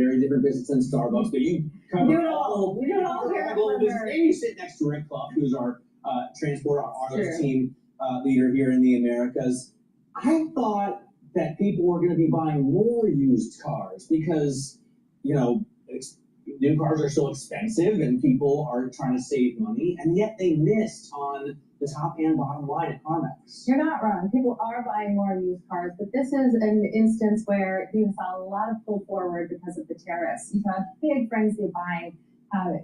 very different business than Starbucks, but you cover We do it all here at business. And you sit next to Rick Clough, who's our transport autos team leader here in the Americas. I thought that people were going to be buying more used cars because, you know, new cars are so expensive and people are trying to save money, and yet they missed on the top and bottom line at CarMax. You're not wrong. People are buying more used cars, but this is an instance where you saw a lot of pull forward because of the tariffs. You saw a big frenzy of buying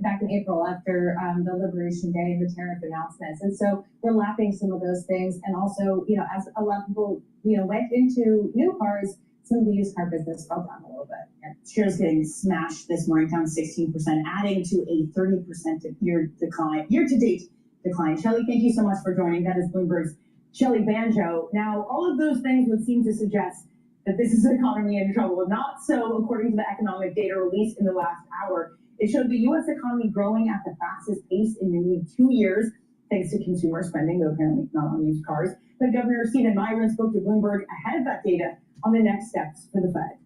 back in April after the Liberation Day and the tariff announcements. And so we're lapping some of those things. And also, you know, as a lot of people, you know, went into new cars, some of the used car business fell down a little bit. Yeah. Shares getting smashed this morning, down 16%, adding to a 30% year-to-date decline. Shelley, thank you so much for joining. That is Bloomberg's Shelley Banjo. Now, all of those things would seem to suggest that this is an economy in trouble. Not so, according to the economic data released in the last hour. It showed the U.S. economy growing at the fastest pace in nearly 2 years, thanks to consumer spending, though apparently not on used cars. But Governor Stephen Miron spoke to Bloomberg ahead of that data on the next steps for the Fed.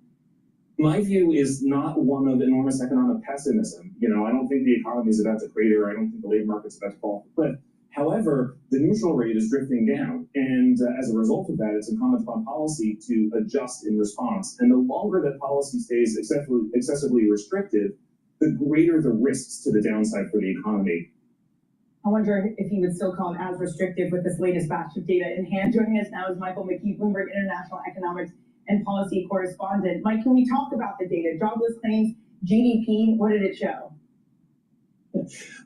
My view is not one of enormous economic pessimism. You know, I don't think the economy is about to crater. I don't think the labor market's about to fall. But however, the neutral rate is drifting down. And as a result of that, it's incumbent upon policy to adjust in response. And the longer that policy stays excessively restrictive, the greater the risks to the downside for the economy. I wonder if he would still call it as restrictive with this latest batch of data in hand. Joining us now is Michael McKee, Bloomberg International Economics and Policy Correspondent. Mike, can we talk about the data? Jobless claims, GDP, what did it show?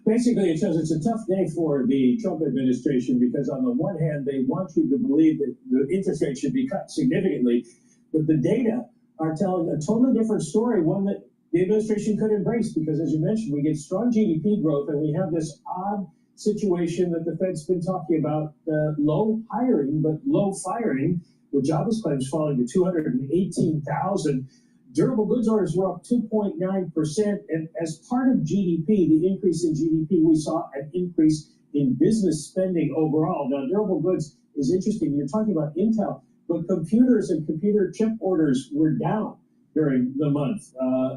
Basically, it shows it's a tough day for the Trump administration because on the one hand, they want you to believe that the interest rate should be cut significantly, but the data are telling a totally different story, one that the administration could embrace because, as you mentioned, we get strong GDP growth and we have this odd situation that the Fed's been talking about, low hiring but low firing, with jobless claims falling to 218,000. Durable goods orders were up 2.9%, and as part of GDP, the increase in GDP, we saw an increase in business spending overall. Now, durable goods is interesting. You're talking about Intel, but computers and computer chip orders were down during the month.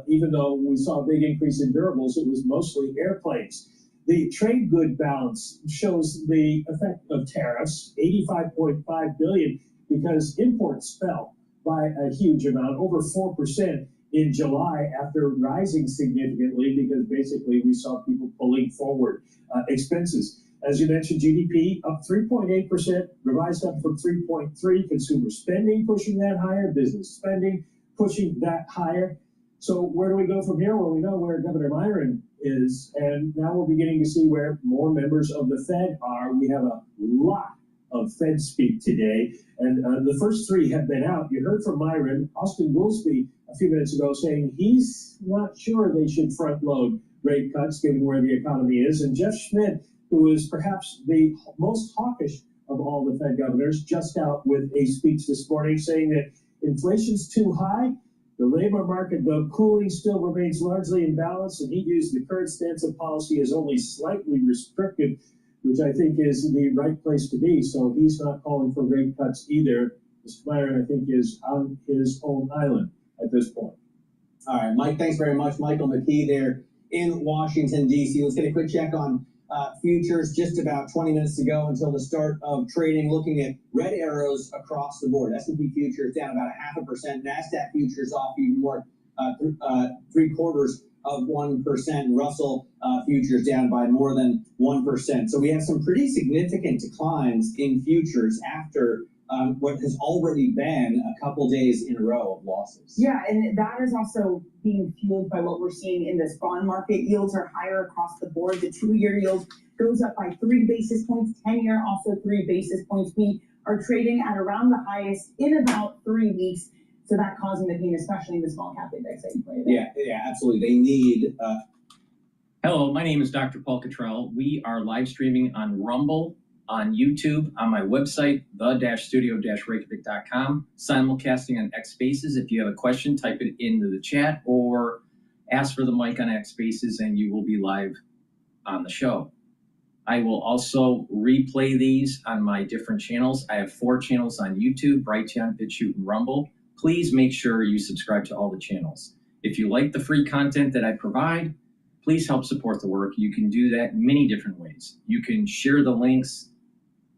Even though we saw a big increase in durables, it was mostly airplanes. The trade good balance shows the effect of tariffs, $85.5 billion, because imports fell by a huge amount, over 4% in July after rising significantly because basically we saw people pulling forward expenses. As you mentioned, GDP up 3.8%, revised up from 3.3%, consumer spending pushing that higher, business spending pushing that higher. So where do we go from here? Well, we know where Governor Miron is, and now we're beginning to see where more members of the Fed are. We have a lot of Fed speak today, and the first three have been out. You heard from Miron, Austin Goolsbee a few minutes ago saying he's not sure they should front load rate cuts given where the economy is, and Jeff Schmidt, who is perhaps the most hawkish of all the Fed governors, just out with a speech this morning saying that inflation's too high, the labor market, though cooling, still remains largely in balance, and he used the current stance of policy as only slightly restrictive, which I think is the right place to be. So he's not calling for rate cuts either. Mr. Miron, I think, is on his own island at this point. All right, Mike, thanks very much. Michael McKee there in Washington, D.C. Let's get a quick check on futures. Just about 20 minutes to go until the start of trading. Looking at red arrows across the board. S&P futures down about 0.5%. NASDAQ futures off even more, 0.75%. Russell futures down by more than 1%. So we have some pretty significant declines in futures after what has already been a couple days in a row of losses. Yeah, and that is also being fueled by what we're seeing in this bond market. Yields are higher across the board. The 2-year yield goes up by 3 basis points, 10-year also 3 basis points. We are trading at around the highest in about 3 weeks. So that causing the pain, especially in the small cap index that you played. Yeah, absolutely. They need. Hello, my name is DrPaulCottrell. We are live streaming on Rumble, on YouTube, on my website, the-studio-reykjavik.com, simulcasting on X Spaces. If you have a question, type it into the chat or ask for the mic on X Spaces and you will be live on the show. I will also replay these on my different channels. I have 4 channels on YouTube, Brighteon, Bitchute, and Rumble. Please make sure you subscribe to all the channels. If you like the free content that I provide, please help support the work. You can do that many different ways. You can share the links,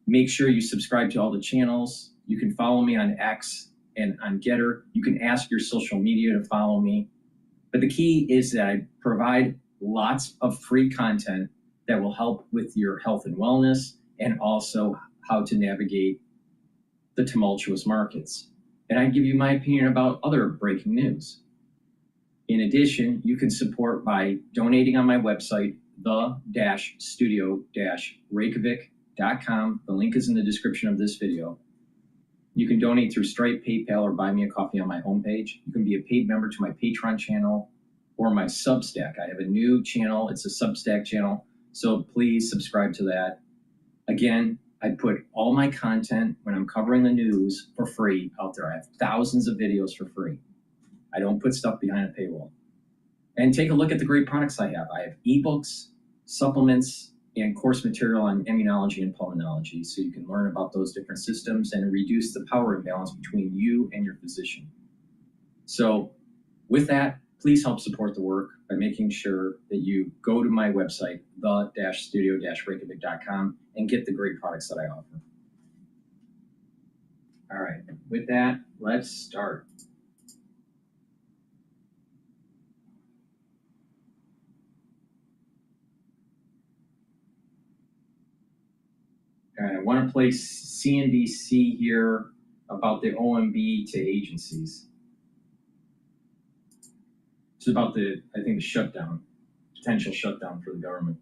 make sure you subscribe to all the channels. You can follow me on X and on GETTR. You can ask your social media to follow me. But the key is that I provide lots of free content that will help with your health and wellness, and also how to navigate the tumultuous markets. And I give you my opinion about other breaking news. In addition, you can support by donating on my website, the-studio-reykjavik.com. The link is in the description of this video. You can donate through Stripe, PayPal, or buy me a coffee on my homepage. You can be a paid member to my Patreon channel or my Substack. I have a new channel. It's a Substack channel, so please subscribe to that. Again, I put all my content when I'm covering the news for free out there. I have thousands of videos for free. I don't put stuff behind a paywall. And take a look at the great products I have. I have ebooks, supplements, and course material on immunology and pulmonology, so you can learn about those different systems and reduce the power imbalance between you and your physician. So with that, please help support the work by making sure that you go to my website, the-studio-reykjavik.com, and get the great products that I offer. All right, with that, let's start. All right, I want to place CNBC here about the OMB to agencies. It's about the shutdown, potential shutdown for the government.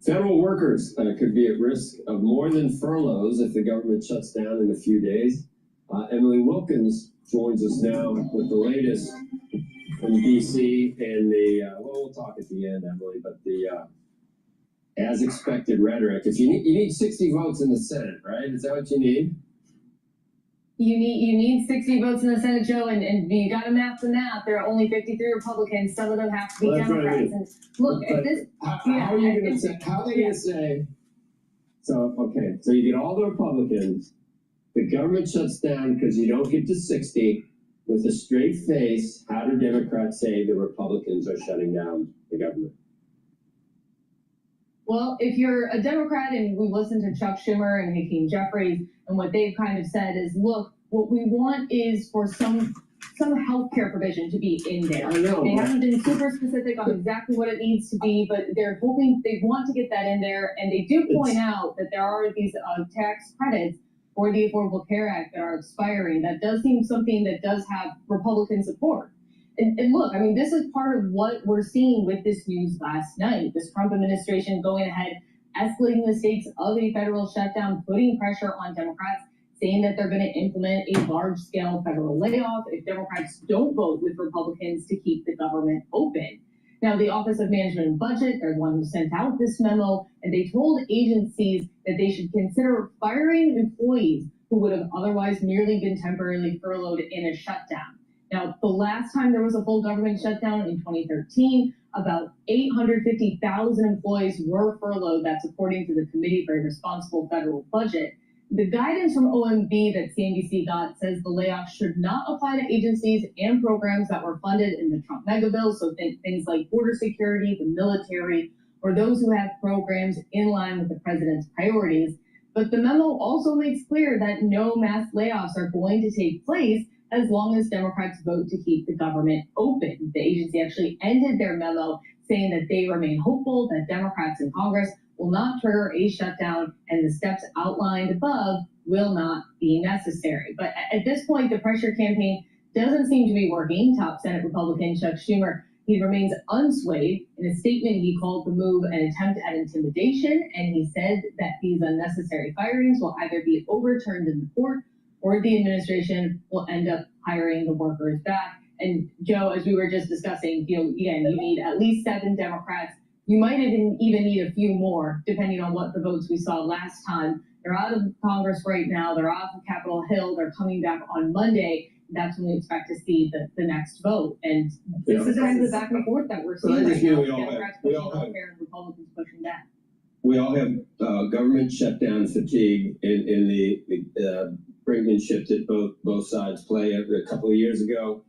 Federal workers could be at risk of more than furloughs if the government shuts down in a few days. Emily Wilkins joins us now with the latest from DC and we'll talk at the end, Emily, but the as expected rhetoric. If you need 60 votes in the Senate, right? Is that what you need? You need 60 votes in the Senate, Joe, and you got to map the math. There are only 53 Republicans. Some of them have to be Democrats. And look, but how are you going to say? How are they going to say? So so you get all the Republicans. The government shuts down because you don't get to 60. With a straight face, how do Democrats say the Republicans are shutting down the government? Well, if you're a Democrat, and we listened to Chuck Schumer and Hakeem Jeffries, and what they've kind of said is, look, what we want is for some healthcare provision to be in there. I know. They haven't been super specific on exactly what it needs to be, but they're hoping, they want to get that in there. And they do point out that there are these tax credits for the Affordable Care Act that are expiring. That does seem something that does have Republican support. And look, I mean, this is part of what we're seeing with this news last night. This Trump administration going ahead, escalating the stakes of a federal shutdown, putting pressure on Democrats, saying that they're going to implement a large-scale federal layoff if Democrats don't vote with Republicans to keep the government open. Now, the Office of Management and Budget, they're the one who sent out this memo, and they told agencies that they should consider firing employees who would have otherwise merely been temporarily furloughed in a shutdown. Now, the last time there was a full government shutdown in 2013, about 850,000 employees were furloughed. That's according to the Committee for a Responsible Federal Budget. The guidance from OMB that CNBC got says the layoffs should not apply to agencies and programs that were funded in the Trump mega bill, so things like border security, the military, or those who have programs in line with the president's priorities. But the memo also makes clear that no mass layoffs are going to take place as long as Democrats vote to keep the government open. The agency actually ended their memo saying that they remain hopeful that Democrats in Congress will not trigger a shutdown and the steps outlined above will not be necessary. But at this point, the pressure campaign doesn't seem to be working. Top Senate Republican Chuck Schumer, he remains unswayed. In a statement, he called the move an attempt at intimidation, and he said that these unnecessary firings will either be overturned in the court or the administration will end up hiring the workers back. And Joe, as we were just discussing, again, you need at least 7 Democrats. You might even need a few more, depending on what the votes we saw last time. They're out of Congress right now. They're off of Capitol Hill. They're coming back on Monday. That's when we expect to see the next vote. And this is kind of the back and forth that we're seeing right now. Democrats pushing healthcare and Republicans pushing that. we all have government shutdown fatigue in the brinkmanship that both sides play. A couple of years ago,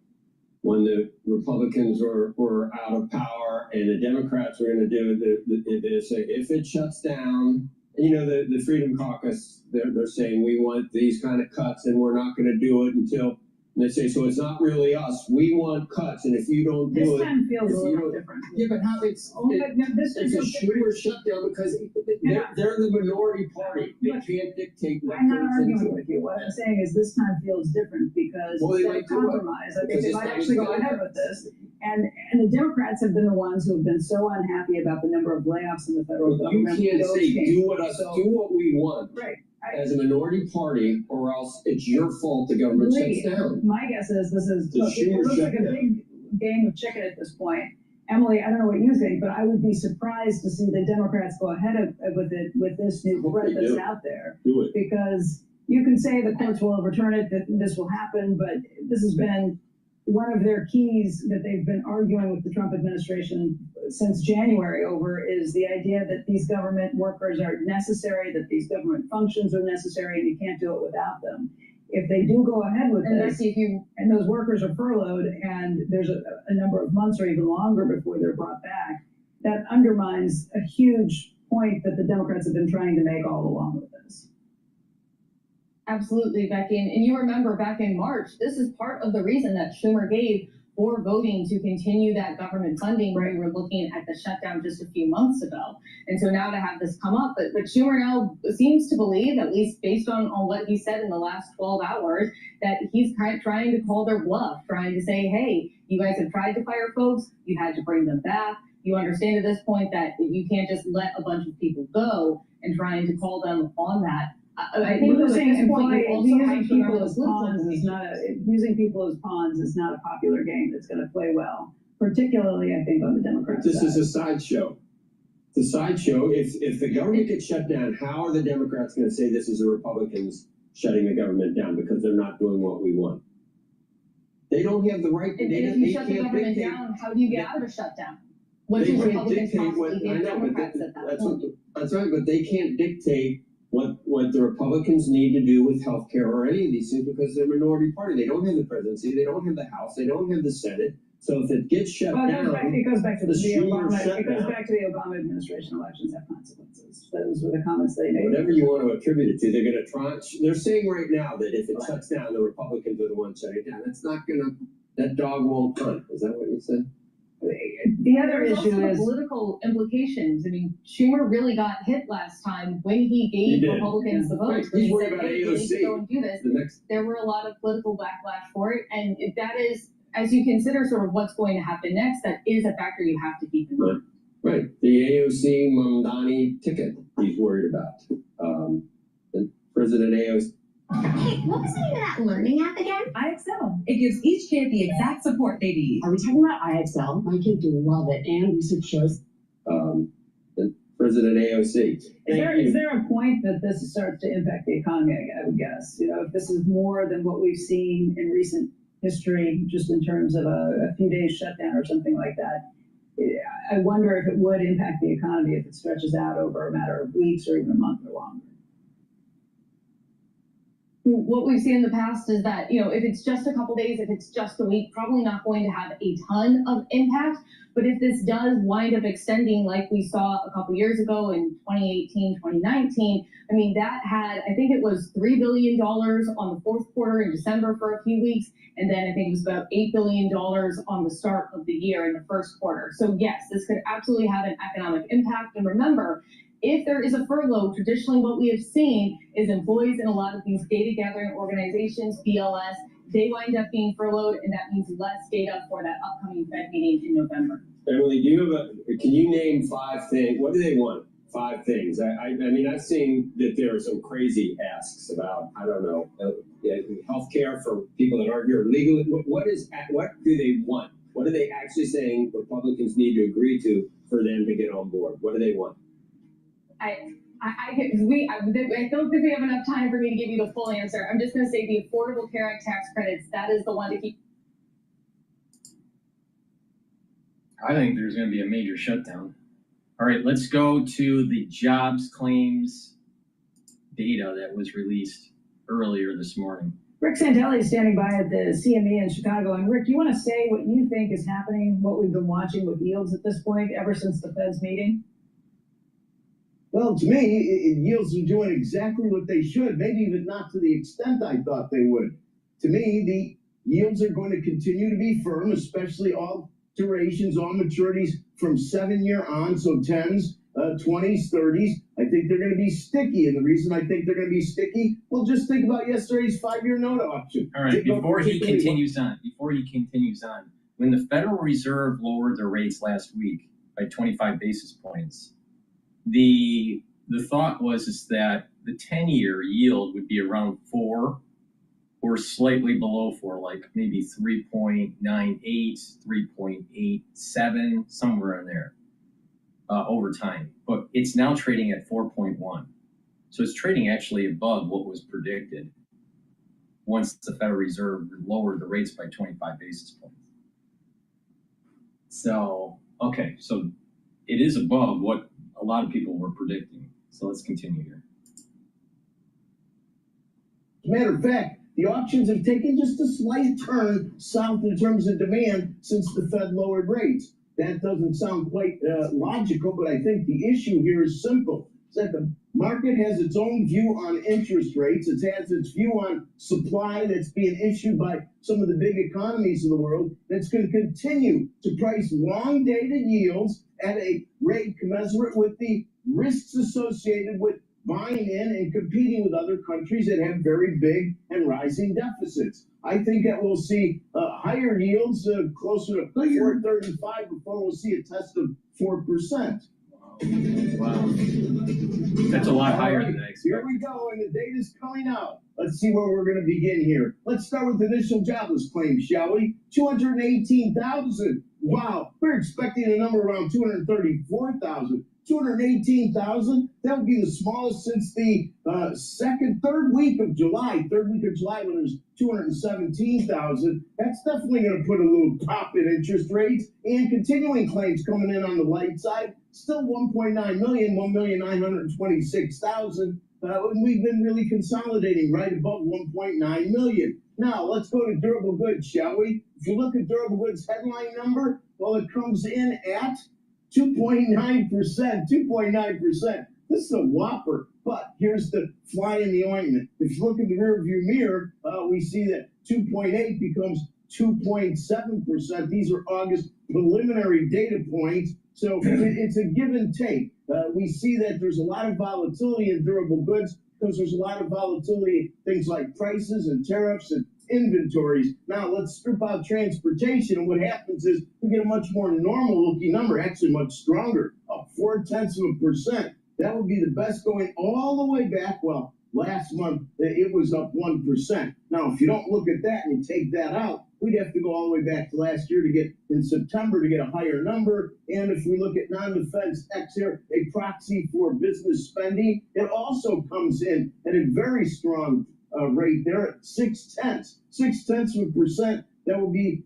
when the Republicans were out of power and the Democrats were going to do they say if it shuts down, and the Freedom Caucus, they're saying we want these kind of cuts and we're not going to do it until. And they say, so it's not really us. We want cuts, and if you don't do This it, time feels a if you little don't- different. yeah, but how it's Oh, but no, this it's is a Schumer shutdown because they're the minority party. They can't dictate what I'm not goes arguing into it. with you. What I'm saying is this time feels different because Well, they instead might of do it. compromise, I think Because they it's might not actually go good. ahead with this. And the Democrats have been the ones who have been so unhappy about the number of layoffs in the federal You government. can't Those say came. do what we want Right. as a minority party, or else it's your fault the government Agreed. shuts down. My guess is this is, The look, it Schumer looks like a shutdown. big game of chicken at this point. Emily, I don't know what you think, but I would be surprised to see the Democrats go ahead with this new Hope threat they that's do. out there. Do it. Because you can say the courts will overturn it, that this will happen, but this has been one of their keys that they've been arguing with the Trump administration since January over is the idea that these government workers are necessary, that these government functions are necessary, and you can't do it without them. If they do go ahead with And this, Becky, if you and those workers are furloughed, and there's a number of months or even longer before they're brought back, that undermines a huge point that the Democrats have been trying to make all along with this. absolutely, Becky, and you remember back in March, this is part of the reason that Schumer gave for voting to continue that government funding where we were looking at the shutdown just a few months ago. And so now to have this come up, but Schumer now seems to believe, at least based on what he said in the last 12 hours, that he's kind of trying to call their bluff, trying to say, hey, you guys have tried to fire folks, you had to bring them back. You understand at this point that you can't just let a bunch of people go, and trying to call them on that. I think We're at saying this point, you also have using to remember people the as political pawns is implications. using people as pawns is not a popular game that's going to play well, particularly I think on the Democrat This side. is a sideshow. The sideshow. If the government gets shut down, how are the Democrats going to say this is the Republicans shutting the government down because they're not doing what we want? They don't have the right. And if you shut the government down, how do you get out of a shutdown? What They do can't Republicans dictate what. possibly I give know, but Democrats at that that's point? that's right. But they can't dictate what the Republicans need to do with health care or any of these things because they're a minority party. They don't have the presidency. They don't have the House. They don't have the Senate. So if it gets shut Well, down, it goes back to the the Schumer Obama. It goes shutdown. back to the Obama administration. Elections have consequences. Those were the comments they made. whatever you want to attribute it to, they're going to try. They're saying right now that if it shuts down, the Republicans are the ones shutting it down. That's not going to. That dog won't hunt. Is that what you said? The other There's also issue the is political implications. I mean, Schumer really got hit last time when he He gave did. Republicans the vote. Right. When He's he worried said, about hey, you need to AOC. go and do this. The next. There were a lot of political backlash for it, and that is, as you consider sort of what's going to happen next, that is a factor you have to keep in mind. Right. The AOC Mamdani ticket he's worried about. The President AOC. Hey, what was the name of that learning app again? IXL. It gives each kid the exact support they need. Are we talking about IXL? My kids love it, and research shows. The President AOC. is there a point that this starts to impact the economy? I would guess. You know, if this is more than what we've seen in recent history, just in terms of a few days shutdown or something like that. I wonder if it would impact the economy if it stretches out over a matter of weeks or even a month or longer. What we've seen in the past is that, you know, if it's just a couple days, if it's just a week, probably not going to have a ton of impact. But if this does wind up extending like we saw a couple years ago in 2018, 2019, I mean, that had, I think it was $3 billion on the fourth quarter in December for a few weeks. And then I think it was about $8 billion on the start of the year in the first quarter. So yes, this could absolutely have an economic impact. And remember, if there is a furlough, traditionally what we have seen is employees in a lot of these data gathering organizations, BLS, they wind up being furloughed, and that means less data for that upcoming Fed meeting in November. Emily, do you have can you name 5 things? What do they want? 5 things. I mean, I've seen that there are some crazy asks about, I don't know, health care for people that aren't here legally. What do they want? What are they actually saying Republicans need to agree to for them to get on board? What do they want? I don't think we have enough time for me to give you the full answer. I'm just going to say the Affordable Care Act tax credits, that is the one to keep. I think there's going to be a major shutdown. All right, let's go to the jobs claims data that was released earlier this morning. Rick Santelli is standing by at the CME in Chicago. And Rick, you want to say what you think is happening, what we've been watching with yields at this point ever since the Fed's meeting? Well, to me, yields are doing exactly what they should, maybe even not to the extent I thought they would. To me, the yields are going to continue to be firm, especially all durations, all maturities from 7-year on, so 10s, 20s, 30s. I think they're going to be sticky, and the reason I think they're going to be sticky, well, just think about yesterday's 5-year note auction. All right, before he continues on, when the Federal Reserve lowered their rates last week by 25 basis points, the thought was that the 10-year yield would be around 4 or slightly below 4, like maybe 3.98, 3.87, somewhere in there over time. But it's now trading at 4.1. So it's trading actually above what was predicted once the Federal Reserve lowered the rates by 25 basis points. So, okay, so it is above what a lot of people were predicting. So let's continue here. As a matter of fact, the auctions have taken just a slight turn south in terms of demand since the Fed lowered rates. That doesn't sound quite logical, but I think the issue here is simple. It's that the market has its own view on interest rates. It has its view on supply that's being issued by some of the big economies of the world. That's going to continue to price long-dated yields at a rate commensurate with the risks associated with buying in and competing with other countries that have very big and rising deficits. I think that we'll see higher yields closer to 4.35 before we'll see a test of 4%. Wow. That's a lot higher than I expected. Here we go, and the data's coming out. Let's see where we're going to begin here. Let's start with initial jobless claims, shall we? 218,000. Wow, we're expecting a number around 234,000. 218,000. That would be the smallest since the third week of July. Third week of July when it was 217,000. That's definitely going to put a little pop in interest rates. And continuing claims coming in on the light side, still 1.9 million, 1,926,000. We've been really consolidating right above 1.9 million. Now, let's go to durable goods, shall we? If you look at durable goods headline number, well, it comes in at 2.9%, 2.9%. This is a whopper, but here's the fly in the ointment. If you look at the rearview mirror, we see that 2.8 becomes 2.7%. These are August preliminary data points, so it's a give and take. We see that there's a lot of volatility in durable goods because there's a lot of volatility in things like prices and tariffs and inventories. Now let's strip out transportation, and what happens is we get a much more normal looking number, actually much stronger, up 0.4%. That would be the best going all the way back. Well, last month it was up 1%. Now, if you don't look at that and you take that out, we'd have to go all the way back to last year to get in September to get a higher number. And if we look at non-defense X here, a proxy for business spending, it also comes in at a very strong rate there at 0.6%. That would be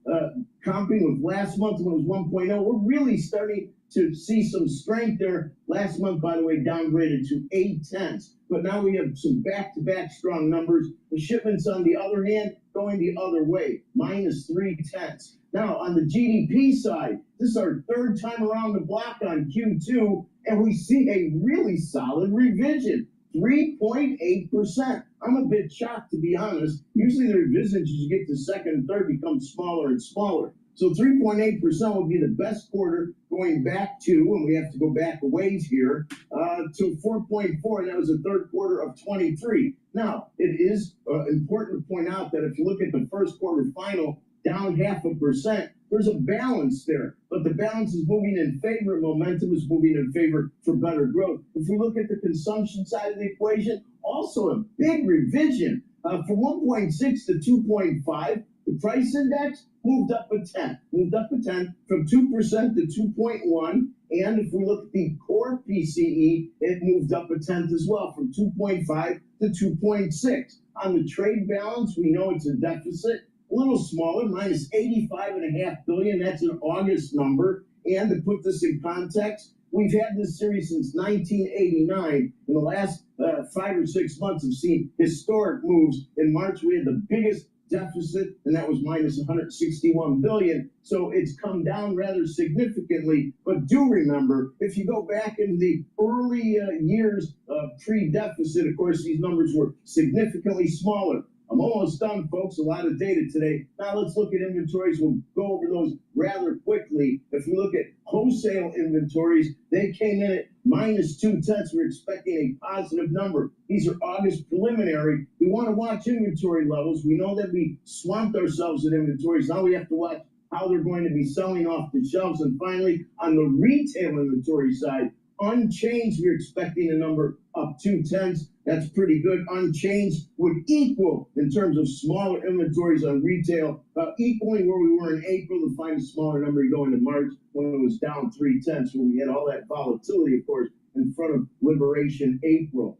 comping with last month when it was 1.0. We're really starting to see some strength there. Last month, by the way, downgraded to 0.8. But now we have some back-to-back strong numbers. The shipments, on the other hand, going the other way, -0.3. Now, on the GDP side, this is our third time around the block on Q2, and we see a really solid revision. 3.8%. I'm a bit shocked, to be honest. Usually the revisions as you get to second and third become smaller and smaller. So 3.8% would be the best quarter going back to, and we have to go back a ways here, to 4.4, and that was the third quarter of 23. Now, it is important to point out that if you look at the first quarter final, down 0.5%, there's a balance there, but the balance is moving in favor. Momentum is moving in favor for better growth. If we look at the consumption side of the equation, also a big revision from 1.6 to 2.5. The price index moved up a 10, from 2% to 2.1. And if we look at the core PCE, it moved up a 10th as well, from 2.5 to 2.6. On the trade balance, we know it's a deficit. A little smaller, minus $85.5 billion. That's an August number. And to put this in context, we've had this series since 1989. In the last 5 or 6 months have seen historic moves. In March, we had the biggest deficit, and that was minus 161 billion. So it's come down rather significantly. But do remember, if you go back into the early years of pre-deficit, of course, these numbers were significantly smaller. I'm almost done, folks. A lot of data today. Now let's look at inventories. We'll go over those rather quickly. If we look at wholesale inventories, they came in at minus 0.2. We're expecting a positive number. These are August preliminary. We want to watch inventory levels. We know that we swamped ourselves in inventories. Now we have to watch how they're going to be selling off the shelves. And finally, on the retail inventory side, unchanged, we're expecting a number of 0.2. That's pretty good. Unchanged would equal, in terms of smaller inventories on retail, equaling where we were in April. To find a smaller number, you go into March when it was down 0.3, where we had all that volatility, of course, in front of Liberation April.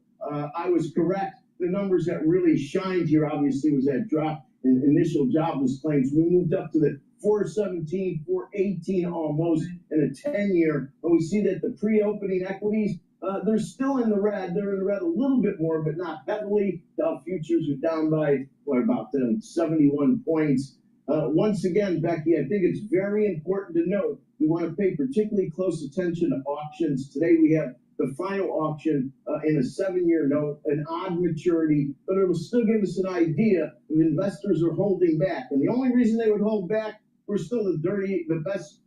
I was correct. The numbers that really shined here, obviously, was that drop in initial jobless claims. We moved up to the 417, 418 almost in a 10-year, and we see that the pre-opening equities, they're still in the red. They're in the red a little bit more, but not heavily. Dow futures are down by, about 71 points. Once again, Becky, I think it's very important to note, we want to pay particularly close attention to auctions. Today we have the final auction in a 7-year note, an odd maturity, but it'll still give us an idea if investors are holding back. And the only reason they would hold back, we're still the best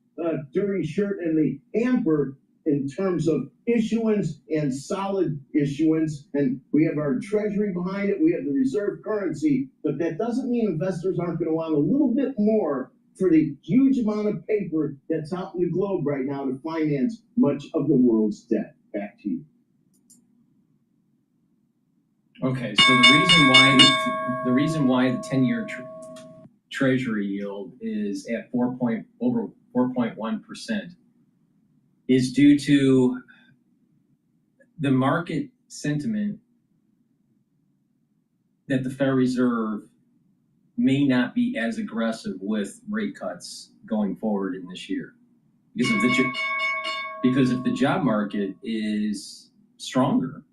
dirty shirt in the hamper in terms of issuance and solid issuance. And we have our treasury behind it. We have the reserve currency, but that doesn't mean investors aren't going to want a little bit more for the huge amount of paper that's out in the globe right now to finance much of the world's debt. Back to you. Okay, so the reason why the 10-year Treasury yield is at over 4.1% is due to the market sentiment that the Federal Reserve may not be as aggressive with rate cuts going forward in this year. Because if the job market is stronger,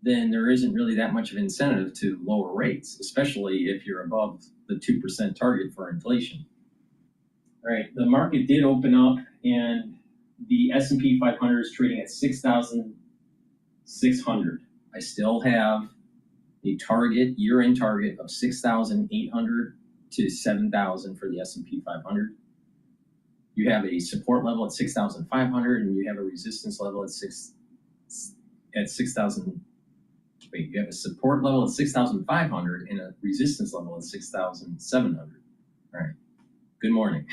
then there isn't really that much of incentive to lower rates, especially if you're above the 2% target for inflation. All right, the market did open up, and the S&P 500 is trading at 6,600. I still have a target, year-end target of 6,800 to 7,000 for the S&P 500. You have a support level at 6,500, and you have a resistance level at 6,000. Wait, you have a support level at 6,500 and a resistance level at 6,700. All right. Good morning.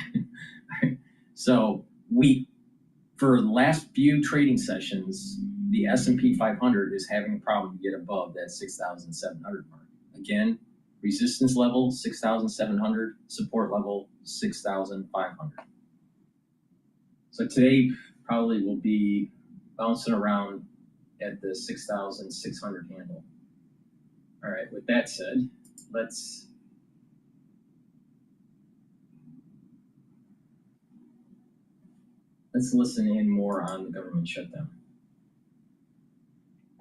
So for the last few trading sessions, the S&P 500 is having a problem to get above that 6,700 mark. Again, resistance level 6,700, support level 6,500. So today probably will be bouncing around at the 6,600 handle. All right, with that said, let's listen in more on the government shutdown.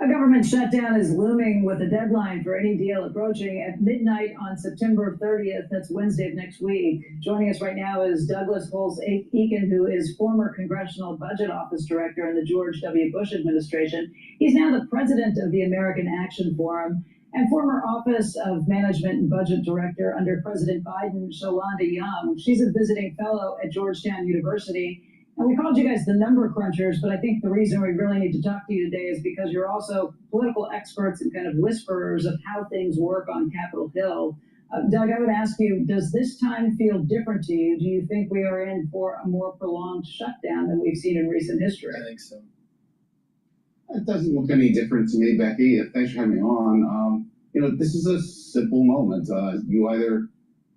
A government shutdown is looming with a deadline for any deal approaching at midnight on September 30th. That's Wednesday of next week. Joining us right now is Douglas Holtz-Eakin, who is former Congressional Budget Office Director in the George W. Bush administration. He's now the president of the American Action Forum and former Office of Management and Budget Director under President Biden, Shalonda Young. She's a visiting fellow at Georgetown University. And we called you guys the number crunchers, but I think the reason we really need to talk to you today is because you're also political experts and kind of whisperers of how things work on Capitol Hill. Doug, I would ask you, does this time feel different to you? Do you think we are in for a more prolonged shutdown than we've seen in recent history? I think so. It doesn't look any different to me, Becky. Thanks for having me on. This is a simple moment. You either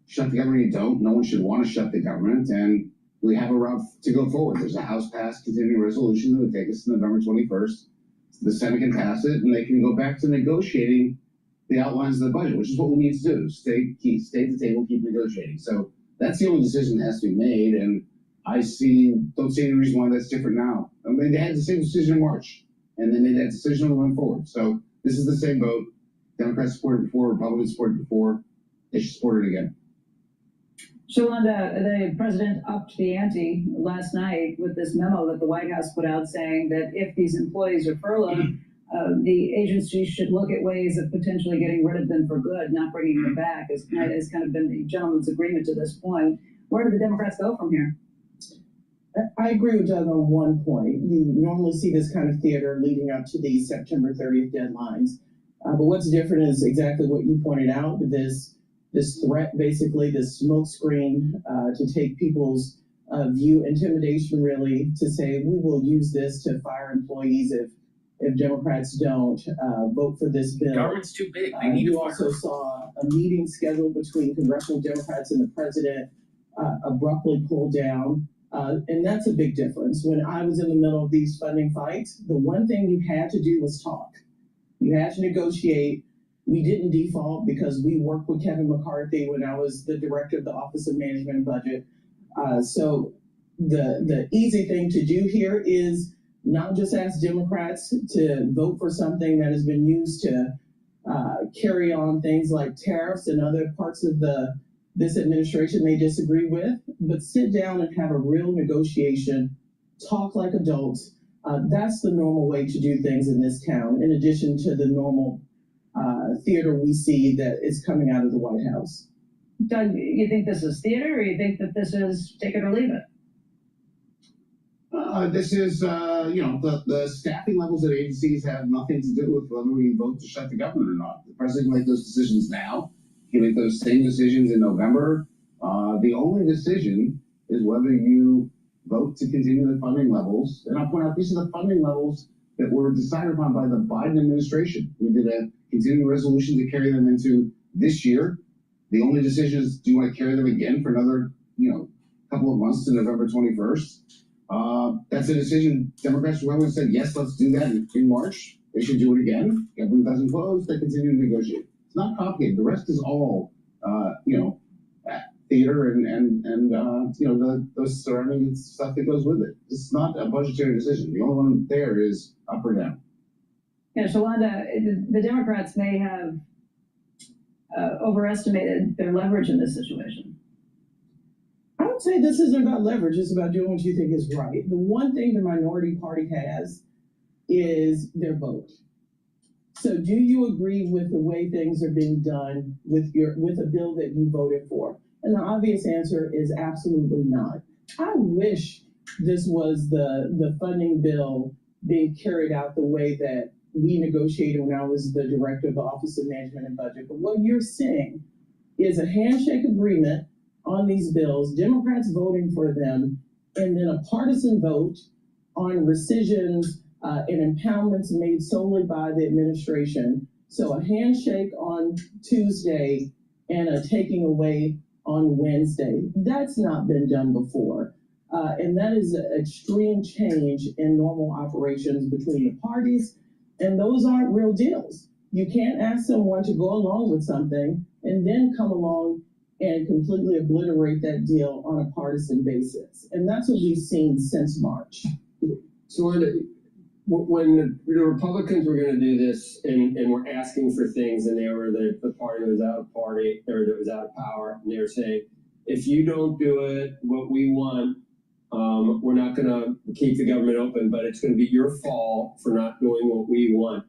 shut the government or you don't. No one should want to shut the government, and we have a route to go forward. There's a House-passed continuing resolution that would take us to November 21st. The Senate can pass it, and they can go back to negotiating the outlines of the budget, which is what we need to do. Stay at the table, keep negotiating. So that's the only decision that has to be made. And don't see any reason why that's different now. I mean, they had the same decision in March, and then they made that decision and went forward. So this is the same vote. Democrats supported before, Republicans supported before. They should support it again. Shalonda, the president upped the ante last night with this memo that the White House put out saying that if these employees are furloughed, the agency should look at ways of potentially getting rid of them for good, not bringing them back, as kind of been the gentleman's agreement to this point. Where do the Democrats go from here? I agree with Doug on one point. You normally see this kind of theater leading up to the September 30th deadlines. But what's different is exactly what you pointed out, this threat, basically, this smokescreen to take people's view, intimidation really, to say we will use this to fire employees if Democrats don't vote for this bill. Government's too big. They need to fire. You also saw a meeting scheduled between congressional Democrats and the president abruptly pulled down. And that's a big difference. When I was in the middle of these funding fights, the one thing you had to do was talk. You had to negotiate. We didn't default because we worked with Kevin McCarthy when I was the director of the Office of Management and Budget. So the easy thing to do here is not just ask Democrats to vote for something that has been used to carry on things like tariffs and other parts of this administration they disagree with, but sit down and have a real negotiation, talk like adults. That's the normal way to do things in this town, in addition to the normal theater we see that is coming out of the White House. Doug, you think this is theater, or you think that this is take it or leave it? This is, the staffing levels at agencies have nothing to do with whether we vote to shut the government or not. The president can make those decisions now. He can make those same decisions in November. The only decision is whether you vote to continue the funding levels. And I'll point out, these are the funding levels that were decided upon by the Biden administration. We did a continuing resolution to carry them into this year. The only decision is, do you want to carry them again for another, couple of months to November 21st? That's a decision. Democrats Republicans said, yes, let's do that in March. They should do it again. Government doesn't close, they continue to negotiate. It's not complicated. The rest is all, theater and those surrounding stuff that goes with it. It's not a budgetary decision. The only one there is up or down. Yeah, Shalonda, the Democrats may have overestimated their leverage in this situation. I would say this isn't about leverage. It's about doing what you think is right. The one thing the minority party has is their vote. So do you agree with the way things are being done with a bill that you voted for? And the obvious answer is absolutely not. I wish this was the funding bill being carried out the way that we negotiated when I was the director of the Office of Management and Budget. But what you're seeing is a handshake agreement on these bills, Democrats voting for them, and then a partisan vote on rescissions and impoundments made solely by the administration. So a handshake on Tuesday and a taking away on Wednesday. That's not been done before. And that is an extreme change in normal operations between the parties. And those aren't real deals. You can't ask someone to go along with something and then come along and completely obliterate that deal on a partisan basis. And that's what we've seen since March. So when the Republicans were going to do this and were asking for things, and they were the party that was out of party, or that was out of power, and they were saying, if you don't do it what we want, we're not going to keep the government open, but it's going to be your fault for not doing what we want.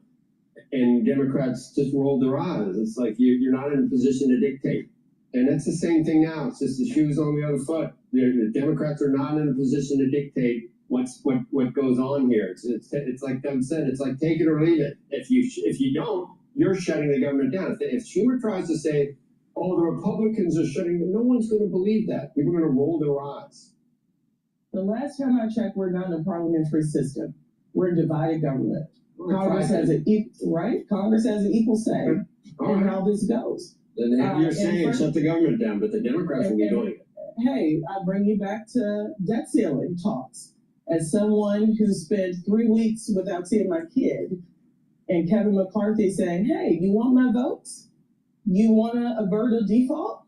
And Democrats just rolled their eyes. It's like you're not in a position to dictate. And that's the same thing now. It's just the shoes on the other foot. The Democrats are not in a position to dictate what goes on here. It's like Doug said. It's like take it or leave it. If you don't, you're shutting the government down. If Schumer tries to say, "Oh, the Republicans are shutting," no one's going to believe that. People are going to roll their eyes. The last time I checked, we're not in a parliamentary system. We're a divided government. Congress has an equal say in how this goes. Then you're saying shut the government down, but the Democrats will be doing it. Hey, I bring you back to debt ceiling talks. As someone who spent 3 weeks without seeing my kid, and Kevin McCarthy saying, hey, you want my votes? You want to avert a default?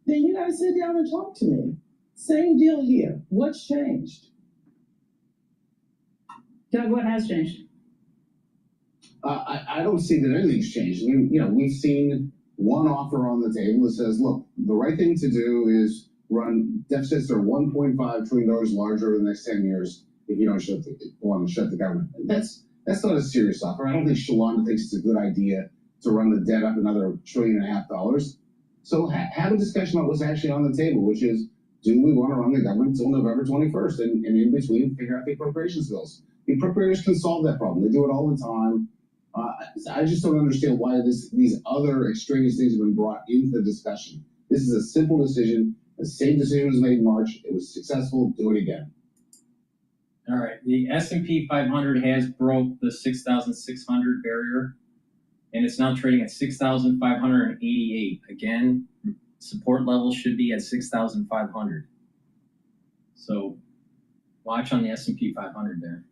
Then you got to sit down and talk to me. Same deal here. What's changed? Doug, what has changed? I don't see that anything's changed. I mean, we've seen one offer on the table that says, look, the right thing to do is run deficits that are $1.5 trillion larger over the next 10 years if you don't want to shut the government. That's not a serious offer. I don't think Shalanda thinks it's a good idea to run the debt up another $1.5 trillion. So have a discussion about what's actually on the table, which is, do we want to run the government until November 21st? And in between, figure out the appropriations bills. The appropriators can solve that problem. They do it all the time. I just don't understand why these other extraneous things have been brought into the discussion. This is a simple decision. The same decision was made in March. It was successful. Do it again. All right. The S&P 500 has broke the 6,600 barrier, and it's now trading at 6,588. Again, support level should be at 6,500. So watch on the S&P 500 there.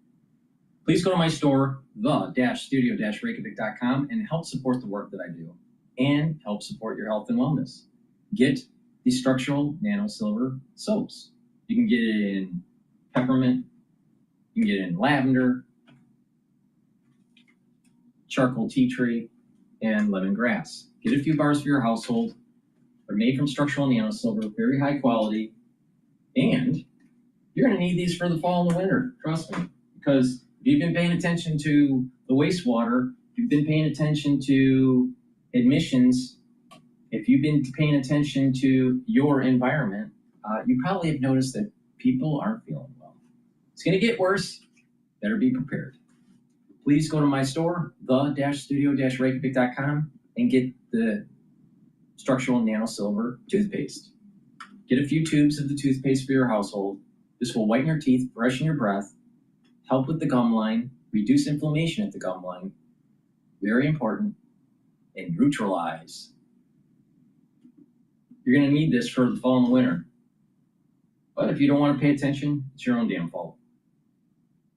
Please go to my store, the-studio-reykjavik.com, and help support the work that I do and help support your health and wellness. Get the structural nano silver soaps. You can get it in peppermint, you can get it in lavender, charcoal tea tree, and lemongrass. Get a few bars for your household. They're made from structural nano silver, very high quality, and you're going to need these for the fall and the winter, trust me, because if you've been paying attention to the wastewater, if you've been paying attention to emissions, if you've been paying attention to your environment, you probably have noticed that people aren't feeling well. It's going to get worse. Better be prepared. Please go to my store, the-studio-reykjavik.com, and get the structural nano silver toothpaste. Get a few tubes of the toothpaste for your household. This will whiten your teeth, freshen your breath, help with the gum line, reduce inflammation at the gum line, very important, and neutralize. You're going to need this for the fall and the winter. But if you don't want to pay attention, it's your own damn fault.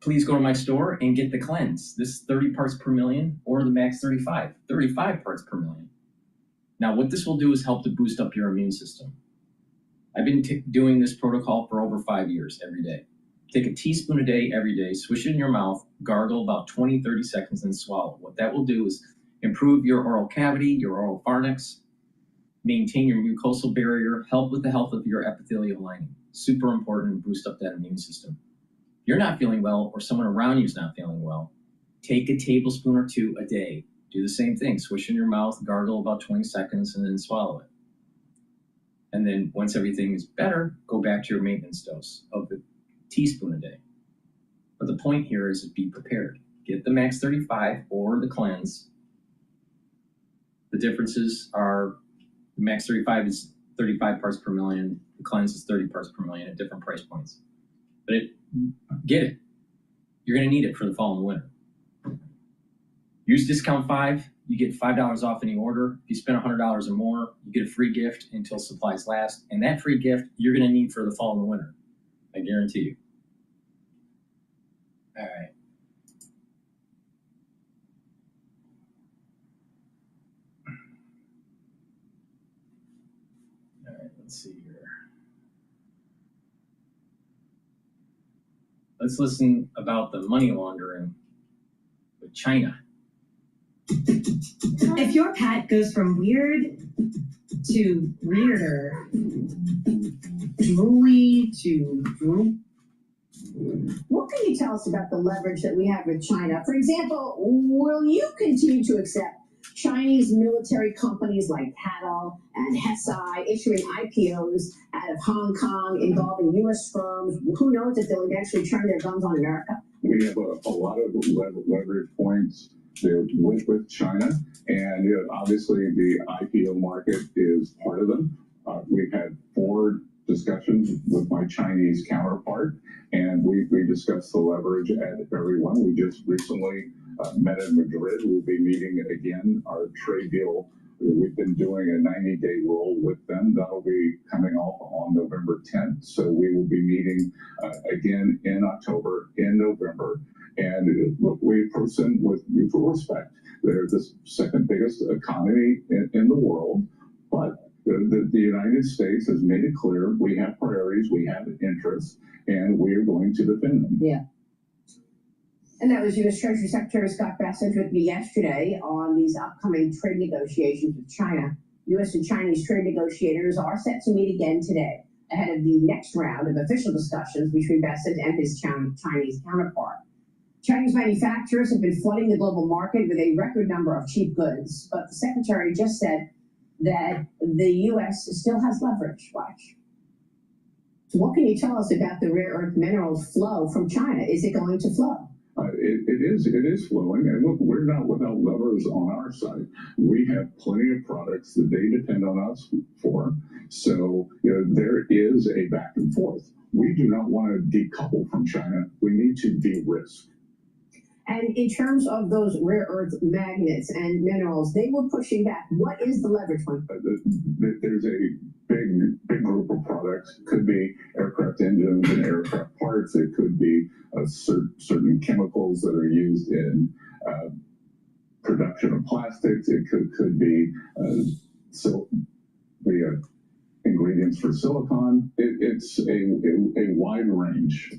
Please go to my store and get the cleanse. This is 30 parts per million, or the max 35 parts per million. Now, what this will do is help to boost up your immune system. I've been doing this protocol for over 5 years every day. Take a teaspoon a day every day, swish it in your mouth, gargle about 20-30 seconds, and swallow. What that will do is improve your oral cavity, your oral pharynx, maintain your mucosal barrier, help with the health of your epithelial lining. Super important, boost up that immune system. If you're not feeling well, or someone around you is not feeling well, take a tablespoon or two a day. Do the same thing, swish in your mouth, gargle about 20 seconds, and then swallow it. And then once everything is better, go back to your maintenance dose of the teaspoon a day. But the point here is to be prepared. Get the max 35 or the cleanse. The differences are the max 35 is 35 parts per million. The cleanse is 30 parts per million at different price points. But get it. You're going to need it for the fall and the winter. Use discount 5. You get $5 off any order. If you spend $100 or more, you get a free gift until supplies last. And that free gift you're going to need for the fall and the winter. I guarantee you. All right. All right, let's see here. Let's listen about the money laundering with China. If your pet goes from weird to weirder, drooly to drool, What can you tell us about the leverage that we have with China? For example, will you continue to accept Chinese military companies like Cottrell and Hesai issuing IPOs out of Hong Kong involving U.S. firms? Who knows if they'll eventually turn their guns on America? We have a lot of leverage points with China, and obviously the IPO market is part of them. We've had 4 discussions with my Chinese counterpart, and we discussed the leverage at everyone. We just recently met in Madrid. We'll be meeting again. Our trade deal, we've been doing a 90-day roll with them. That'll be coming off on November 10th. So we will be meeting again in October, in November. And we approach them with mutual respect. They're the second biggest economy in the world, but the United States has made it clear we have priorities, we have interests, and we are going to defend them. Yeah. And that was U.S. Treasury Secretary Scott Bessent with me yesterday on these upcoming trade negotiations with China. U.S. and Chinese trade negotiators are set to meet again today, ahead of the next round of official discussions between Bessent and his Chinese counterpart. Chinese manufacturers have been flooding the global market with a record number of cheap goods, but the secretary just said that the U.S. still has leverage. Watch. So what can you tell us about the rare earth minerals flow from China? Is it going to flow? It is flowing, and look, we're not without levers on our side. We have plenty of products that they depend on us for, so there is a back and forth. We do not want to decouple from China. We need to de-risk. And in terms of those rare earth magnets and minerals, they were pushing back. What is the leverage one? There's a big group of products. It could be aircraft engines and aircraft parts. It could be certain chemicals that are used in production of plastics. It could be the ingredients for silicon. It's a wide range.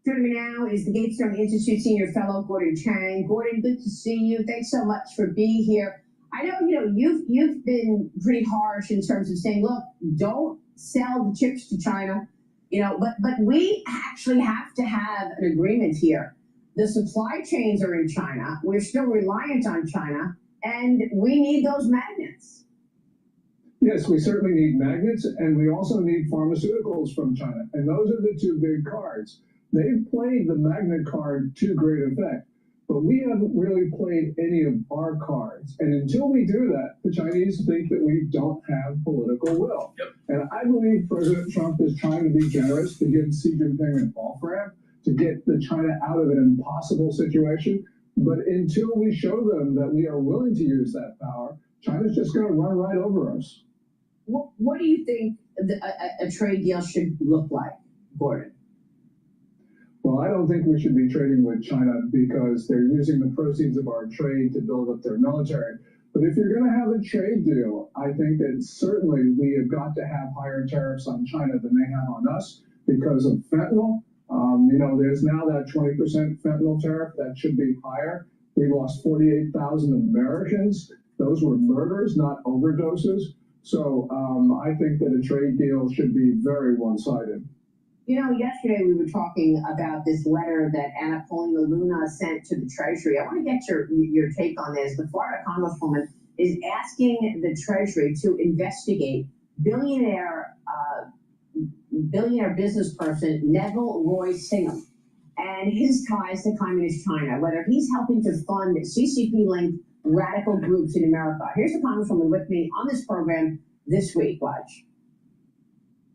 Joining me now is the GETTR Institute Senior Fellow Gordon Chang. Gordon, good to see you. Thanks so much for being here. I know you've been pretty harsh in terms of saying, look, don't sell the chips to China, but we actually have to have an agreement here. The supply chains are in China. We're still reliant on China, and we need those magnets. Yes, we certainly need magnets, and we also need pharmaceuticals from China, and those are the two big cards. They've played the magnet card to great effect, but we haven't really played any of our cards. And until we do that, the Chinese think that we don't have political will. Yep. And I believe President Trump is trying to be generous to give Xi Jinping an off-ramp to get China out of an impossible situation. But until we show them that we are willing to use that power, China's just going to run right over us. What do you think a trade deal should look like, Gordon? Well, I don't think we should be trading with China because they're using the proceeds of our trade to build up their military. But if you're going to have a trade deal, I think that certainly we have got to have higher tariffs on China than they have on us because of fentanyl. There's now that 20% fentanyl tariff that should be higher. We lost 48,000 Americans. Those were murders, not overdoses. So I think that a trade deal should be very one-sided. Yesterday we were talking about this letter that Anna Paulina Luna sent to the Treasury. I want to get your take on this. The Florida Congresswoman is asking the Treasury to investigate billionaire business person Neville Roy Singham and his ties to Communist China, whether he's helping to fund CCP-linked radical groups in America. Here's the Congresswoman with me on this program this week. Watch.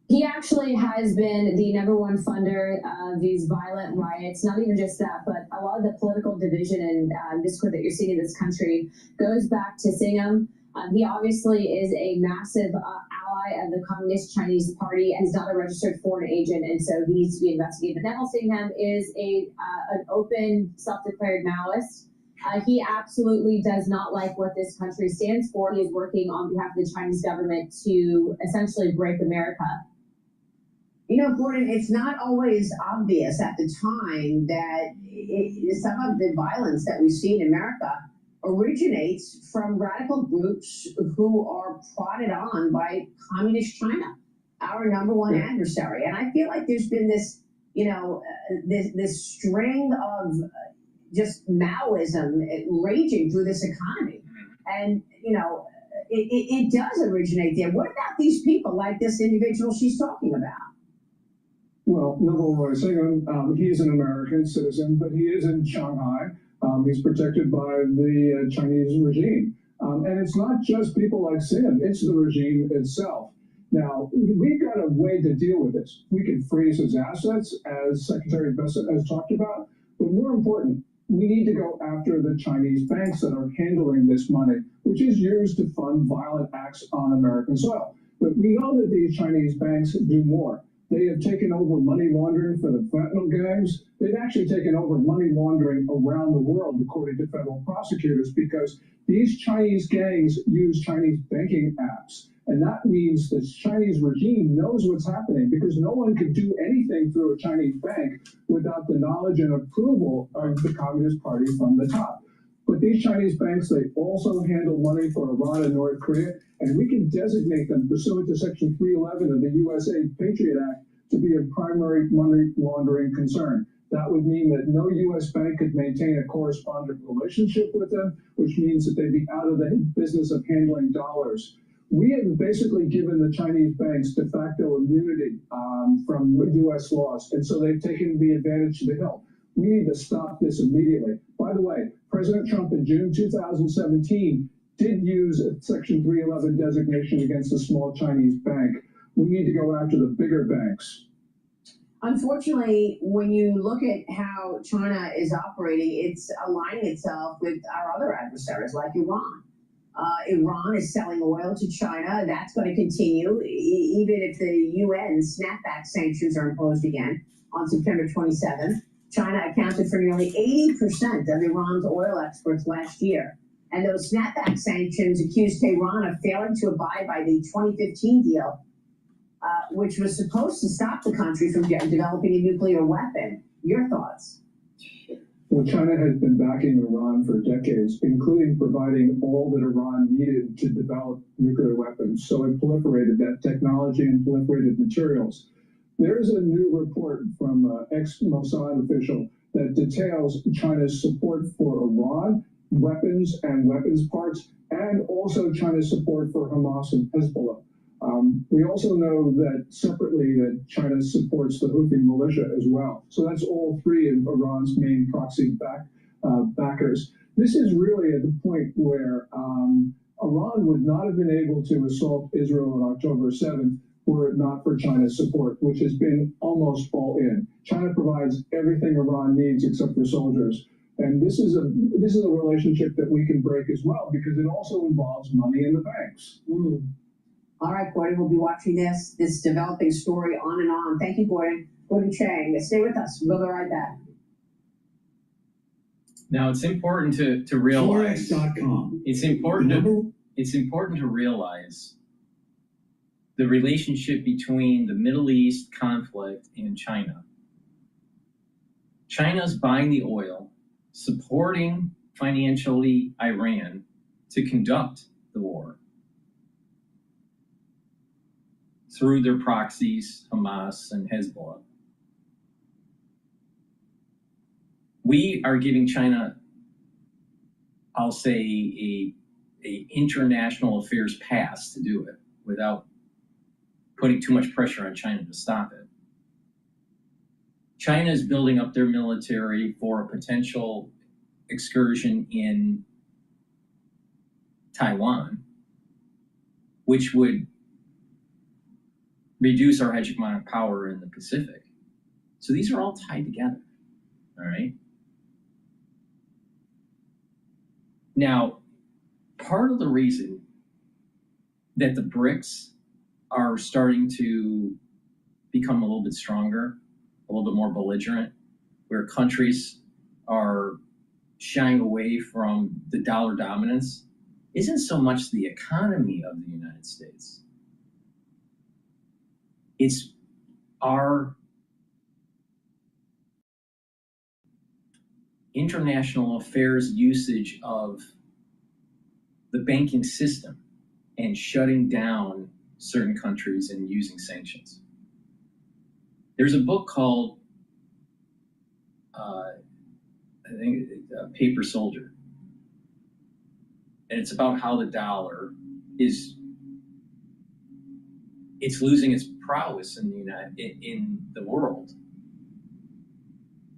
He actually has been the #1 funder of these violent riots. Not even just that, but a lot of the political division and discord that you're seeing in this country goes back to Singham. He obviously is a massive ally of the Communist Chinese Party and is not a registered foreign agent, and so he needs to be investigated. But Neville Singham is an open, self-declared Maoist. He absolutely does not like what this country stands for. He is working on behalf of the Chinese government to essentially break America. Gordon, it's not always obvious at the time that some of the violence that we see in America originates from radical groups who are prodded on by Communist China, our #1 adversary. And I feel like there's been this, this string of just Maoism raging through this economy. And, it does originate there. What about these people like this individual she's talking about? Well, Neville Roy Singham, he's an American citizen, but he is in Shanghai. He's protected by the Chinese regime. And it's not just people like Singham, it's the regime itself. Now, we've got a way to deal with this. We can freeze his assets, as Secretary Bessent has talked about. But more important, we need to go after the Chinese banks that are handling this money, which is used to fund violent acts on American soil. But we know that these Chinese banks do more. They have taken over money laundering for the fentanyl gangs. They've actually taken over money laundering around the world, according to federal prosecutors, because these Chinese gangs use Chinese banking apps. And that means the Chinese regime knows what's happening, because no one can do anything through a Chinese bank without the knowledge and approval of the Communist Party from the top. But these Chinese banks, they also handle money for Iran and North Korea, and we can designate them pursuant to Section 311 of the USA Patriot Act to be a primary money laundering concern. That would mean that no U.S. bank could maintain a correspondent relationship with them, which means that they'd be out of the business of handling dollars. We have basically given the Chinese banks de facto immunity from U.S. laws, and so they've taken the advantage to the hill. We need to stop this immediately. By the way, President Trump in June 2017 did use a Section 311 designation against a small Chinese bank. We need to go after the bigger banks. Unfortunately, when you look at how China is operating, it's aligning itself with our other adversaries like Iran. Iran is selling oil to China. That's going to continue, even if the UN snapback sanctions are imposed again on September 27th. China accounted for nearly 80% of Iran's oil exports last year. And those snapback sanctions accused Tehran of failing to abide by the 2015 deal, which was supposed to stop the country from developing a nuclear weapon. Your thoughts? Well, China has been backing Iran for decades, including providing all that Iran needed to develop nuclear weapons. So it proliferated that technology and proliferated materials. There's a new report from an ex-Mossad official that details China's support for Iran, weapons and weapons parts, and also China's support for Hamas and Hezbollah. We also know that separately that China supports the Houthi militia as well. So that's all three of Iran's main proxy backers. This is really at the point where Iran would not have been able to assault Israel on October 7th were it not for China's support, which has been almost all in. China provides everything Iran needs except for soldiers. And this is a relationship that we can break as well, because it also involves money in the banks. All right, Gordon, we'll be watching this developing story on and on. Thank you, Gordon. Gordon Chang, stay with us. We'll be right back. Now, it's important to realize. Forex.com. It's important to realize the relationship between the Middle East conflict and China. China's buying the oil, supporting financially Iran to conduct the war through their proxies, Hamas and Hezbollah. We are giving China, I'll say, a international affairs pass to do it without putting too much pressure on China to stop it. China is building up their military for a potential excursion in Taiwan, which would reduce our hegemonic power in the Pacific. So these are all tied together, all right? Now, part of the reason that the BRICS are starting to become a little bit stronger, a little bit more belligerent, where countries are shying away from the dollar dominance, isn't so much the economy of the United States. It's our international affairs usage of the banking system and shutting down certain countries and using sanctions. There's a book called, I think, Paper Soldier. And it's about how the dollar it's losing its prowess in the world.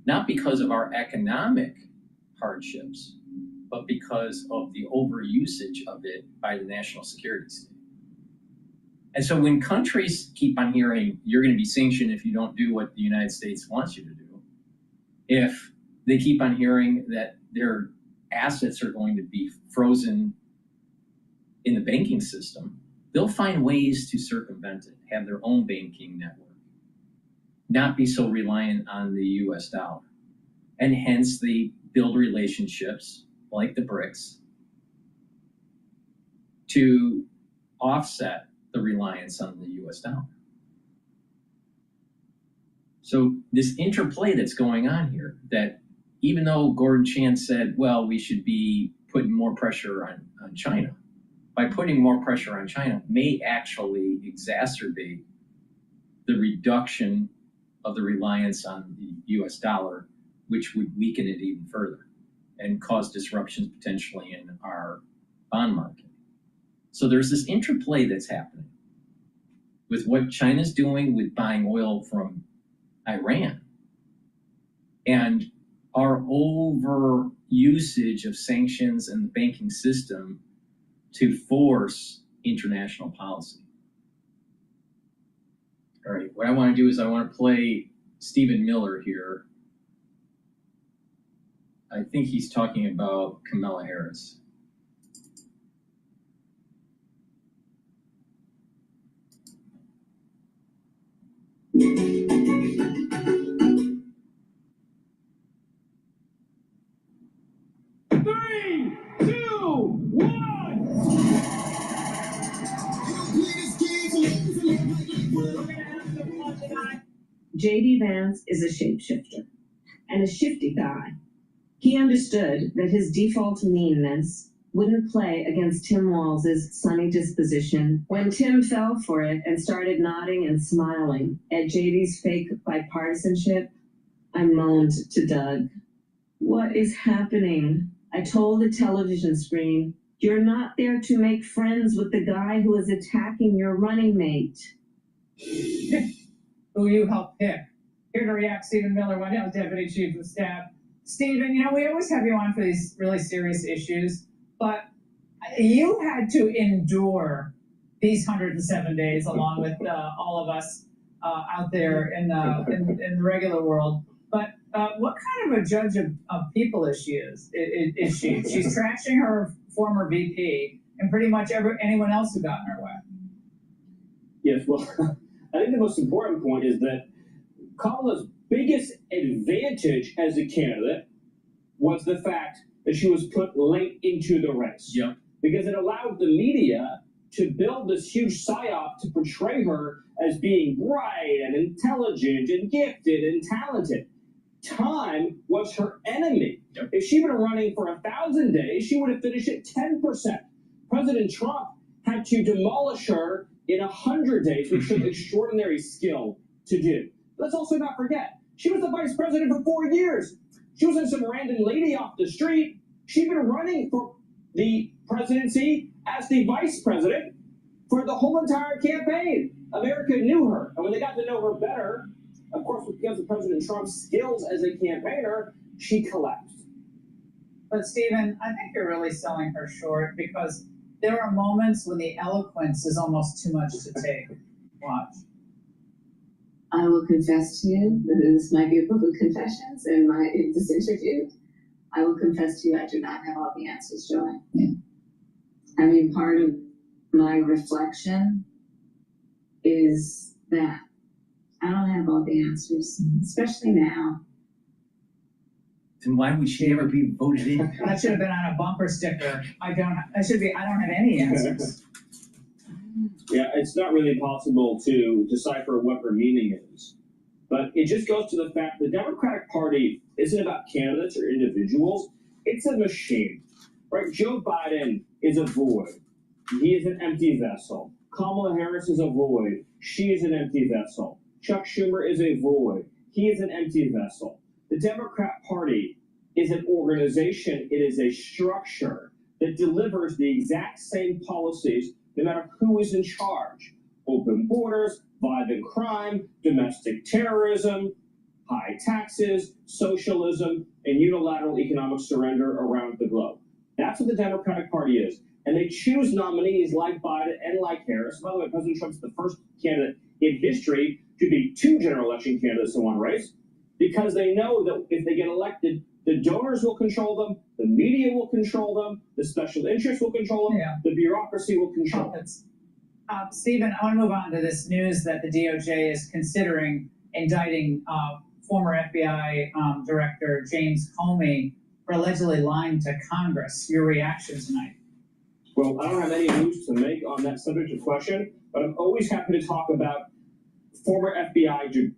Not because of our economic hardships, but because of the overusage of it by the national security state. And so when countries keep on hearing, you're going to be sanctioned if you don't do what the United States wants you to do, if they keep on hearing that their assets are going to be frozen in the banking system, they'll find ways to circumvent it, have their own banking network. not be so reliant on the US dollar. And hence they build relationships like the BRICS to offset the reliance on the US dollar. So this interplay that's going on here, that even though Gordon Chand said, well, we should be putting more pressure on China, by putting more pressure on China may actually exacerbate the reduction of the reliance on the US dollar, which would weaken it even further and cause disruptions potentially in our bond market. So there's this interplay that's happening with what China's doing with buying oil from Iran and our over usage of sanctions and the banking system to force international policy. All right, what I want to do is I want to play Stephen Miller here. I think he's talking about Kamala Harris. J.D. Vance is a shapeshifter and a shifty guy. He understood that his default meanness wouldn't play against Tim Walz's sunny disposition when Tim fell for it and started nodding and smiling at JD's fake bipartisanship. I moaned to Doug, "What is happening?" I told the television screen, "You're not there to make friends with the guy who is attacking your running mate." Who you helped pick. Here to react, Stephen Miller, White House Deputy Chief of Staff. Stephen, you know, we always have you on for these really serious issues, but you had to endure these 107 days along with all of us out there in the regular world. But what kind of a judge of people is she? Is she? She's trashing her former VP and pretty much anyone else who got in her way. Yes, well, I think the most important point is that Kamala's biggest advantage as a candidate was the fact that she was put late into the race. Yep. Because it allowed the media to build this huge psyop to portray her as being bright and intelligent and gifted and talented. Time was her enemy. Yep. If she'd been running for 1,000 days, she would have finished at 10%. President Trump had to demolish her in 100 days, which took extraordinary skill to do. Let's also not forget, she was the vice president for 4 years. She wasn't some random lady off the street. She'd been running for the presidency as the vice president for the whole entire campaign. America knew her. And when they got to know her better, of course, because of President Trump's skills as a campaigner, she collapsed. But Stephen, I think you're really selling her short because there are moments when the eloquence is almost too much to take. Watch. I will confess to you, this might be a book of confessions in this interview. I will confess to you, I do not have all the answers, Joy. Yeah. I mean, part of my reflection is that I don't have all the answers, especially now. Then why would she ever be voted in? That should have been on a bumper sticker. I don't have any answers. Yeah, it's not really possible to decipher what her meaning is. But it just goes to the fact the Democratic Party isn't about candidates or individuals. It's a machine, right? Joe Biden is a void. He is an empty vessel. Kamala Harris is a void. She is an empty vessel. Chuck Schumer is a void. He is an empty vessel. The Democrat Party is an organization. It is a structure that delivers the exact same policies no matter who is in charge. Open borders, violent crime, domestic terrorism, high taxes, socialism, and unilateral economic surrender around the globe. That's what the Democratic Party is. And they choose nominees like Biden and like Harris. By the way, President Trump's the first candidate in history to be two general election candidates in one race, because they know that if they get elected, the donors will control them, the media will control them, the special interests will control them, the bureaucracy will control them. Stephen, I want to move on to this news that the DOJ is considering indicting former FBI Director James Comey for allegedly lying to Congress. Your reaction tonight? Well, I don't have any news to make on that subject of question, but I'm always happy to talk about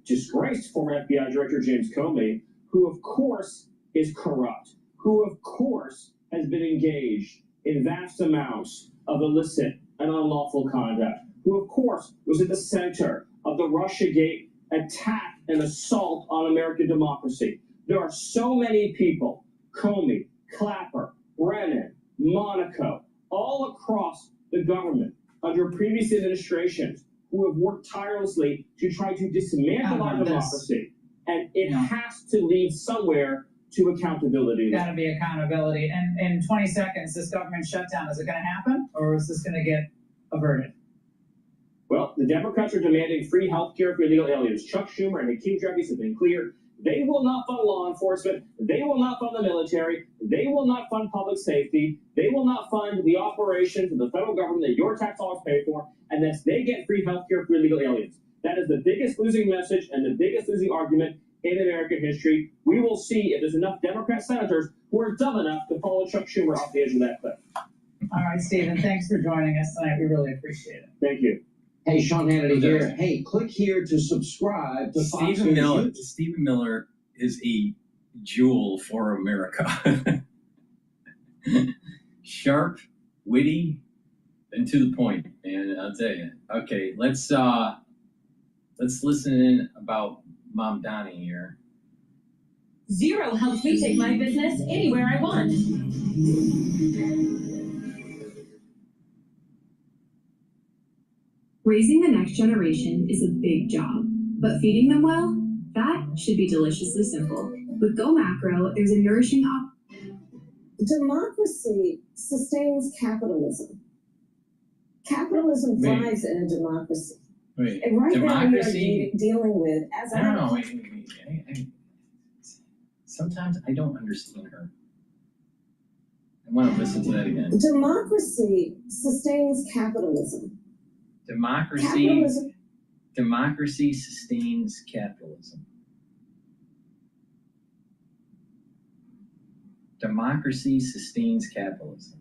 disgraced former FBI Director James Comey, who of course is corrupt, who of course has been engaged in vast amounts of illicit and unlawful conduct, who of course was at the center of the Russiagate attack and assault on American democracy. There are so many people, Comey, Clapper, Brennan, Monaco, all across the government under previous administrations who have worked tirelessly to try to dismantle our democracy. And it has to lead somewhere to accountability. Got to be accountability. And in 20 seconds, this government shutdown, is it going to happen, or is this going to get averted? Well, the Democrats are demanding free health care for illegal aliens. Chuck Schumer and Hakeem Jeffries have been clear. They will not fund law enforcement. They will not fund the military. They will not fund public safety. They will not fund the operations of the federal government that your tax dollars pay for unless they get free health care for illegal aliens. That is the biggest losing message and the biggest losing argument in American history. We will see if there's enough Democrat senators who are dumb enough to follow Chuck Schumer off the edge of that cliff. All right, Stephen, thanks for joining us tonight. We really appreciate it. Thank you. Hey, Sean Hannity here. Hey, click here to subscribe to Fox Stephen Miller. News. Stephen Miller is a jewel for America. Sharp, witty, and to the point. And I'll tell you. Okay, let's listen in about Mamdani here. Zero helps me take my business anywhere I want. Raising the next generation is a big job, but feeding them well, that should be deliciously simple. With Go Macro, there's a nourishing Democracy sustains capitalism. Capitalism thrives in a democracy. Wait, And right democracy? now we are dealing with, as I don't know. Wait. Sometimes I don't understand her. I want to listen to that again. Democracy sustains capitalism. Democracy sustains capitalism. Democracy sustains capitalism.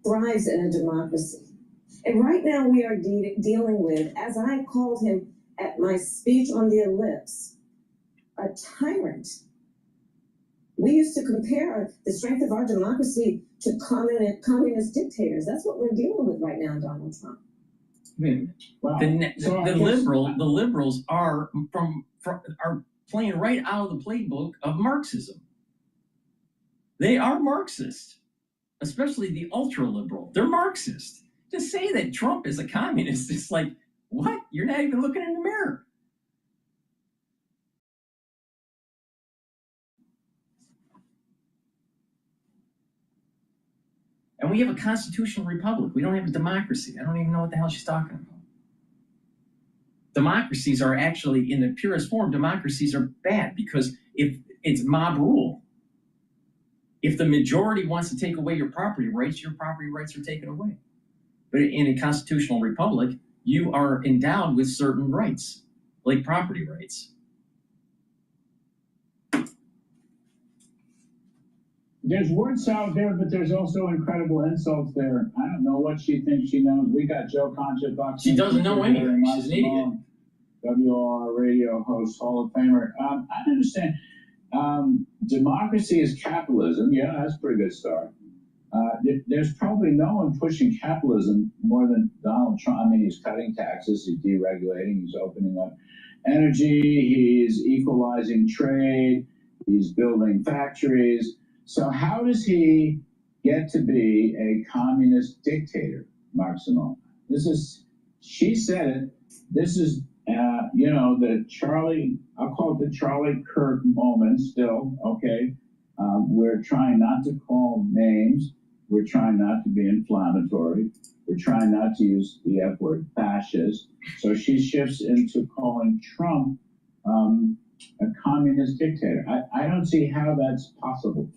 Thrives in a democracy. And right now we are dealing with, as I called him at my speech on the ellipse, a tyrant. We used to compare the strength of our democracy to communist dictators. That's what we're dealing with right now, Donald Trump. Wow. The liberals are are playing right out of the playbook of Marxism. They are Marxist, especially the ultra liberal. They're Marxist. To say that Trump is a communist is like, what? You're not even looking in the mirror. And we have a constitutional republic. We don't have a democracy. I don't even know what the hell she's talking about. Democracies are actually, in the purest form, democracies are bad because if it's mob rule. If the majority wants to take away your property rights are taken away. But in a constitutional republic, you are endowed with certain rights, like property rights. There's words out there, but there's also incredible insults there. I don't know what she thinks she knows. We got Joe Concha Buck. She doesn't know anything. She's an idiot. WR radio host, Hall of Famer. I understand. Democracy is capitalism. Yeah, that's a pretty good start. There's probably no one pushing capitalism more than Donald Trump. I mean, he's cutting taxes, he's deregulating, he's opening up energy, he's equalizing trade, he's building factories. So how does he get to be a communist dictator, Mark Simone? She said it. This is, I'll call it the Charlie Kirk moment still, okay? We're trying not to call names. We're trying not to be inflammatory. We're trying not to use the F word, fascist. So she shifts into calling Trump a communist dictator. I don't see how that's possible.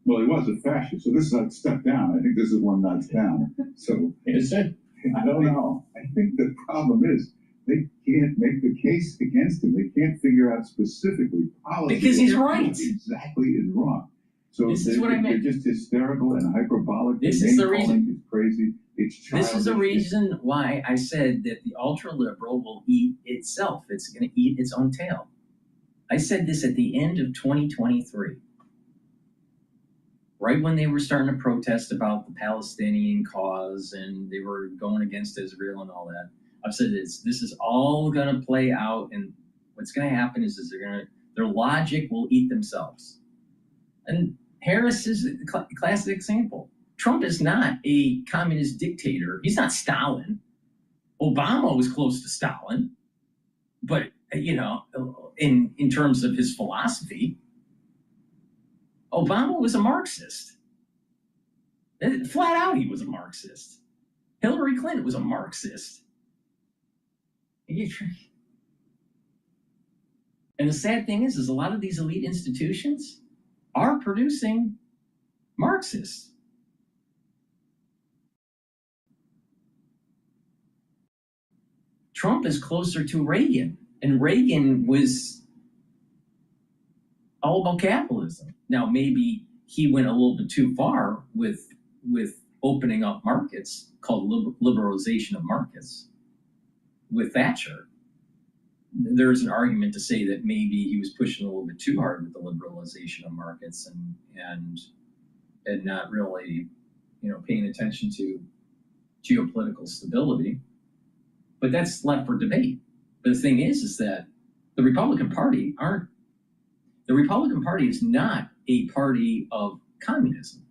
Well, he was a fascist, so this is a step down. I think this is one notch down. So is it? I don't know. I think the problem is they can't make the case against him. They can't figure out specifically policy. Because he's right. Exactly is wrong. So this is what I meant. They're just hysterical and hyperbolic. This is the reason. It's crazy. It's childish. This is the reason why I said that the ultra-liberal will eat itself. It's going to eat its own tail. I said this at the end of 2023. Right when they were starting to protest about the Palestinian cause and they were going against Israel and all that, I've said this is all going to play out, and what's going to happen is their logic will eat themselves. And Harris is a classic example. Trump is not a communist dictator. He's not Stalin. Obama was close to Stalin, but in terms of his philosophy, Obama was a Marxist. Flat out, he was a Marxist. Hillary Clinton was a Marxist. And the sad thing is a lot of these elite institutions are producing Marxists. Trump is closer to Reagan, and Reagan was all about capitalism. Now, maybe he went a little bit too far with opening up markets, called liberalization of markets, with Thatcher. There's an argument to say that maybe he was pushing a little bit too hard with the liberalization of markets and not really, paying attention to geopolitical stability. But that's left for debate. But the thing is that the Republican Party is not a party of communism.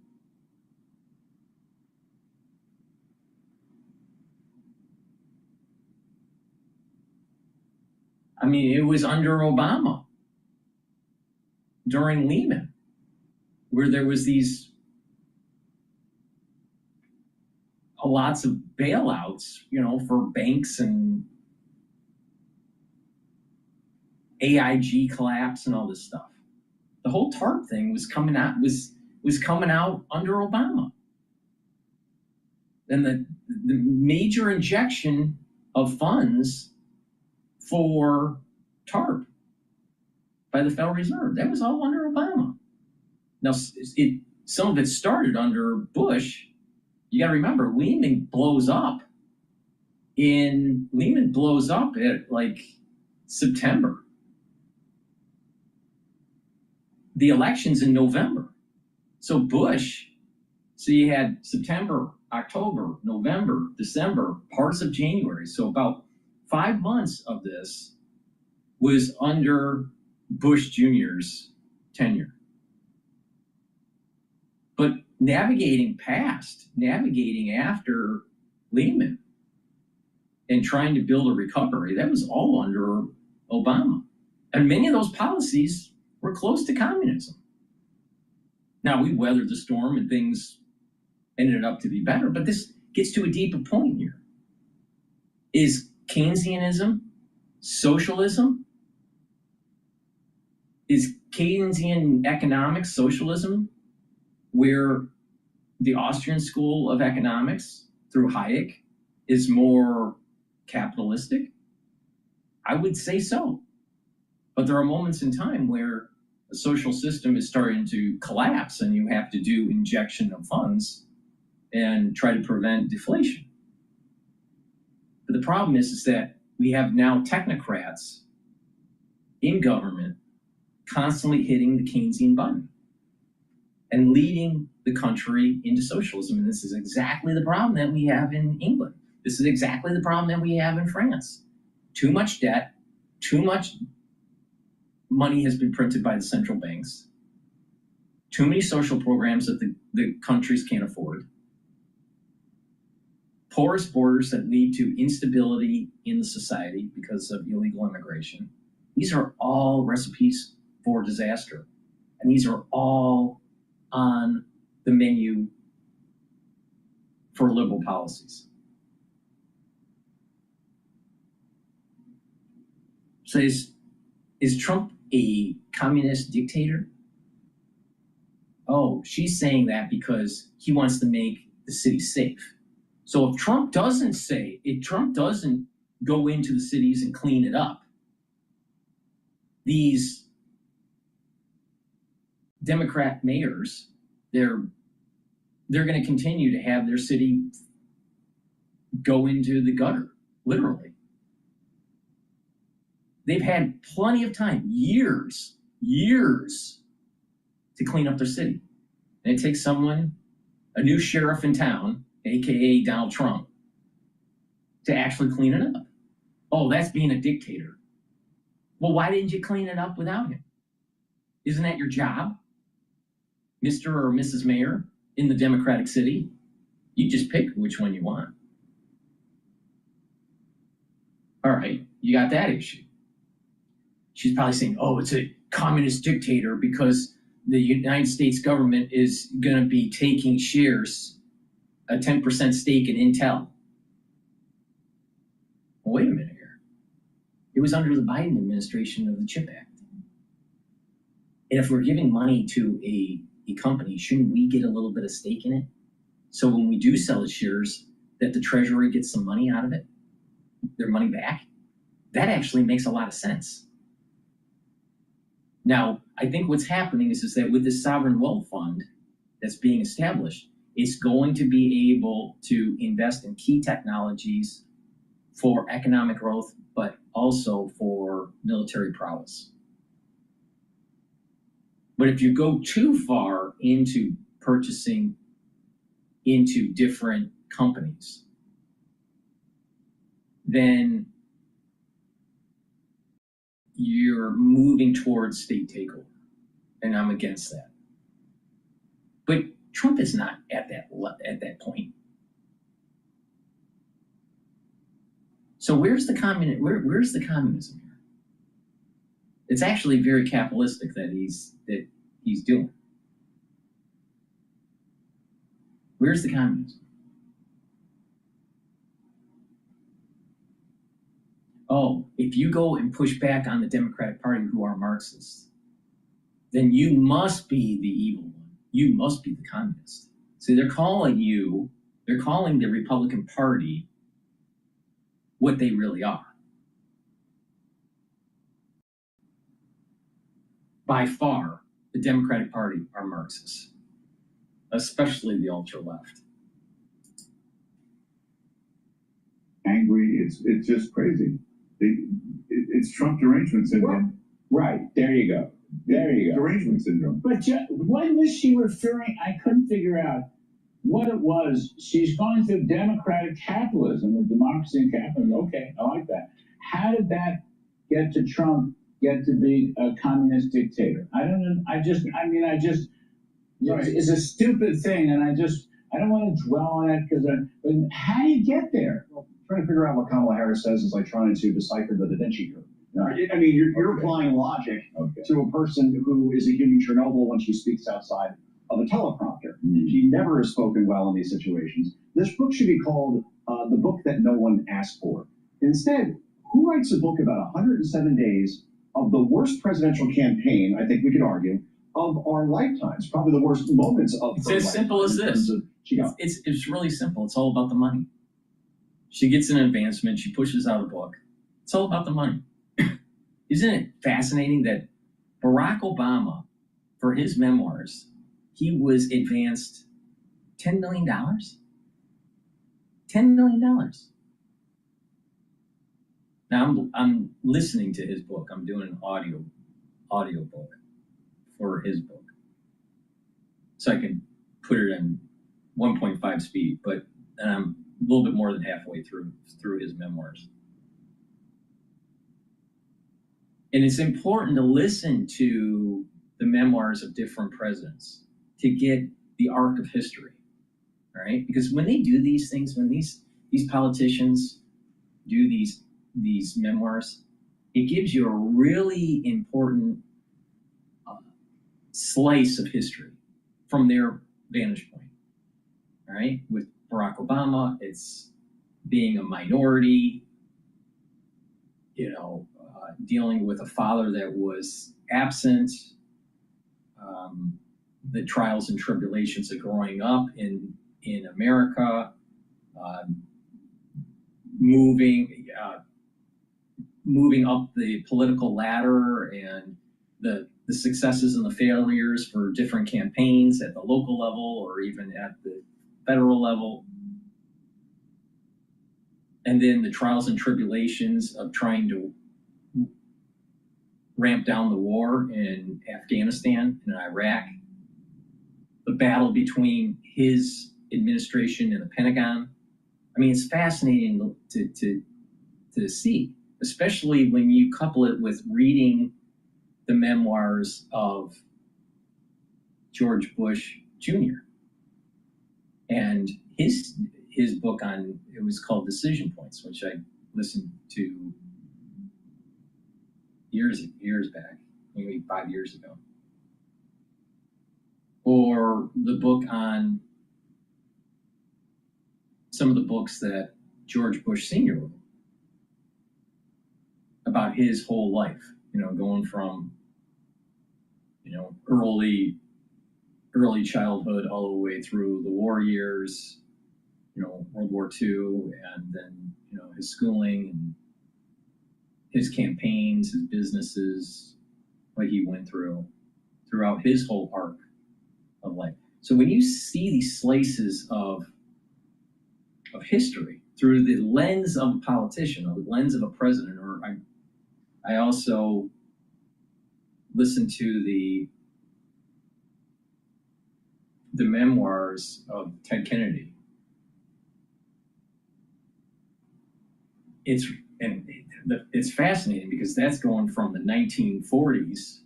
I mean, it was under Obama during Lehman, where there was lots of bailouts, for banks and AIG collapse and all this stuff. The whole TARP thing was coming out under Obama. And the major injection of funds for TARP by the Federal Reserve, that was all under Obama. Now, some of it started under Bush. You got to remember, Lehman blows up at like September. The election's in November. So you had September, October, November, December, parts of January. So about 5 months of this was under Bush Jr.'s tenure. But navigating after Lehman and trying to build a recovery, that was all under Obama. And many of those policies were close to communism. Now, we weathered the storm and things ended up to be better, but this gets to a deeper point here. Is Keynesianism socialism? Is Keynesian economics socialism, where the Austrian school of economics through Hayek is more capitalistic? I would say so. But there are moments in time where the social system is starting to collapse and you have to do injection of funds and try to prevent deflation. But the problem is that we have now technocrats in government constantly hitting the Keynesian button and leading the country into socialism. And this is exactly the problem that we have in England. This is exactly the problem that we have in France. Too much debt, too much money has been printed by the central banks, too many social programs that the countries can't afford, porous borders that lead to instability in the society because of illegal immigration. These are all recipes for disaster. And these are all on the menu for liberal policies. So is Trump a communist dictator? Oh, she's saying that because he wants to make the city safe. So if Trump doesn't go into the cities and clean it up, these Democrat mayors, they're going to continue to have their city go into the gutter, literally. They've had plenty of time, years, to clean up their city. And it takes someone, a new sheriff in town, aka Donald Trump, to actually clean it up. Oh, that's being a dictator. Well, why didn't you clean it up without him? Isn't that your job, Mr. or Mrs. Mayor in the Democratic city? You just pick which one you want. All right, you got that issue. She's probably saying, oh, it's a communist dictator because the United States government is going to be taking shares, a 10% stake in Intel. Well, wait a minute here. It was under the Biden administration of the CHIP Act. And if we're giving money to a company, shouldn't we get a little bit of stake in it? So when we do sell the shares, that the Treasury gets some money out of it, their money back? That actually makes a lot of sense. Now, I think what's happening is that with this sovereign wealth fund that's being established, it's going to be able to invest in key technologies for economic growth, but also for military prowess. But if you go too far into purchasing into different companies, then you're moving towards state takeover, and I'm against that. But Trump is not at that point. So where's the where's the communism here? It's actually very capitalistic that he's doing. Where's the communism? Oh, if you go and push back on the Democratic Party who are Marxists, then you must be the evil one. You must be the communist. So they're calling the Republican Party what they really are. By far, the Democratic Party are Marxists, especially the ultra-left. Angry, it's just crazy. It's Trump derangement syndrome. Right, there you go. There you go. Derangement syndrome. But when was she referring? I couldn't figure out what it was. She's going through democratic capitalism or democracy and capitalism. Okay, I like that. How did that get to Trump get to be a communist dictator? I don't know. It's a stupid thing, and I don't want to dwell on it because how do you get there? Well, trying to figure out what Kamala Harris says is like trying to decipher the Da Vinci Code. I mean, you're applying logic to a person who is a human Chernobyl when she speaks outside of a teleprompter. She never has spoken well in these situations. This book should be called The Book That No One Asked For. Instead, who writes a book about 107 days of the worst presidential campaign, I think we could argue, of our lifetimes, probably the worst moments of It's as simple as this. It's really simple. It's all about the money. She gets an advancement. She pushes out a book. It's all about the money. Isn't it fascinating that Barack Obama, for his memoirs, he was advanced $10 million? $10 million. Now I'm listening to his book. I'm doing an audio book for his book, so I can put it in 1.5 speed. But I'm a little bit more than halfway through his memoirs. And it's important to listen to the memoirs of different presidents to get the arc of history, right? Because when they do these things, when these politicians do these memoirs, it gives you a really important slice of history from their vantage point, all right? With Barack Obama, it's being a minority, dealing with a father that was absent, the trials and tribulations of growing up in America, moving up the political ladder and the successes and the failures for different campaigns at the local level or even at the federal level. And then the trials and tribulations of trying to ramp down the war in Afghanistan and Iraq, the battle between his administration and the Pentagon. I mean, it's fascinating to see, especially when you couple it with reading the memoirs of George Bush Jr. and his book on, it was called Decision Points, which I listened to years back, maybe 5 years ago. Or the book on some of the books that George Bush Sr. wrote about his whole life, going from, early childhood all the way through the war years, World War II, and then, his schooling and his campaigns, his businesses, what he went throughout his whole arc of life. So when you see these slices of history through the lens of a politician or the lens of a president, or I also listened to the memoirs of Ted Kennedy. It's fascinating because that's going from the 1940s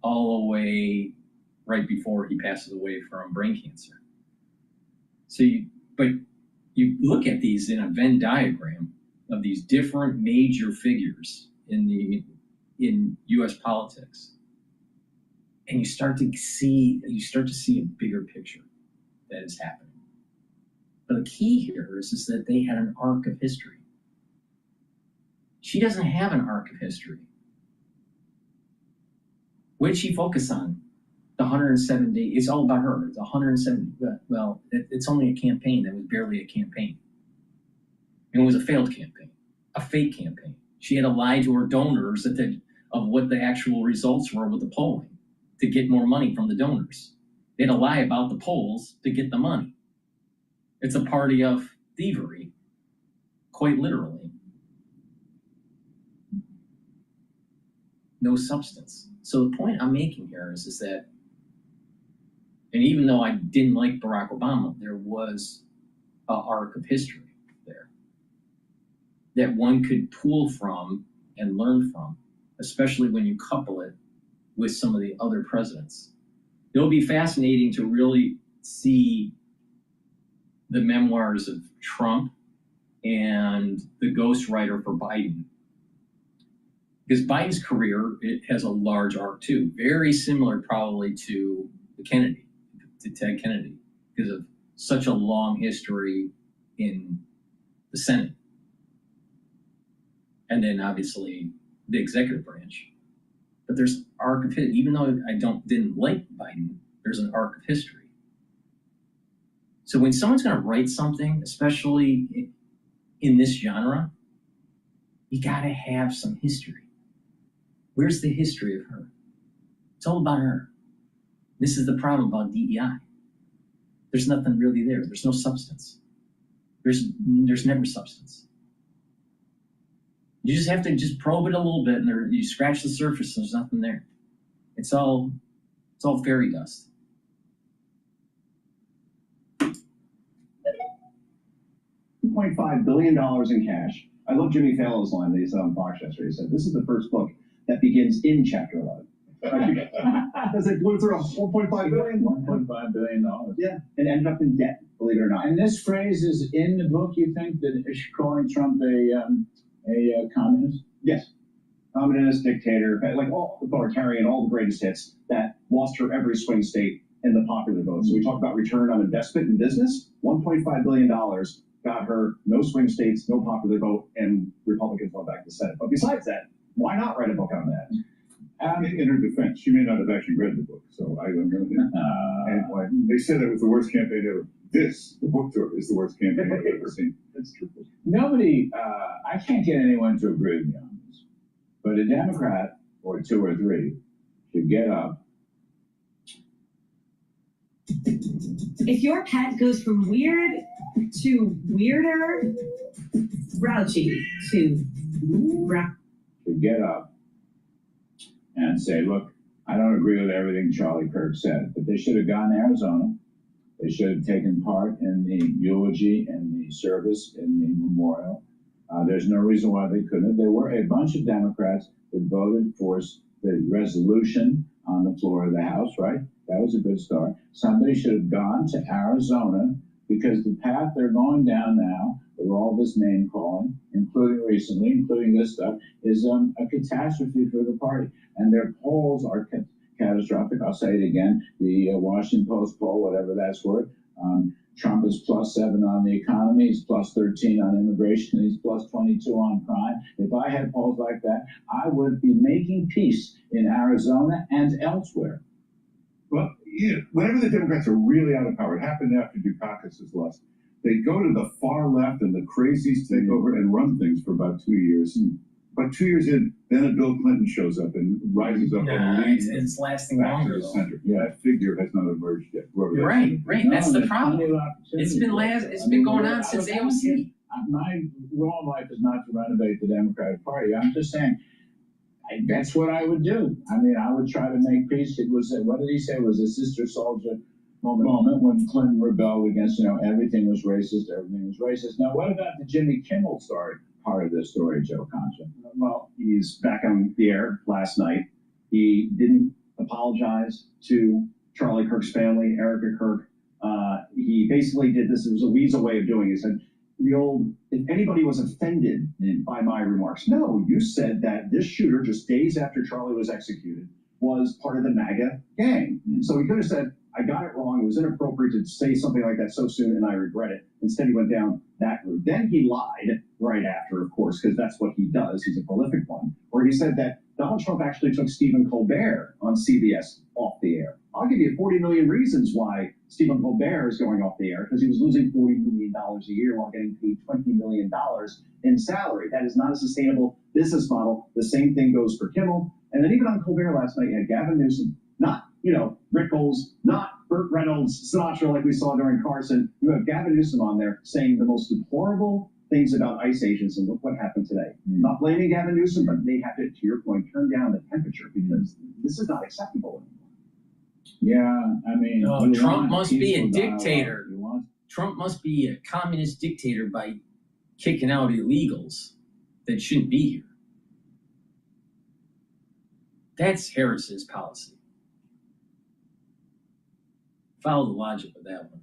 all the way right before he passes away from brain cancer. So you look at these in a Venn diagram of these different major figures in U.S. politics, and you start to see a bigger picture that is happening. But the key here is that they had an arc of history. She doesn't have an arc of history. What did she focus on? The 107 days. It's all about her. The 107. Well, it's only a campaign. That was barely a campaign. And it was a failed campaign, a fake campaign. She had to lie to her donors of what the actual results were with the polling to get more money from the donors. They had to lie about the polls to get the money. It's a party of thievery, quite literally. No substance. So the point I'm making here is that, and even though I didn't like Barack Obama, there was an arc of history there that one could pull from and learn from, especially when you couple it with some of the other presidents. It'll be fascinating to really see the memoirs of Trump and the ghostwriter for Biden. Because Biden's career, it has a large arc too, very similar probably to Ted Kennedy, because of such a long history in the Senate. And then obviously the executive branch. But there's an arc of history. Even though I didn't like Biden, there's an arc of history. So when someone's going to write something, especially in this genre, you got to have some history. Where's the history of her? It's all about her. This is the problem about DEI. There's nothing really there. There's no substance. There's never substance. You just have to just probe it a little bit, and you scratch the surface, and there's nothing there. It's all fairy dust. $2.5 billion in cash. I love Jimmy Fallon's line that he said on Fox yesterday. He said, "This is the first book that begins in Chapter 11." Because they blew through $1.5 billion. $1.5 billion. Yeah, and ended up in debt, believe it or not. And this phrase is in the book, you think, that is calling Trump a communist? Yes. Communist, dictator, like all authoritarian, all the greatest hits that lost her every swing state in the popular vote. So we talk about return on investment in business. $1.5 billion got her no swing states, no popular vote, and Republicans went back to the Senate. But besides that, why not write a book on that? In her defense, she may not have actually read the book, so I don't know. And they said it was the worst campaign ever. The book tour, is the worst campaign I've ever seen. That's true. Nobody, I can't get anyone to agree with me on this, but a Democrat or two or three should get up. If your pet goes from weird to weirder, grouchy to should get up and say, look, I don't agree with everything Charlie Kirk said, but they should have gone to Arizona. They should have taken part in the eulogy and the service in the memorial. There's no reason why they couldn't. There were a bunch of Democrats that voted for the resolution on the floor of the House, right? That was a good start. Somebody should have gone to Arizona, because the path they're going down now with all this name calling, including this stuff, is a catastrophe for the party. And their polls are catastrophic. I'll say it again. The Washington Post poll, whatever that's worth, Trump is +7 on the economy, he's +13 on immigration, he's +22 on crime. If I had polls like that, I would be making peace in Arizona and elsewhere. Well, yeah, whenever the Democrats are really out of power, it happened after Dukakis' lost. They go to the far left and the crazies take over and run things for about 2 years. But 2 years in, then a Bill Clinton shows up and rises up and leads. It's lasting back longer. to the center. Yeah, that figure has not emerged yet. Right. That's the problem. It's been going on since AOC. My role in life is not to renovate the Democratic Party. I'm just saying, that's what I would do. I mean, I would try to make peace. It was, what did he say? It was a sister soldier moment when Clinton rebelled against, everything was racist, everything was racist. Now, what about the Jimmy Kimmel story? Part of this story, Joe Concha. Well, he's back on the air last night. He didn't apologize to Charlie Kirk's family, Erica Kirk. He basically did this. It was a weasel way of doing it. He said, if anybody was offended by my remarks, no, you said that this shooter, just days after Charlie was executed, was part of the MAGA gang. So he could have said, I got it wrong. It was inappropriate to say something like that so soon, and I regret it. Instead, he went down that route. Then he lied right after, of course, because that's what he does. He's a prolific one, where he said that Donald Trump actually took Stephen Colbert on CBS off the air. I'll give you 40 million reasons why Stephen Colbert is going off the air, because he was losing $40 million a year while getting paid $20 million in salary. That is not a sustainable business model. The same thing goes for Kimmel. And then even on Colbert last night, you had Gavin Newsom, not, Rickles, not Burt Reynolds, Sinatra like we saw during Carson. You have Gavin Newsom on there saying the most deplorable things about ICE agents, and look what happened today. Not blaming Gavin Newsom, but they have to your point, turn down the temperature, because this is not acceptable anymore. Yeah, I mean... Trump must be a dictator. Trump must be a communist dictator by kicking out illegals that shouldn't be here. That's Harris's policy. Follow the logic of that one.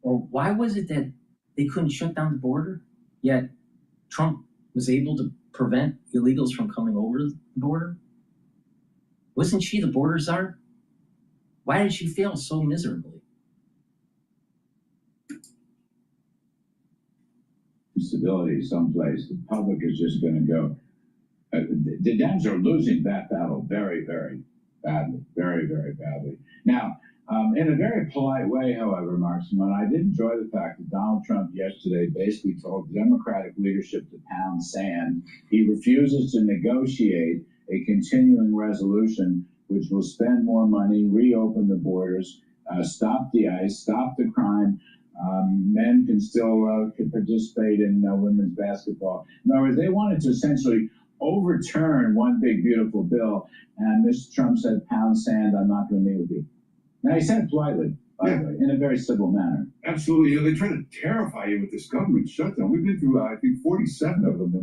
Or why was it that they couldn't shut down the border, yet Trump was able to prevent illegals from coming over the border? Wasn't she the border czar? Why did she fail so miserably? Stability someplace. The public is just going to go. The Dems are losing that battle very, very badly. Very, very badly. Now, in a very polite way, however, Marksman, I did enjoy the fact that Donald Trump yesterday basically told the Democratic leadership to pound sand. He refuses to negotiate a continuing resolution which will spend more money, reopen the borders, stop the ICE, stop the crime. Men can still can participate in women's basketball. In other words, they wanted to essentially overturn one big, beautiful bill, and Mr. Trump said, pound sand, I'm not going to meet with you. Now, he said it politely, by the way, in a very civil manner. Absolutely. They try to terrify you with this government shutdown. We've been through, I think, 47 of them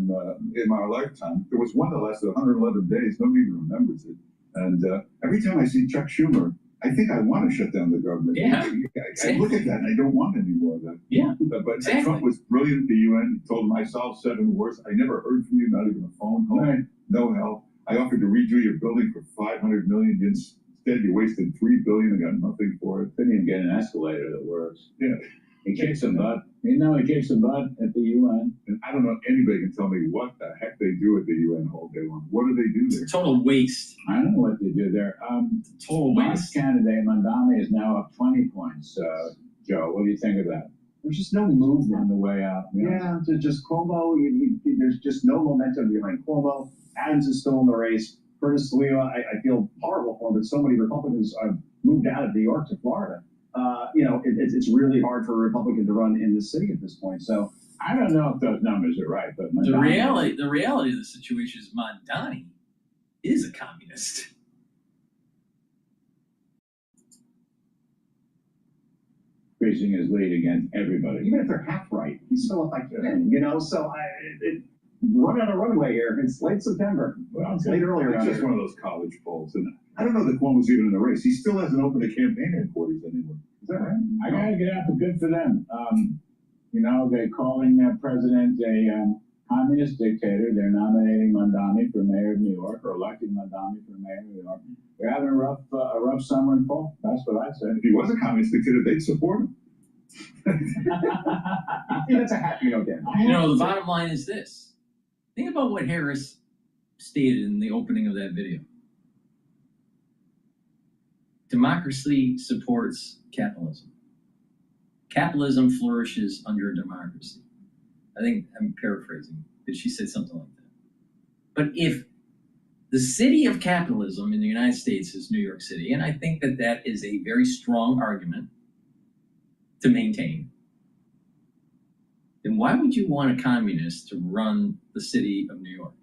in our lifetime. There was one that lasted 111 days. Nobody even remembers it. And every time I see Chuck Schumer, I think I want to shut down the government. Yeah. I look at that and I don't want any more of that. Yeah. But Trump was brilliant at the UN. He told him, I solved 7 wars. I never heard from you, not even a phone call. Right. No help. I offered to redo your building for $500 million. Instead, you wasted $3 billion and got nothing for it. Couldn't even get an escalator that works. Yeah. He kicks some butt. You know, he kicks some butt at the UN. And I don't know if anybody can tell me what the heck they do at the UN all day long. What do they do there? Total waste. I don't know what they do there. Total waste. Candidate Mamdani is now up 20 points. Joe, what do you think of that? There's just no movement On the way out. Yeah, just Cuomo. There's just no momentum behind Cuomo. Adams is still in the race. Curtis Sliwa, I feel horrible for him, but so many Republicans have moved out of New York to Florida. It's really hard for a Republican to run in the city at this point. So I don't know if those numbers are right, but the reality of the situation is Mamdani is a communist. Increasing his lead against everybody. even if they're half right, he's still up by 10. So run on a runway here. It's late September. Well, it's late earlier. It's just one of those college polls, and I don't know that Cuomo's even in the race. He still hasn't opened a campaign headquarters anymore. Is that right? I gotta get out, but good for them. They're calling that president a communist dictator. They're nominating Mamdani for mayor of New York, or electing Mamdani for mayor of New York. They're having a rough summer and fall. That's what I said. If he was a communist dictator, they'd support him. That's a happy note, Dan. The bottom line is this. Think about what Harris stated in the opening of that video. Democracy supports capitalism. Capitalism flourishes under democracy. I think I'm paraphrasing, but she said something like that. But if the city of capitalism in the United States is New York City, and I think that that is a very strong argument to maintain, then why would you want a communist to run the city of New York?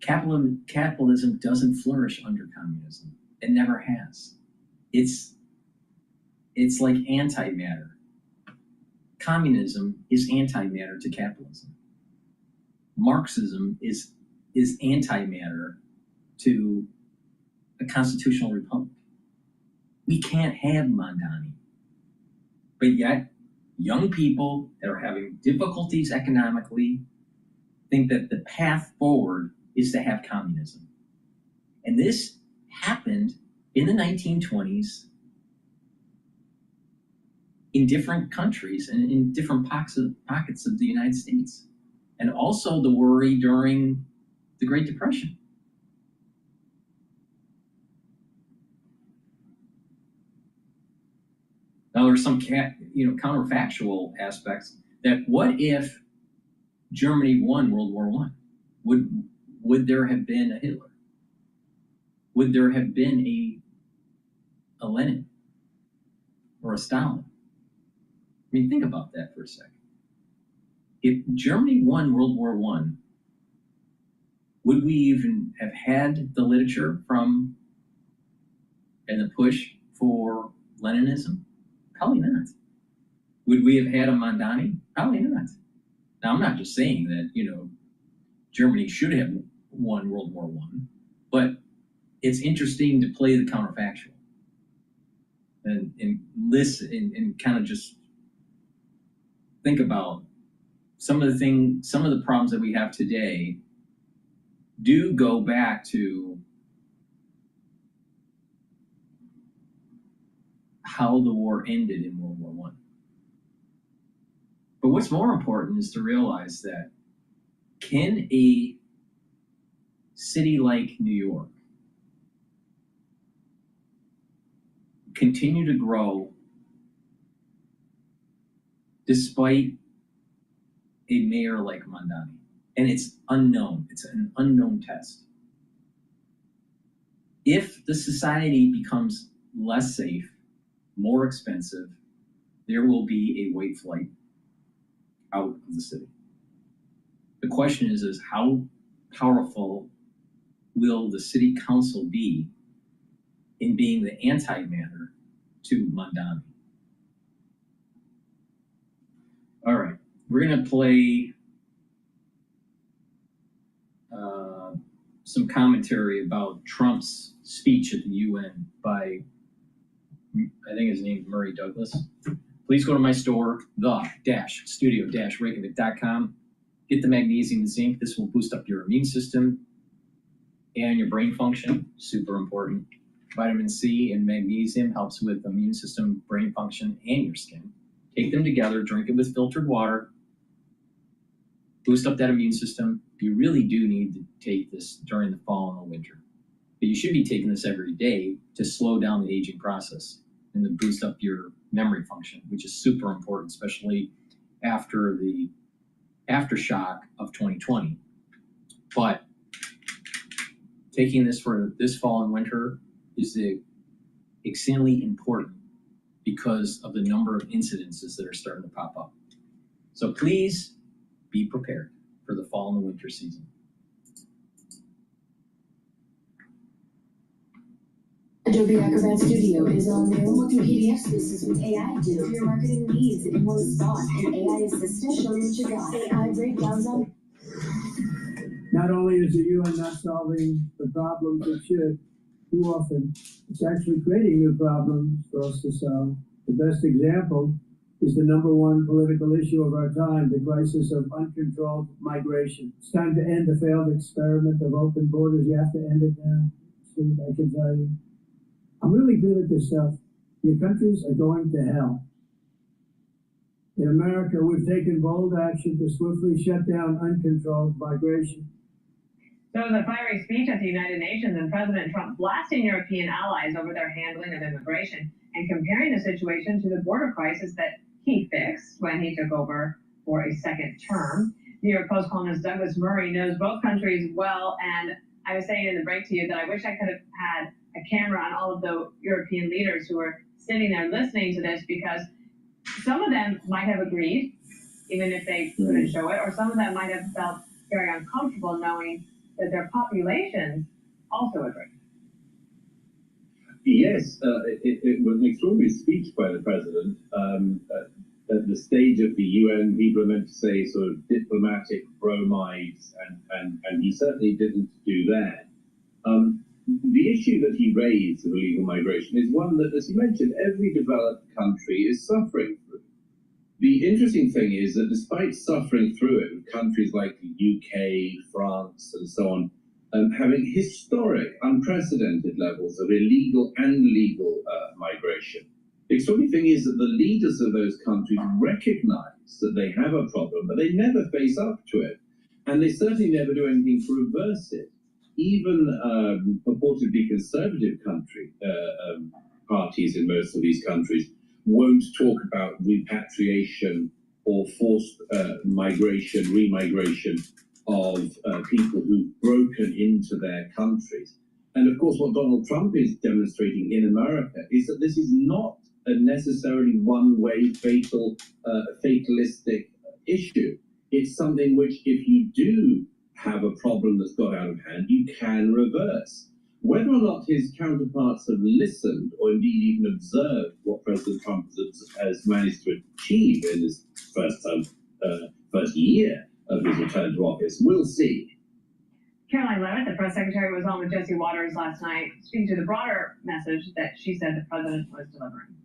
Capitalism doesn't flourish under communism. It never has. It's like antimatter. Communism is antimatter to capitalism. Marxism is antimatter to a constitutional republic. We can't have Mamdani. But yet, young people that are having difficulties economically think that the path forward is to have communism. And this happened in the 1920s in different countries and in different pockets of the United States. And also the worry during the Great Depression. Now there's some counterfactual aspects that what if Germany won World War I? Would there have been a Hitler? Would there have been a Lenin or a Stalin? I mean, think about that for a second. If Germany won World War I, would we even have had the literature from and the push for Leninism? Probably not. Would we have had a Mamdani? Probably not. Now, I'm not just saying that, Germany should have won World War I, but it's interesting to play the counterfactual and listen and kind of just think about some of the problems that we have today do go back to how the war ended in World War I. But what's more important is to realize that can a city like New York continue to grow despite a mayor like Mamdani? And it's unknown. It's an unknown test. If the society becomes less safe, more expensive, there will be a white flight out of the city. The question is how powerful will the city council be in being the antimatter to Mamdani? All right, we're going to play some commentary about Trump's speech at the UN by, I think his name's Murray Douglas. Please go to my store, the-studio-reykjavik.com. Get the magnesium and zinc. This will boost up your immune system and your brain function. Super important. Vitamin C and magnesium helps with immune system, brain function, and your skin. Take them together, drink it with filtered water, boost up that immune system. You really do need to take this during the fall and the winter. But you should be taking this every day to slow down the aging process and to boost up your memory function, which is super important, especially after the aftershock of 2020. But taking this for this fall and winter is extremely important because of the number of incidences that are starting to pop up. So please be prepared for the fall and the winter season. Adobe Acrobat Studio is all new. What can PDF spaces with AI do? For your marketing needs in one spot. An AI assistant, show me what you got. AI breakdowns on. Not only is the UN not solving the problems it should, too often, it's actually creating new problems for us to solve. The best example is the #1 political issue of our time, the crisis of uncontrolled migration. It's time to end the failed experiment of open borders. You have to end it now. See, I can tell you. I'm really good at this stuff. Your countries are going to hell. In America, we've taken bold action to swiftly shut down uncontrolled migration. So the fiery speech at the United Nations and President Trump blasting European allies over their handling of immigration and comparing the situation to the border crisis that he fixed when he took over for a second term. New York Post columnist Douglas Murray knows both countries well, and I was saying in the break to you that I wish I could have had a camera on all of the European leaders who were sitting there listening to this, because some of them might have agreed, even if they couldn't show it, or some of them might have felt very uncomfortable knowing that their populations also agree. Yes, it was an extraordinary speech by the president. At the stage of the UN, people are meant to say sort of diplomatic bromides, and he certainly didn't do that. The issue that he raised of illegal migration is one that, as you mentioned, every developed country is suffering through. The interesting thing is that despite suffering through it, with countries like the UK, France, and so on, having historic, unprecedented levels of illegal and legal migration, the extraordinary thing is that the leaders of those countries recognize that they have a problem, but they never face up to it. And they certainly never do anything to reverse it. Even purportedly conservative parties in most of these countries won't talk about repatriation or forced migration, remigration of people who've broken into their countries. And of course, what Donald Trump is demonstrating in America is that this is not a necessarily one-way fatalistic issue. It's something which, if you do have a problem that's got out of hand, you can reverse. Whether or not his counterparts have listened or indeed even observed what President Trump has managed to achieve in his first year of his return to office, we'll see. Caroline Levitt, the press secretary, was on with Jesse Waters last night, speaking to the broader message that she said the president was delivering.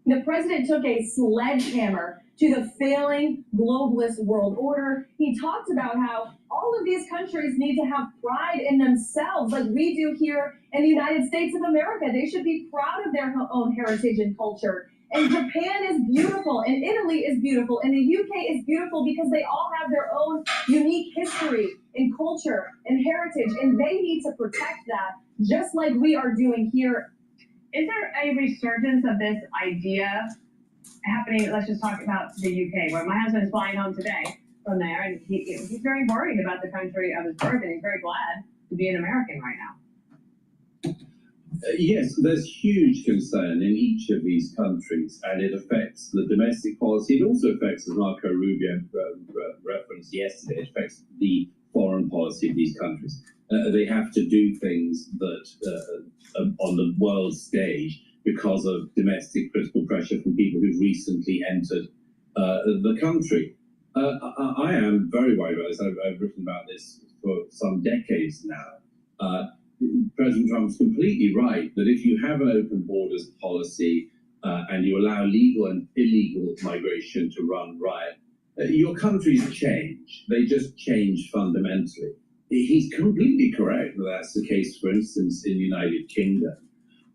The president took a sledgehammer to the failing globalist world order. He talked about how all of these countries need to have pride in themselves, like we do here in the United States of America. They should be proud of their own heritage and culture. And Japan is beautiful, and Italy is beautiful, and the UK is beautiful because they all have their own unique history and culture and heritage, and they need to protect that, just like we are doing here. Is there a resurgence of this idea happening? Let's just talk about the UK, where my husband's flying home today from there, and he's very worried about the country of his birth, and he's very glad to be an American right now. Yes, there's huge concern in each of these countries, and it affects the domestic policy. It also affects, as Marco Rubio referenced yesterday, it affects the foreign policy of these countries. They have to do things that on the world stage because of domestic political pressure from people who've recently entered the country. I am very worried about this. I've written about this for some decades now. President Trump's completely right that if you have an open borders policy and you allow legal and illegal migration to run riot, your countries change. They just change fundamentally. he's completely correct that that's the case, for instance, in the United Kingdom.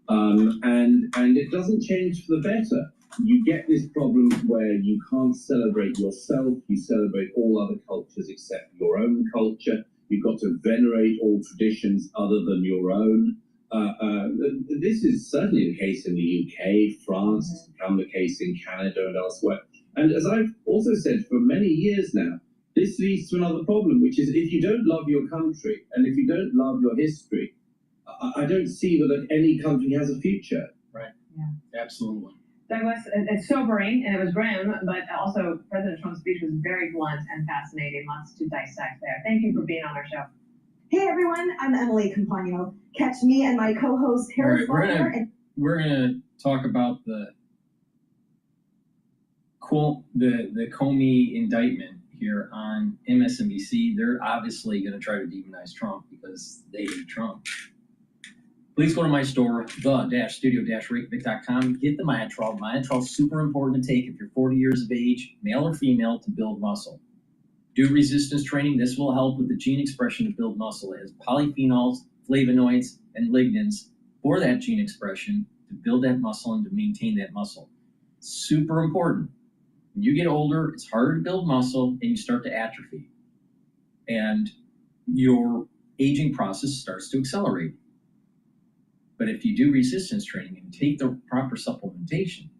And it doesn't change for the better. You get this problem where you can't celebrate yourself, you celebrate all other cultures except your own culture. You've got to venerate all traditions other than your own. This is certainly the case in the UK, France, it's become the case in Canada and elsewhere. And as I've also said for many years now, this leads to another problem, which is if you don't love your country and if you don't love your history, I don't see that any country has a future. Right. Yeah. Absolutely. Douglas, it's sobering and it was grim, but also President Trump's speech was very blunt and fascinating. Lots to dissect there. Thank you for being on our show. Hey everyone, I'm Emily Compagno. Catch me and my co-host Harris Faulkner. We're gonna talk about the Comey indictment here on MSNBC. They're obviously going to try to demonize Trump because they hate Trump. Please go to my store, the-studio-reykjavik.com. Get the Myotrol. Myotrol is super important to take if you're 40 years of age, male or female, to build muscle. Do resistance training. This will help with the gene expression to build muscle. It has polyphenols, flavonoids, and lignans for that gene expression to build that muscle and to maintain that muscle. Super important. When you get older, it's harder to build muscle and you start to atrophy. And your aging process starts to accelerate. But if you do resistance training and take the proper supplementation,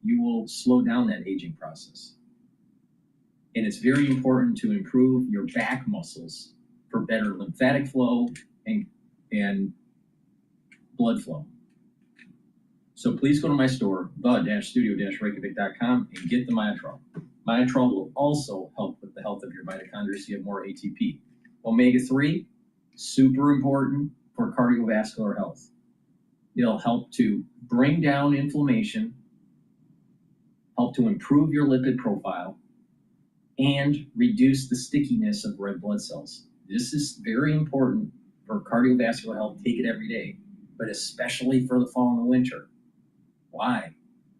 you will slow down that aging process. And it's very important to improve your back muscles for better lymphatic flow and blood flow. So please go to my store, the-studio-reykjavik.com, and get the Myotrol. Myotrol will also help with the health of your mitochondria so you have more ATP. Omega-3, super important for cardiovascular health. It'll help to bring down inflammation, help to improve your lipid profile, and reduce the stickiness of red blood cells. This is very important for cardiovascular health. Take it every day, but especially for the fall and the winter. Why?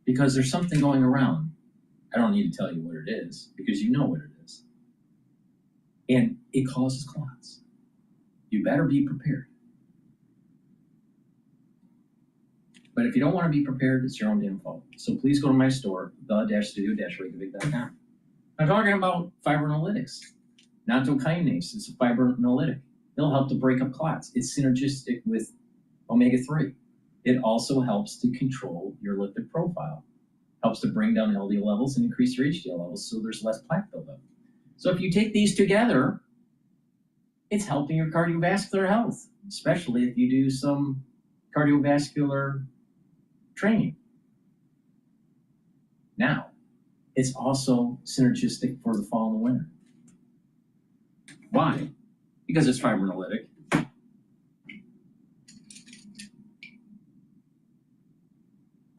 Because there's something going around. I don't need to tell you what it is because you know what it is. And it causes clots. You better be prepared. But if you don't want to be prepared, it's your own damn fault. So please go to my store, the-studio-reykjavik.com. I'm talking about fibrinolytics. Nattokinase is a fibrinolytic. It'll help to break up clots. It's synergistic with omega-3. It also helps to control your lipid profile. Helps to bring down LDL levels and increase your HDL levels so there's less plaque buildup. So if you take these together, it's helping your cardiovascular health, especially if you do some cardiovascular training. Now, it's also synergistic for the fall and the winter. Why? Because it's fibrinolytic.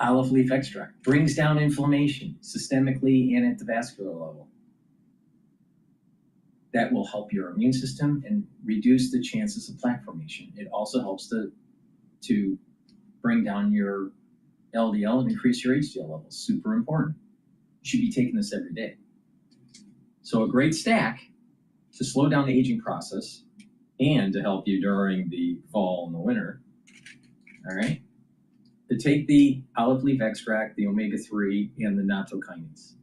Olive leaf extract brings down inflammation systemically and at the vascular level. That will help your immune system and reduce the chances of plaque formation. It also helps to bring down your LDL and increase your HDL levels. Super important. You should be taking this every day. So a great stack to slow down the aging process and to help you during the fall and the winter. All right. To take the olive leaf extract, the omega-3, and the nattokinase,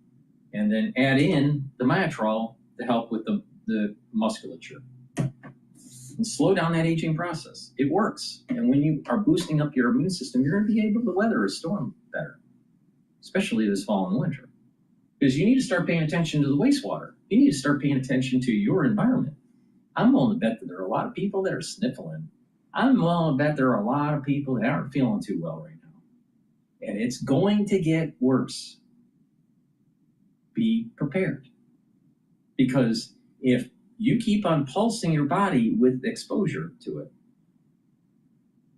and then add in the Myotrol to help with the musculature and slow down that aging process. It works. And when you are boosting up your immune system, you're going to be able to weather a storm better, especially this fall and winter. Because you need to start paying attention to the wastewater. You need to start paying attention to your environment. I'm willing to bet that there are a lot of people that are sniffling. I'm willing to bet there are a lot of people that aren't feeling too well right now. And it's going to get worse. Be prepared. Because if you keep on pulsing your body with exposure to it,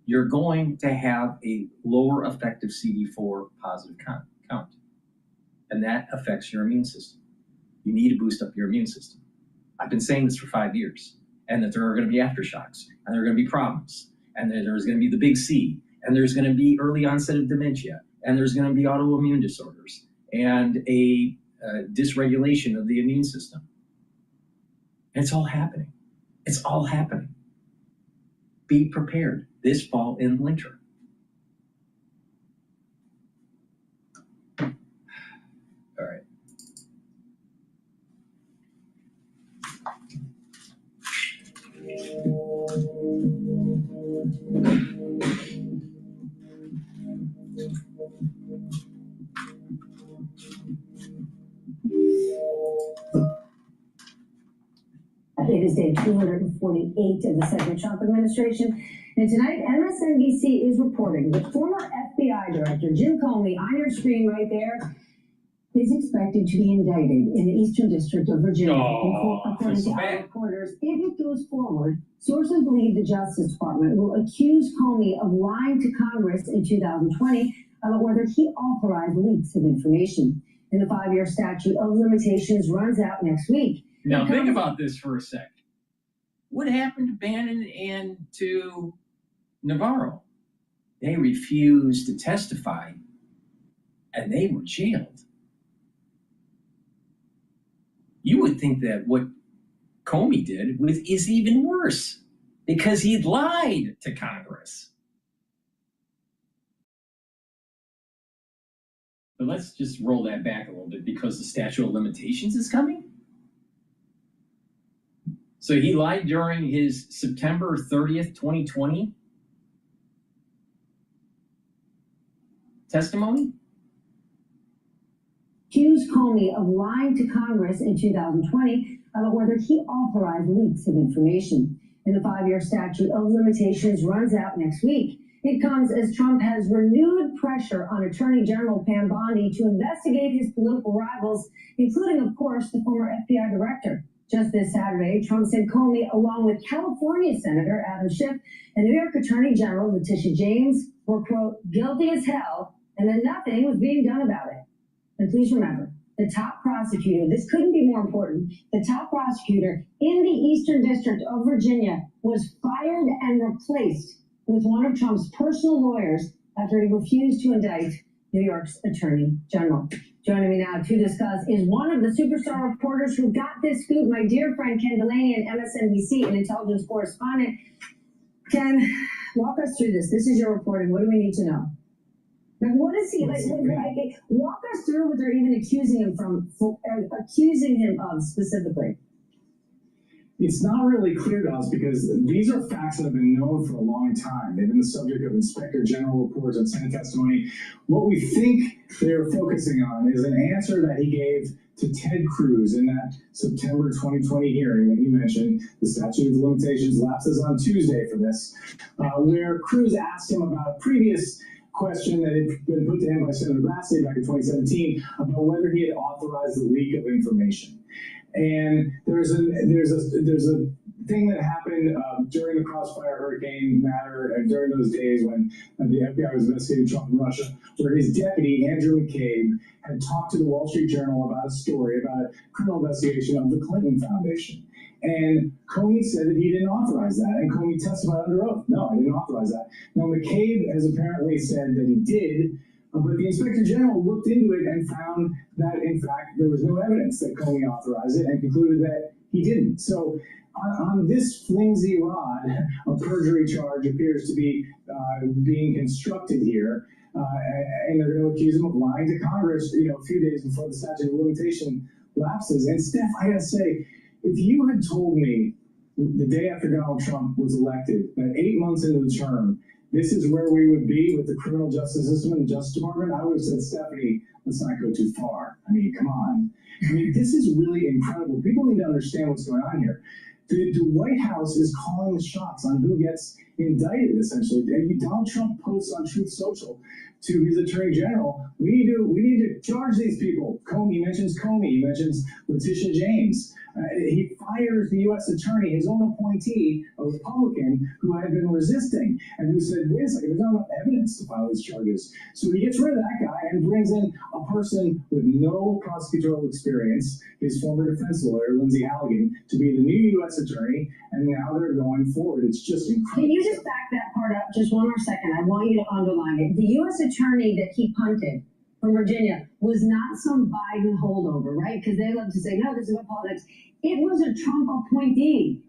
you're going to have a lower effective CD4 positive count. And that affects your immune system. You need to boost up your immune system. I've been saying this for 5 years, and that there are going to be aftershocks, and there are going to be problems, and there's going to be the big C, and there's going to be early onset of dementia, and there's going to be autoimmune disorders, and a dysregulation of the immune system. And it's all happening. It's all happening. Be prepared this fall and winter. All right. It is day 248 of the second Trump administration, and tonight MSNBC is reporting that former FBI Director Jim Comey, on your screen right there, is expected to be indicted in the Eastern District of Virginia. According to our reporters, if it goes forward, sources believe the Justice Department will accuse Comey of lying to Congress in 2020 about whether he authorized leaks of information. And the 5-year statute of limitations runs out next week. Now think about this for a second. What happened to Bannon and to Navarro? They refused to testify, and they were jailed. You would think that what Comey did is even worse, because he lied to Congress. But let's just roll that back a little bit, because the statute of limitations is coming. So he lied during his September 30th, 2020 testimony? Accused Comey of lying to Congress in 2020 about whether he authorized leaks of information. And the 5-year statute of limitations runs out next week. It comes as Trump has renewed pressure on Attorney General Mamdani to investigate his political rivals, including, of course, the former FBI director. Just this Saturday, Trump said Comey, along with California Senator Adam Schiff and New York Attorney General Letitia James, were, quote, guilty as hell, and that nothing was being done about it. And please remember, the top prosecutor, this couldn't be more important, the top prosecutor in the Eastern District of Virginia was fired and replaced with one of Trump's personal lawyers after he refused to indict New York's Attorney General. Joining me now to discuss is one of the superstar reporters who got this scoop, my dear friend Ken Delaney, an MSNBC and intelligence correspondent. Ken, walk us through this. This is your reporting. What do we need to know? Like, what is he like? Walk us through what they're even accusing him of specifically. It's not really clear to us, because these are facts that have been known for a long time. They've been the subject of Inspector General reports and Senate testimony. What we think they're focusing on is an answer that he gave to Ted Cruz in that September 2020 hearing that you mentioned. The statute of limitations lapses on Tuesday for this, where Cruz asked him about a previous question that had been put to him by Senator Grassley back in 2017 about whether he had authorized the leak of information. And there's a thing that happened during the Crossfire Hurricane matter, and during those days when the FBI was investigating Trump and Russia, where his deputy, Andrew McCabe, had talked to the Wall Street Journal about a story about a criminal investigation of the Clinton Foundation. And Comey said that he didn't authorize that, and Comey testified under oath. No, I didn't authorize that. Now, McCabe has apparently said that he did, but the Inspector General looked into it and found that, in fact, there was no evidence that Comey authorized it, and concluded that he didn't. So on this flimsy rod, a perjury charge appears to be being constructed here, and they're going to accuse him of lying to Congress, a few days before the statute of limitation lapses. And Steph, I gotta say, if you had told me the day after Donald Trump was elected that 8 months into the term, this is where we would be with the criminal justice system and the Justice Department, I would have said, Stephanie, let's not go too far. I mean, come on. I mean, this is really incredible. People need to understand what's going on here. The White House is calling the shots on who gets indicted, essentially. Donald Trump posts on Truth Social to his Attorney General, we need to charge these people. He mentions Comey, he mentions Letitia James. He fires the U.S. Attorney, his own appointee, a Republican, who had been resisting, and who said, wait a second, there's not enough evidence to file these charges. So he gets rid of that guy and brings in a person with no prosecutorial experience, his former defense lawyer, Lindsey Halligan, to be the new U.S. Attorney, and now they're going forward. It's just incredible. Can you just back that part up just one more second? I want you to underline it. The U.S. Attorney that he punted from Virginia was not some Biden holdover, right? Because they love to say, no, this is about politics. It was a Trump appointee.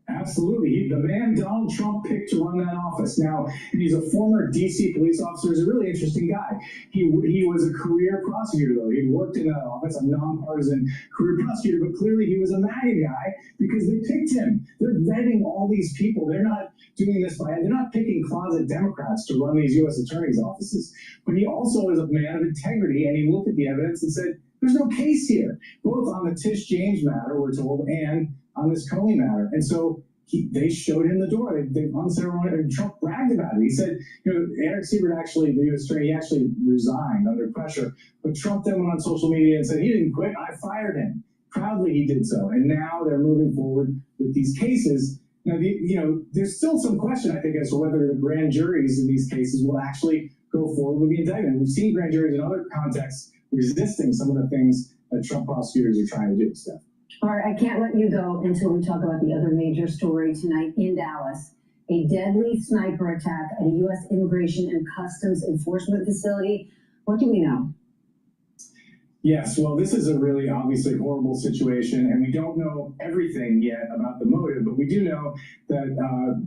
Absolutely. The man Donald Trump picked to run that office. Now, he's a former D.C. police officer. He's a really interesting guy. He was a career prosecutor, though. He worked in that office, a nonpartisan career prosecutor, but clearly he was a MAGA guy because they picked him. They're vetting all these people. They're not doing this they're not picking closet Democrats to run these U.S. attorneys' offices. But he also is a man of integrity, and he looked at the evidence and said, there's no case here, both on the Tish James matter, we're told, and on this Comey matter. And so they showed him the door. They unceremonious, and Trump bragged about it. He said, Eric Siebert actually, the U.S. attorney, actually resigned under pressure. But Trump then went on social media and said, he didn't quit, I fired him. Proudly he did so. And now they're moving forward with these cases. Now, there's still some question, I think, as to whether the grand juries in these cases will actually go forward with the indictment. We've seen grand juries in other contexts resisting some of the things that Trump prosecutors are trying to do, Steph. All right, I can't let you go until we talk about the other major story tonight in Dallas. A deadly sniper attack at a U.S. Immigration and Customs Enforcement facility. What do we know? Yes, well, this is a really obviously horrible situation, and we don't know everything yet about the motive, but we do know that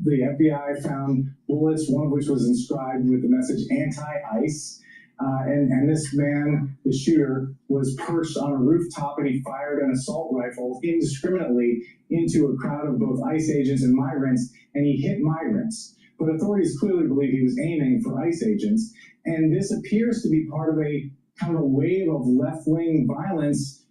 the FBI found bullets, one of which was inscribed with the message anti-ICE. And this man, the shooter, was perched on a rooftop, and he fired an assault rifle indiscriminately into a crowd of both ICE agents and migrants, and he hit migrants. But authorities clearly believe he was aiming for ICE agents, and this appears to be part of a kind of a wave of left-wing violence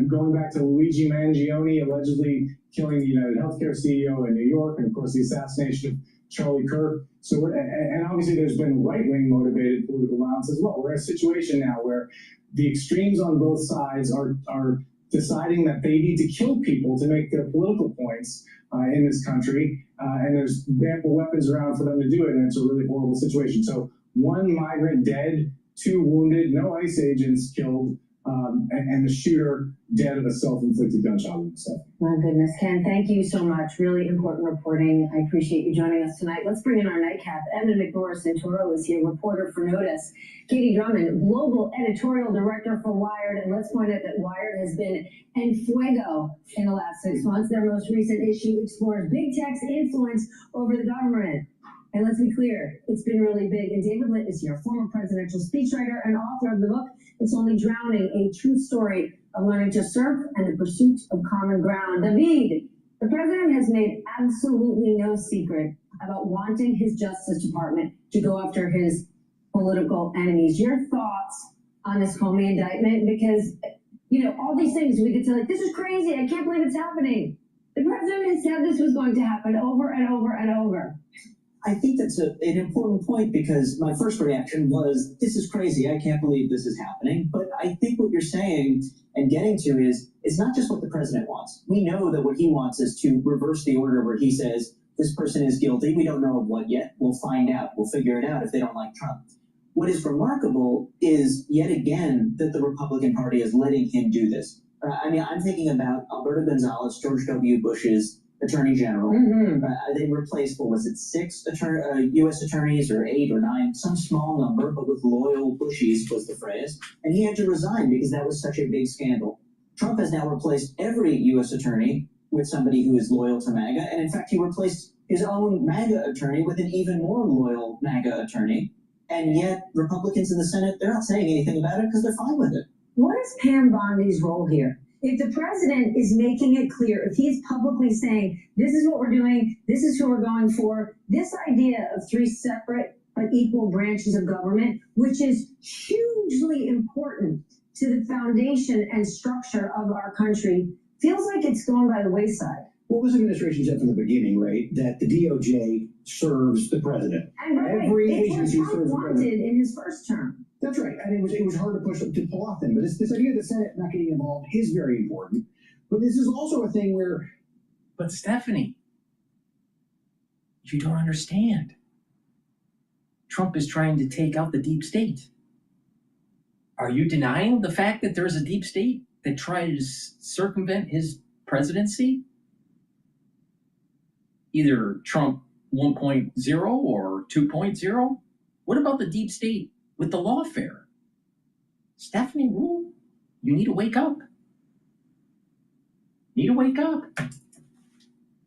going back to Luigi Mangione allegedly killing the United Healthcare CEO in New York, and of course the assassination of Charlie Kirk. So, and obviously there's been right-wing motivated political violence as well. We're in a situation now where the extremes on both sides are deciding that they need to kill people to make their political points in this country, and there's ample weapons around for them to do it, and it's a really horrible situation. So 1 migrant dead, 2 wounded, no ICE agents killed, and the shooter dead of a self-inflicted gunshot wound. My goodness, Ken, thank you so much. Really important reporting. I appreciate you joining us tonight. Let's bring in our nightcap. Edmund McMorris-Santoro is here, reporter for Notice. Katie Drummond, global editorial director for Wired. And let's point out that Wired has been en fuego in the last 6 months. Their most recent issue explores big tech's influence over the government. And let's be clear, it's been really big. And David Litt is here, former presidential speechwriter and author of the book, It's Only Drowning, a true story of learning to surf and the pursuit of common ground. David, the president has made absolutely no secret about wanting his Justice Department to go after his political enemies. Your thoughts on this Comey indictment? Because, all these things we could say, like, this is crazy, I can't believe it's happening. The president has said this was going to happen over and over and over. I think that's an important point, because my first reaction was, this is crazy, I can't believe this is happening. But I think what you're saying and getting to is, it's not just what the president wants. We know that what he wants is to reverse the order where he says, this person is guilty, we don't know of what yet, we'll find out, we'll figure it out if they don't like Trump. What is remarkable is, yet again, that the Republican Party is letting him do this. I'm thinking about Alberto Gonzalez, George W. Bush's Attorney General. They replaced, what was it, 6 U.S. attorneys, or 8 or 9, some small number, but with loyal Bushies was the phrase. And he had to resign because that was such a big scandal. Trump has now replaced every U.S. attorney with somebody who is loyal to MAGA. And in fact, he replaced his own MAGA attorney with an even more loyal MAGA attorney. And yet, Republicans in the Senate, they're not saying anything about it because they're fine with it. What is Pam Bondi's role here? If the president is making it clear, if he's publicly saying, this is what we're doing, this is who we're going for, this idea of 3 separate but equal branches of government, which is hugely important to the foundation and structure of our country, feels like it's going by the wayside. Well, this administration said from the beginning, right, that the DOJ serves the president. And every agency Trump serves the wanted president in his first term. That's right, and it was hard to pull off then. But this idea of the Senate not getting involved is very important. But this is also a thing where. But Stephanie, you don't understand. Trump is trying to take out the deep state. Are you denying the fact that there's a deep state that tries to circumvent his presidency? Either Trump 1.0 or 2.0? What about the deep state with the lawfare? Stephanie Rule, you need to wake up.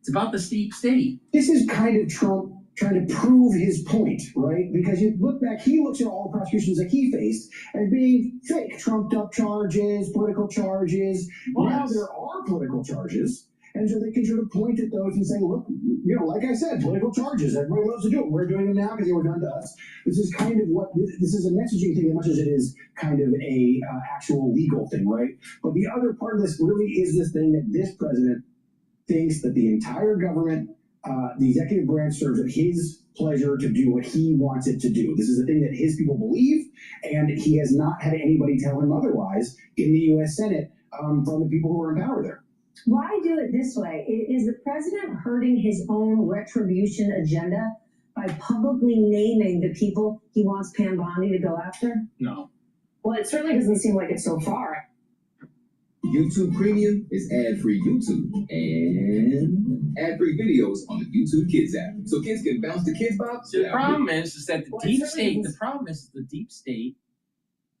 It's It's about the deep state. This is kind of Trump trying to prove his point, right? Because you look back, he looks at all the prosecutions that he faced as being fake, trumped up charges, political charges. Now there are political charges. And so they can sort of point at those and say, look, you know, like I said, political charges. Everybody loves to do it. We're doing them now because they were done to us. This is kind of what, this is a messaging thing as much as it is kind of a actual legal thing, right? But the other part of this really is this thing that this president thinks that the entire government, the executive branch serves at his pleasure to do what he wants it to do. This is the thing that his people believe, and he has not had anybody tell him otherwise in the U.S. Senate from the people who are in power there. Why do it this way? Is the president hurting his own retribution agenda by publicly naming the people he wants Mamdani to go after? No. Well, it certainly doesn't seem like it so far. YouTube Premium is ad-free YouTube and ad-free videos on the YouTube Kids app, so kids can bounce the Kids Box. The problem is that the deep state. The problem is the deep state,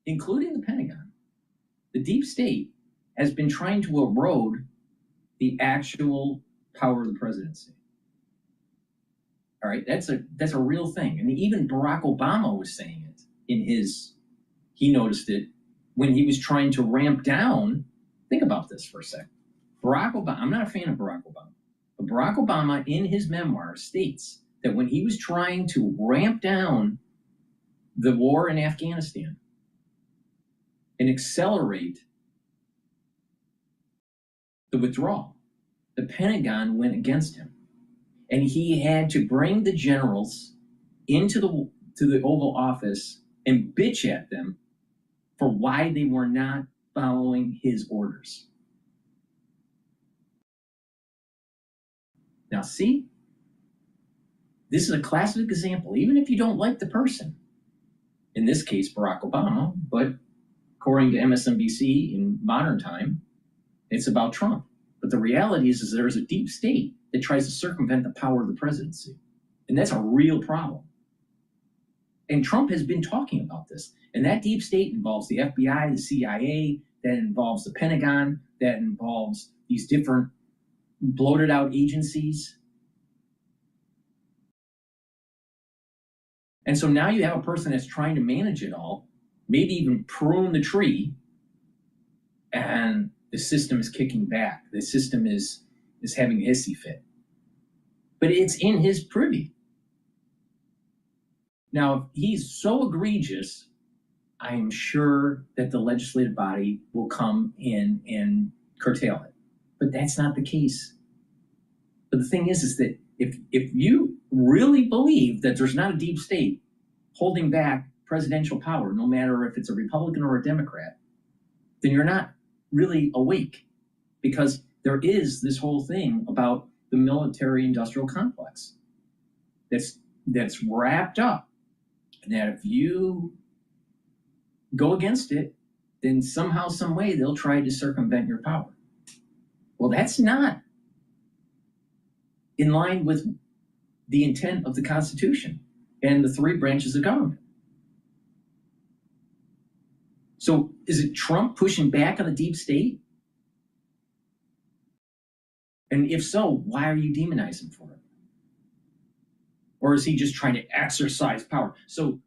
including the Pentagon, the deep state has been trying to erode the actual power of the presidency. All right, that's a real thing, and even Barack Obama was saying it in his. He noticed it when he was trying to ramp down. Think about this for a second. Barack Obama. I'm not a fan of Barack Obama, but Barack Obama, in his memoir, states that when he was trying to ramp down the war in Afghanistan and accelerate the withdrawal, the Pentagon went against him, and he had to bring the generals into the Oval Office and bitch at them for why they were not following his orders. Now, see, this is a classic example. Even if you don't like the person, in this case Barack Obama, but according to MSNBC in modern time, it's about Trump. But the reality is there's a deep state that tries to circumvent the power of the presidency. And that's a real problem. And Trump has been talking about this. And that deep state involves the FBI, the CIA, that involves the Pentagon, that involves these different bloated out agencies. And so now you have a person that's trying to manage it all, maybe even prune the tree, and the system is kicking back. The system is having a hissy fit. But it's in his privy. Now, if he's so egregious, I am sure that the legislative body will come in and curtail it. But that's not the case. But the thing is that if you really believe that there's not a deep state holding back presidential power, no matter if it's a Republican or a Democrat, then you're not really awake, because there is this whole thing about the military-industrial complex that's wrapped up, and that if you go against it, then somehow, some way, they'll try to circumvent your power. Well, that's not in line with the intent of the Constitution and the three branches of government. So is it Trump pushing back on the deep state? And if so, why are you demonizing him for it? Or is he just trying to exercise power? So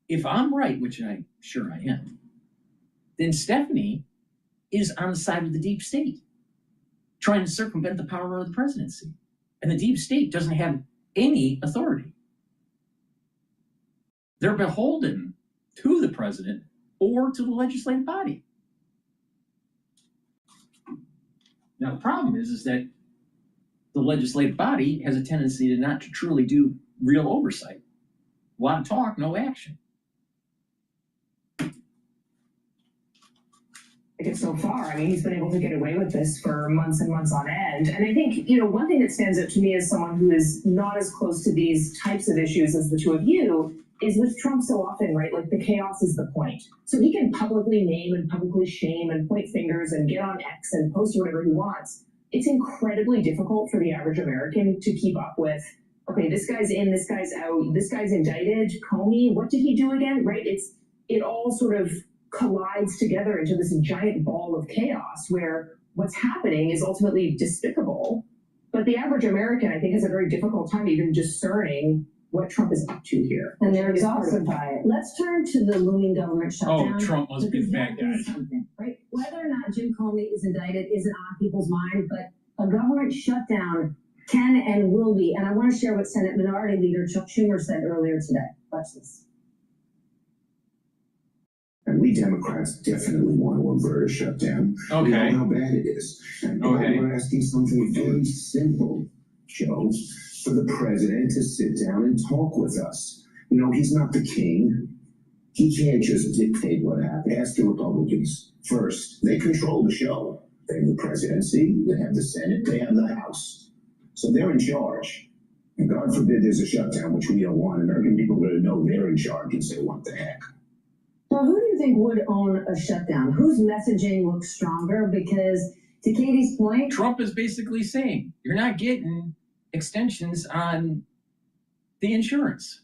if I'm right, which I'm sure I am, then Stephanie is on the side of the deep state, trying to circumvent the power of the presidency. And the deep state doesn't have any authority. They're beholden to the president or to the legislative body. Now, the problem is that the legislative body has a tendency to not to truly do real oversight. A lot of talk, no action. It so far. I mean, he's been able to get away with this for months and months on end. And I think, one thing that stands out to me as someone who is not as close to these types of issues as the two of you is with Trump so often, right? Like, the chaos is the point. So he can publicly name and publicly shame and point fingers and get on X and post whatever he wants. It's incredibly difficult for the average American to keep up with, okay, this guy's in, this guy's out, this guy's indicted, Comey, what did he do again, right? It all sort of collides together into this giant ball of chaos where what's happening is ultimately despicable, But the average American, I think, has a very difficult time even discerning what Trump is up to here. And they're exhausted by it. Let's turn to the looming government shutdown. Oh, Trump must be the bad guy. Right? Whether or not Jim Comey is indicted isn't on people's mind, but a government shutdown can and will be. And I want to share what Senate Minority Leader Chuck Schumer said earlier today. Watch this. And we Democrats definitely want to avert a shutdown. Okay. We know how bad it is. And we're asking something very simple, Joe, for the president to sit down and talk with us. You know, he's not the king. He can't just dictate what happens. Ask the Republicans first. They control the show. They have the presidency, they have the Senate, they have the House. So they're in charge. And God forbid there's a shutdown, which we don't want. American people are going to know they're in charge and say, what the heck? Well, who do you think would own a shutdown? Whose messaging looks stronger? Because to Katie's point, Trump is basically saying you're not getting extensions on the insurance.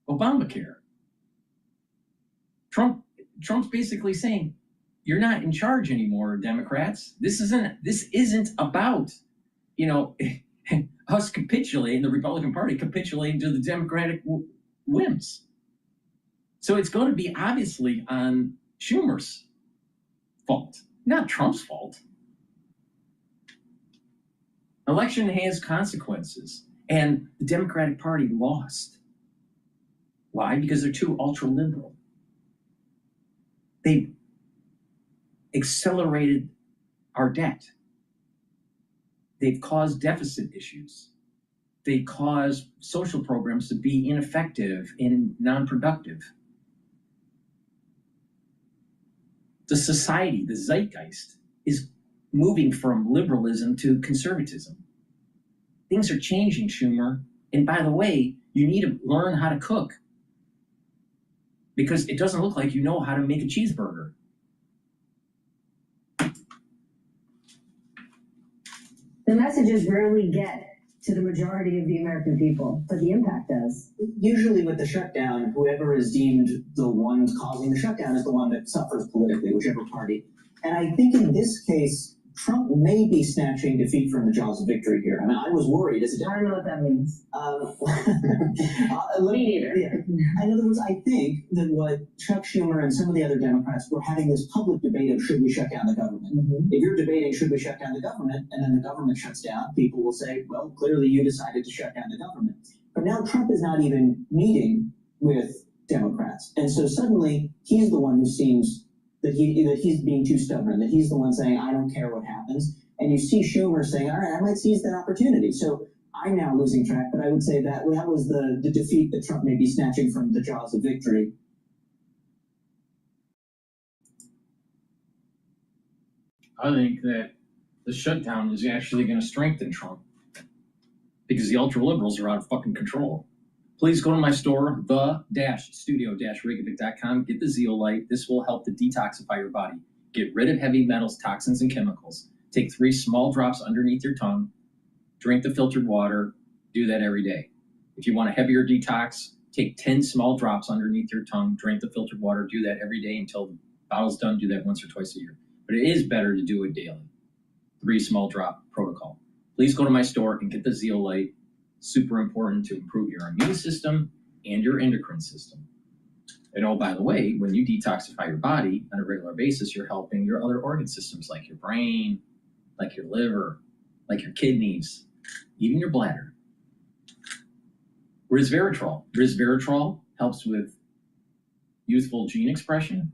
Obamacare. Trump's basically saying you're not in charge anymore, Democrats. This isn't about, us capitulating, the Republican Party capitulating to the Democratic whims. So it's going to be obviously on Schumer's fault, not Trump's fault. Election has consequences, and the Democratic Party lost. Why? Because they're too ultra-liberal. They accelerated our debt. They've caused deficit issues. They caused social programs to be ineffective and non-productive. The society, the zeitgeist, is moving from liberalism to conservatism. Things are changing, Schumer. And by the way, you need to learn how to cook, because it doesn't look like you know how to make a cheeseburger. the messages rarely get to the majority of the American people, but the impact does. Usually with the shutdown, whoever is deemed the one causing the shutdown is the one that suffers politically, whichever party. And I think in this case, Trump may be snatching defeat from the jaws of victory here. I mean, I was worried as a I don't know what that means. Me neither. Yeah. In other words, I think that what Chuck Schumer and some of the other Democrats were having this public debate of should we shut down the government. Mm-hmm. If you're debating should we shut down the government and then the government shuts down, people will say, well, clearly you decided to shut down the government. But now Trump is not even meeting with Democrats. And so suddenly he's the one who seems that he's being too stubborn, that he's the one saying, I don't care what happens. And you see Schumer saying, all right, I might seize that opportunity. So I'm now losing track, but I would say that was the defeat that Trump may be snatching from the jaws of victory. I think that the shutdown is actually going to strengthen Trump because the ultra-liberals are out of fucking control. Please go to my store, the-studio-reykjavik.com. Get the zeolite. This will help to detoxify your body. Get rid of heavy metals, toxins, and chemicals. Take 3 small drops underneath your tongue. Drink the filtered water. Do that every day. If you want a heavier detox, take 10 small drops underneath your tongue. Drink the filtered water. Do that every day until the bottle's done. Do that once or twice a year. But it is better to do it daily. 3 small drop protocol. Please go to my store and get the zeolite. Super important to improve your immune system and your endocrine system. And oh, by the way, when you detoxify your body on a regular basis, you're helping your other organ systems like your brain, like your liver, like your kidneys, even your bladder. Resveratrol. Resveratrol helps with youthful gene expression.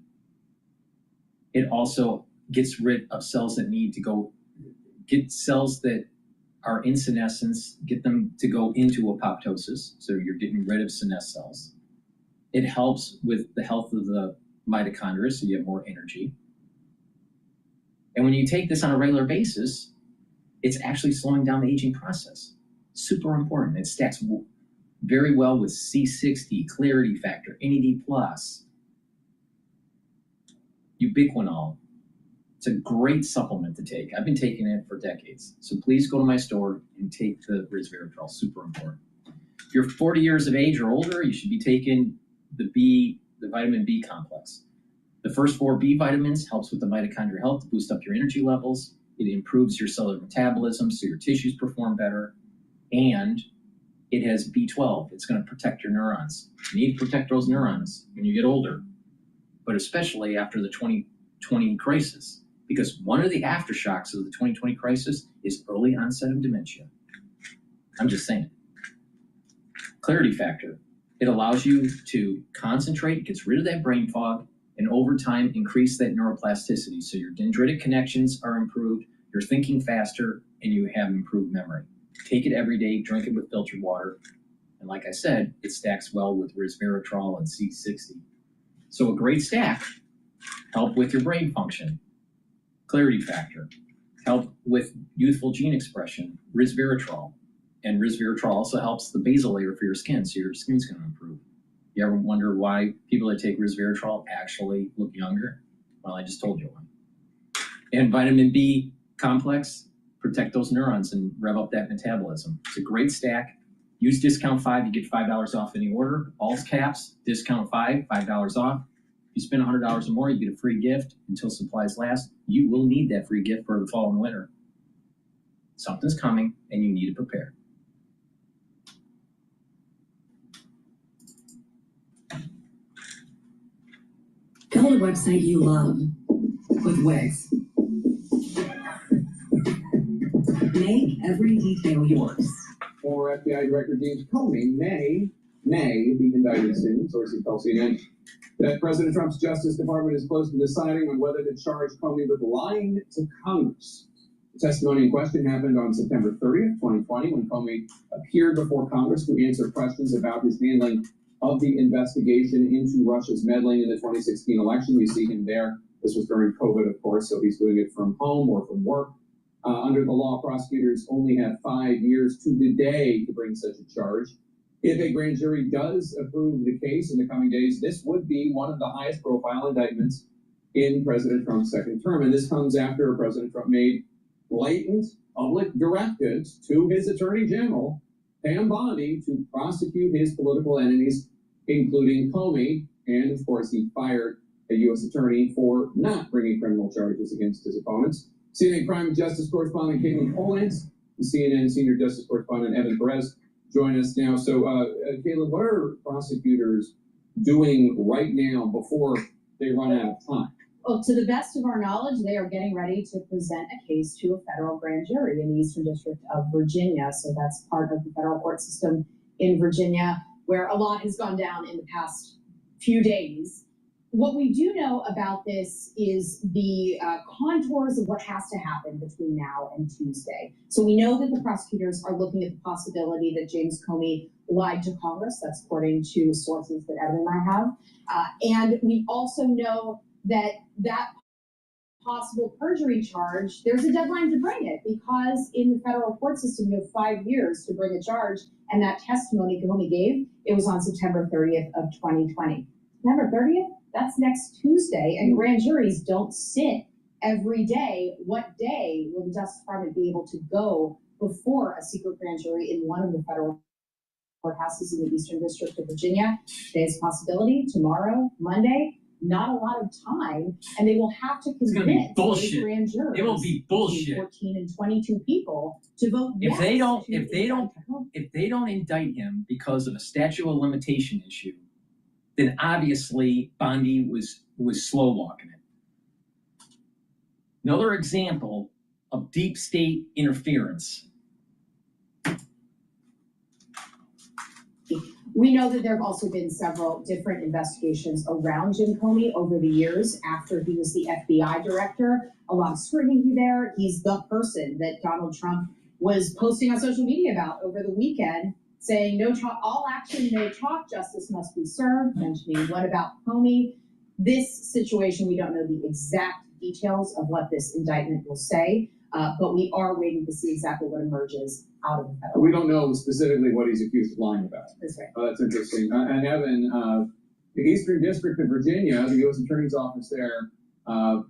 It also gets rid of cells that need to go, get cells that are in senescence, get them to go into apoptosis, so you're getting rid of senescent cells. It helps with the health of the mitochondria, so you have more energy. And when you take this on a regular basis, it's actually slowing down the aging process. Super important. It stacks very well with C60, clarity factor, NAD+, ubiquinol. It's a great supplement to take. I've been taking it for decades. So please go to my store and take the resveratrol. Super important. If you're 40 years of age or older, you should be taking the vitamin B complex. The first 4 B vitamins helps with the mitochondrial health to boost up your energy levels. It improves your cellular metabolism so your tissues perform better. And it has B12. It's going to protect your neurons. You need to protect those neurons when you get older, but especially after the 2020 crisis, because one of the aftershocks of the 2020 crisis is early onset of dementia. I'm just saying. Clarity factor. It allows you to concentrate, gets rid of that brain fog, and over time increase that neuroplasticity. So your dendritic connections are improved, you're thinking faster, and you have improved memory. Take it every day, drink it with filtered water. And like I said, it stacks well with resveratrol and C60. So a great stack, help with your brain function. Clarity factor, help with youthful gene expression, resveratrol. And resveratrol also helps the basal layer for your skin, so your skin's going to improve. You ever wonder why people that take resveratrol actually look younger? Well, I just told you why. And vitamin B complex, protect those neurons and rev up that metabolism. It's a great stack. Use discount 5, you get $5 off any order. All caps, discount 5, $5 off. If you spend $100 or more, you get a free gift until supplies last. You will need that free gift for the fall and winter. Something's coming and you need to prepare. Build a website you love with Wix. Make every detail yours. Former FBI Director James Comey may be indicted soon, sources tell CNN. That President Trump's Justice Department is close to deciding on whether to charge Comey with lying to Congress. The testimony in question happened on September 30th, 2020, when Comey appeared before Congress to answer questions about his handling of the investigation into Russia's meddling in the 2016 election. You see him there. This was during COVID, of course, so he's doing it from home or from work. Under the law, prosecutors only have 5 years to the day to bring such a charge. If a grand jury does approve the case in the coming days, this would be one of the highest profile indictments in President Trump's second term. And this comes after President Trump made blatant public directives to his Attorney General, Mamdani, to prosecute his political enemies, including Comey. And of course, he fired a U.S. attorney for not bringing criminal charges against his opponents. CNN Crime and Justice correspondent Caitlin Polans, CNN Senior Justice correspondent Evan Perez join us now. So, Caitlin, what are prosecutors doing right now before they run out of time? Well, to the best of our knowledge, they are getting ready to present a case to a federal grand jury in the Eastern District of Virginia. So that's part of the federal court system in Virginia, where a lot has gone down in the past few days. What we do know about this is the contours of what has to happen between now and Tuesday. So we know that the prosecutors are looking at the possibility that James Comey lied to Congress. That's according to sources that Evan and I have. And we also know that possible perjury charge, there's a deadline to bring it, because in the federal court system, you have 5 years to bring a charge. And that testimony Comey gave, it was on September 30th of 2020. September 30th? That's next Tuesday, and grand juries don't sit every day. What day will the Justice Department be able to go before a secret grand jury in one of the federal courthouses in the Eastern District of Virginia? Today's possibility, tomorrow, Monday, not a lot of time, and they will have to convince those grand jurors. It will be bullshit. 14 and 22 people to vote yes. If they don't indict him because of a statute of limitation issue, then obviously Bondi was slow walking it. Another example of deep state interference. We know that there have also been several different investigations around Jim Comey over the years after he was the FBI director. A lot of scrutiny there. He's the person that Donald Trump was posting on social media about over the weekend, saying no talk, all action, no talk, justice must be served, mentioning what about Comey. This situation, we don't know the exact details of what this indictment will say, but we are waiting to see exactly what emerges out of the federal. We don't know specifically what he's accused of lying about. That's right. That's interesting. And Evan, the Eastern District of Virginia, the U.S. Attorney's Office there,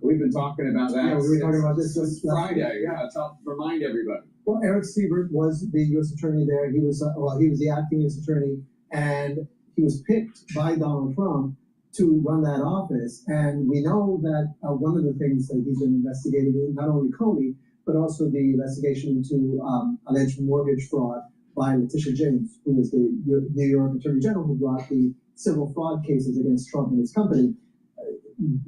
we've been talking about that. Yeah, we were talking about this Friday. Yeah, remind everybody. Well, Eric Siebert was the U.S. Attorney there. He was the acting U.S. Attorney, and he was picked by Donald Trump to run that office. And we know that one of the things that he's been investigating, not only Comey, but also the investigation into alleged mortgage fraud by Letitia James, who is the New York Attorney General who brought the civil fraud cases against Trump and his company.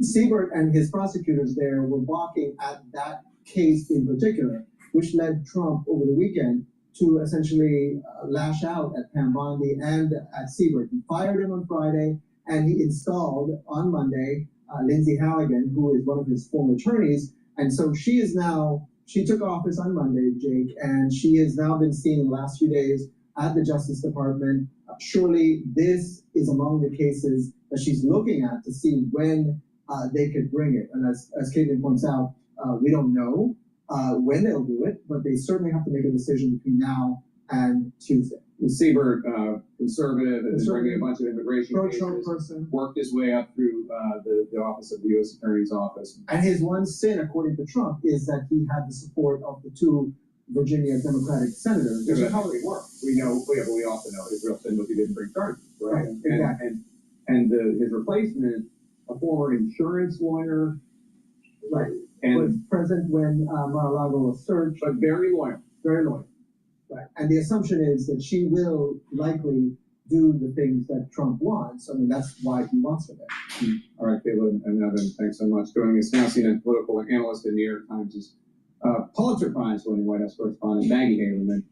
Siebert and his prosecutors there were balking at that case in particular, which led Trump over the weekend to essentially lash out at Mamdani and at Siebert. He fired him on Friday, and he installed on Monday Lindsay Halligan, who is one of his former attorneys. And so she took office on Monday, Jake, and she has now been seen in the last few days at the Justice Department. Surely this is among the cases that she's looking at to see when they could bring it. And as Caitlin points out, we don't know when they'll do it, but they certainly have to make a decision between now and Tuesday. Siebert, conservative, and bringing a bunch of immigration cases, worked his way up through the office of the U.S. Attorney's Office. And his one sin, according to Trump, is that he had the support of the two Virginia Democratic senators. Which is how he worked. We also know his real sin was he didn't bring charges, right? Exactly. And his replacement, a former insurance lawyer, right, was present when Mar-a-Lago was searched. But very loyal. Very loyal. Right. And the assumption is that she will likely do the things that Trump wants. I mean, that's why he wants her there. All right, Caitlin and Evan, thanks so much. Joining us now, CNN political analyst at New York Times is Pulitzer Prize winning White House correspondent Maggie Haberman.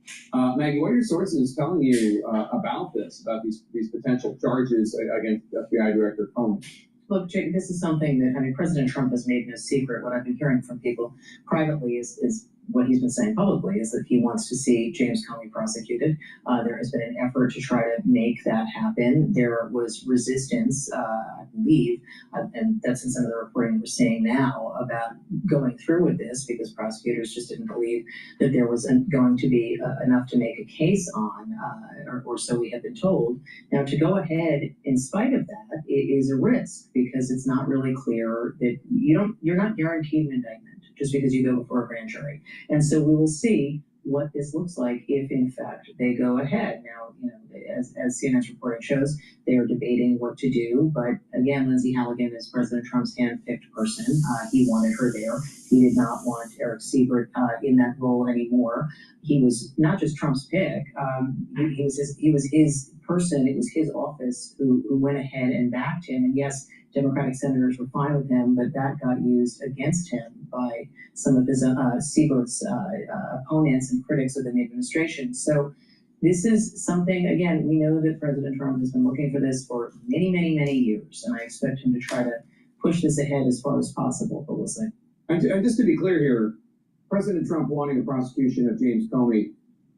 Maggie, what are your sources telling you about these potential charges against FBI Director Comey? Look, Jake, this is something that, President Trump has made no secret. What I've been hearing from people privately is what he's been saying publicly is that he wants to see James Comey prosecuted. There has been an effort to try to make that happen. There was resistance, I believe, and that's in some of the reporting we're seeing now about going through with this because prosecutors just didn't believe that there was going to be enough to make a case on, or so we have been told. Now, to go ahead in spite of that is a risk because it's not really clear that you're not guaranteed an indictment just because you go before a grand jury. And so we will see what this looks like if, in fact, they go ahead. Now, as CNN's reporting shows, they are debating what to do. But again, Lindsay Halligan is President Trump's hand-picked person. He wanted her there. He did not want Eric Siebert in that role anymore. He was not just Trump's pick. He was his person. It was his office who went ahead and backed him. And yes, Democratic senators were fine with him, but that got used against him by some of his Siebert's opponents and critics within the administration. So this is something, again, we know that President Trump has been looking for this for many, many, many years, and I expect him to try to push this ahead as far as possible, but we'll see. And just to be clear here, President Trump wanting the prosecution of James Comey,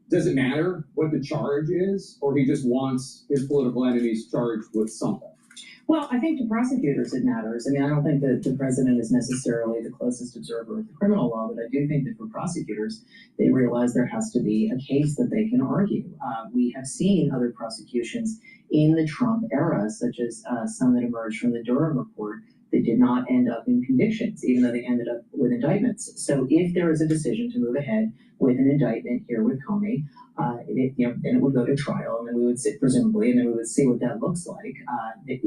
does it matter what the charge is, or he just wants his political enemies charged with something? Well, I think to prosecutors it matters. I don't think that the president is necessarily the closest observer of the criminal law, but I do think that for prosecutors, they realize there has to be a case that they can argue. We have seen other prosecutions in the Trump era, such as some that emerged from the Durham report, that did not end up in convictions, even though they ended up with indictments. So if there is a decision to move ahead with an indictment here with Comey, then it would go to trial, and then we would sit, presumably, and then we would see what that looks like.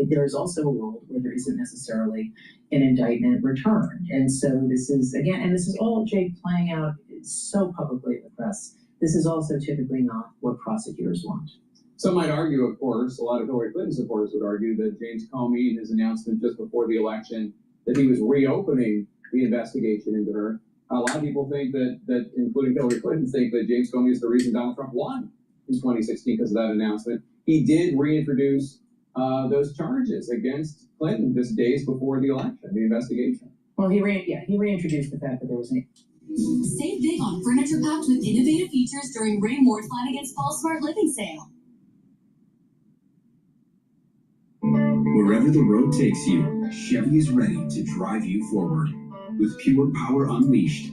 There is also a world where there isn't necessarily an indictment returned. And so this is, again, and this is all, Jake, playing out so publicly in the press. This is also typically not what prosecutors want. Some might argue, of course, a lot of Hillary Clinton supporters would argue that James Comey, in his announcement just before the election, that he was reopening the investigation into her. A lot of people think that including Hillary Clinton, think that James Comey is the reason Donald Trump won in 2016 because of that announcement. He did reintroduce those charges against Clinton just days before the election, the investigation. Well, he reintroduced the fact that there was an... Save big on furniture packed with innovative features during Ray Moore's Flanagan's Fall Smart Living Sale. Wherever the road takes you, Chevy is ready to drive you forward with pure power unleashed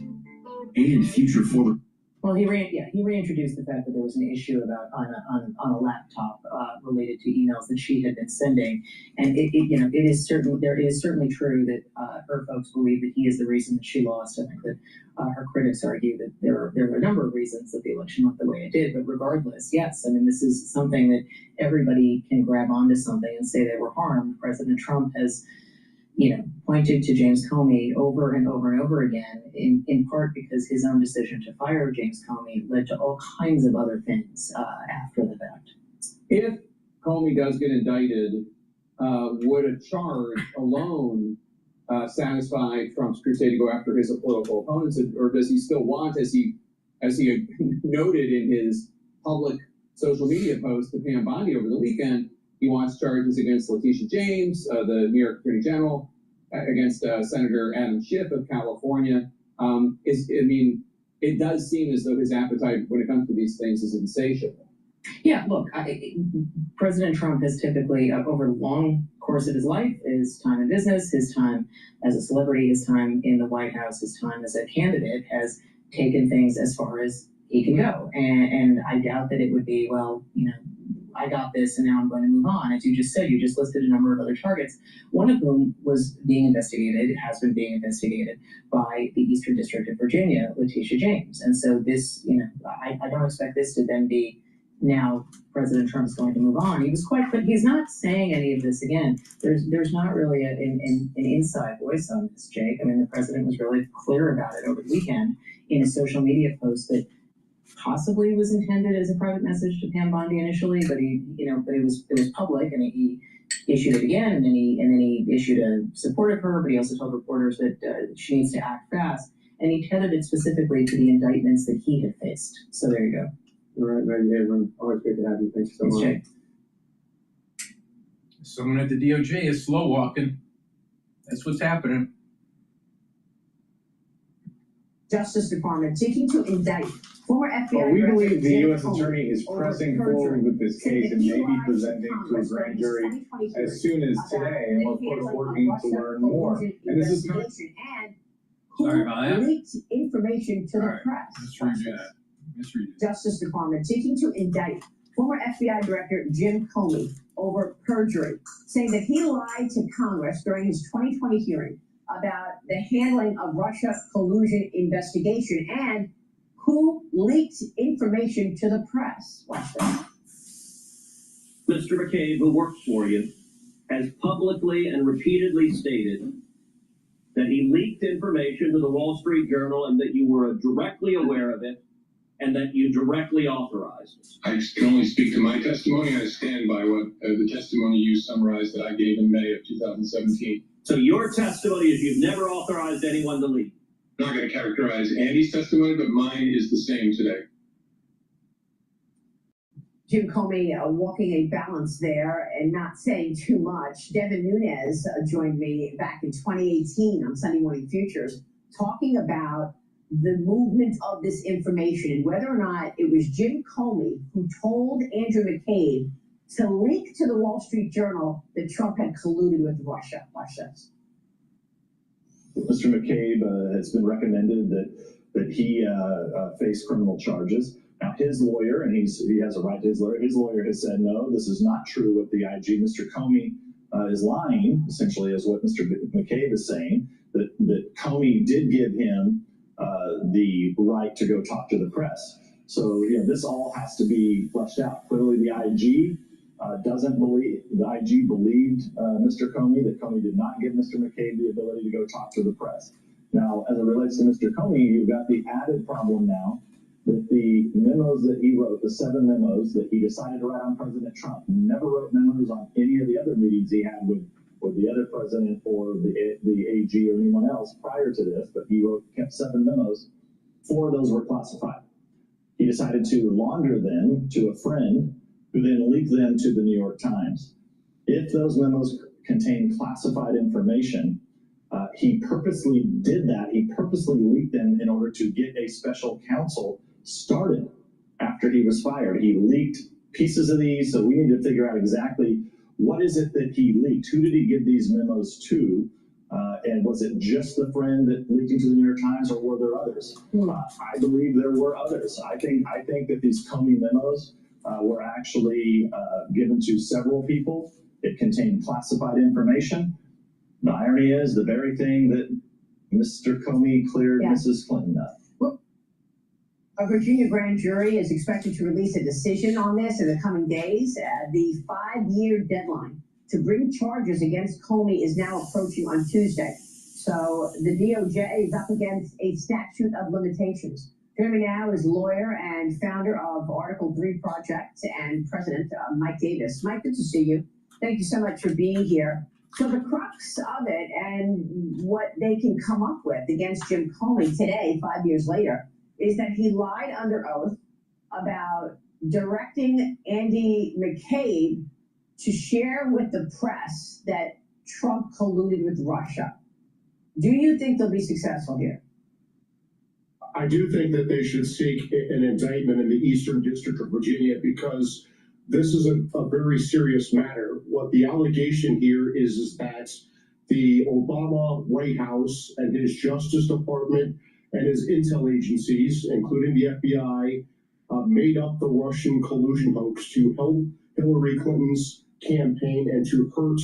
and future forward. Well, he reintroduced the fact that there was an issue about on a laptop related to emails that she had been sending, and there is certainly true that her folks believe that he is the reason that she lost. I think that her critics argue that there are a number of reasons that the election went the way it did, but regardless, yes, this is something that everybody can grab onto something and say they were harmed. President Trump has pointed to James Comey over and over and over again, in part because his own decision to fire James Comey led to all kinds of other things after the fact. If Comey does get indicted, would a charge alone satisfy Trump's crusade to go after his political opponents, or does he still want, as he noted in his public social media post to Mamdani over the weekend, he wants charges against Letitia James, the New York Attorney General, against Senator Adam Schiff of California. It does seem as though his appetite when it comes to these things is insatiable. Yeah, look, President Trump has typically, over the long course of his life, his time in business, his time as a celebrity, his time in the White House, his time as a candidate, has taken things as far as he can go. And I doubt that it would be, well, I got this and now I'm going to move on. As you just said, you just listed a number of other targets, one of whom was being investigated, has been being investigated by the Eastern District of Virginia, Letitia James. And so this, I don't expect this to then be, now President Trump is going to move on. He was quite, but he's not saying any of this again. There's not really an inside voice on this, Jake. I mean, the president was really clear about it over the weekend in a social media post that possibly was intended as a private message to Pam Bondi initially, but it was public, and he issued it again, and then he issued a support of her, but he also told reporters that she needs to act fast, and he tethered it specifically to the indictments that he had faced. So there you go. All right, Maggie, everyone, always great to have you. Thanks so much. Jake. Someone at the DOJ is slow walking. That's what's happening. Justice Department seeking to indict former FBI we director believe the Jim U.S. Comey Attorney is over pressing perjury, forward with this saying case that and he may be lied to presenting to a Congress grand during his jury 2020 as soon as about today, and we're of course handling working of to Russia learn more. collusion And this is investigation and Sorry about that. who leaked information to the press. Let's redo that. Let's redo that. Justice Department seeking to indict former FBI Director Jim Comey over perjury, saying that he lied to Congress during his 2020 hearing about the handling of Russia collusion investigation and who leaked information to the press. Watch this. Mr. McCabe, who works for you, has publicly and repeatedly stated that he leaked information to the Wall Street Journal and that you were directly aware of it and that you directly authorized it. I can only speak to my testimony. I stand by what the testimony you summarized that I gave in May of 2017. So your testimony is you've never authorized anyone to leak. I'm not going to characterize Andy's testimony, but mine is the same today. Jim Comey walking a balance there and not saying too much. Devin Nunes joined me back in 2018 on Sunday Morning Futures talking about the movement of this information and whether or not it was Jim Comey who told Andrew McCabe to leak to the Wall Street Journal that Trump had colluded with Russia. Watch this. Mr. McCabe has been recommended that he face criminal charges. Now, his lawyer, and he has a right to his lawyer has said, no, this is not true with the IG. Mr. Comey is lying, essentially, is what Mr. McCabe is saying, that Comey did give him the right to go talk to the press. So, this all has to be fleshed out. Clearly, the IG doesn't believe, the IG believed Mr. Comey, that Comey did not give Mr. McCabe the ability to go talk to the press. Now, as it relates to Mr. Comey, you've got the added problem now that the memos that he wrote, the 7 memos that he decided to write on President Trump, never wrote memos on any of the other meetings he had with the other president or the AG or anyone else prior to this, but he kept 7 memos. 4 of those were classified. He decided to launder them to a friend who then leaked them to the New York Times. If those memos contain classified information, he purposely did that. He purposely leaked them in order to get a special counsel started after he was fired. He leaked pieces of these, so we need to figure out exactly what is it that he leaked. Who did he give these memos to? And was it just the friend that leaked into the New York Times, or were there others? I believe there were others. I think that these Comey memos were actually given to several people. It contained classified information. The irony is the very thing that Mr. Comey cleared Mrs. Clinton of. A Virginia grand jury is expected to release a decision on this in the coming days. The 5-year deadline to bring charges against Comey is now approaching on Tuesday. So the DOJ is up against a statute of limitations. Joining me now is lawyer and founder of Article 3 Project and President Mike Davis. Mike, good to see you. Thank you so much for being here. So the crux of it and what they can come up with against Jim Comey today, 5 years later, is that he lied under oath about directing Andy McCabe to share with the press that Trump colluded with Russia. Do you think they'll be successful here? I do think that they should seek an indictment in the Eastern District of Virginia because this is a very serious matter. What the allegation here is that the Obama White House and his Justice Department and his intel agencies, including the FBI, made up the Russian collusion hoax to help Hillary Clinton's campaign and to hurt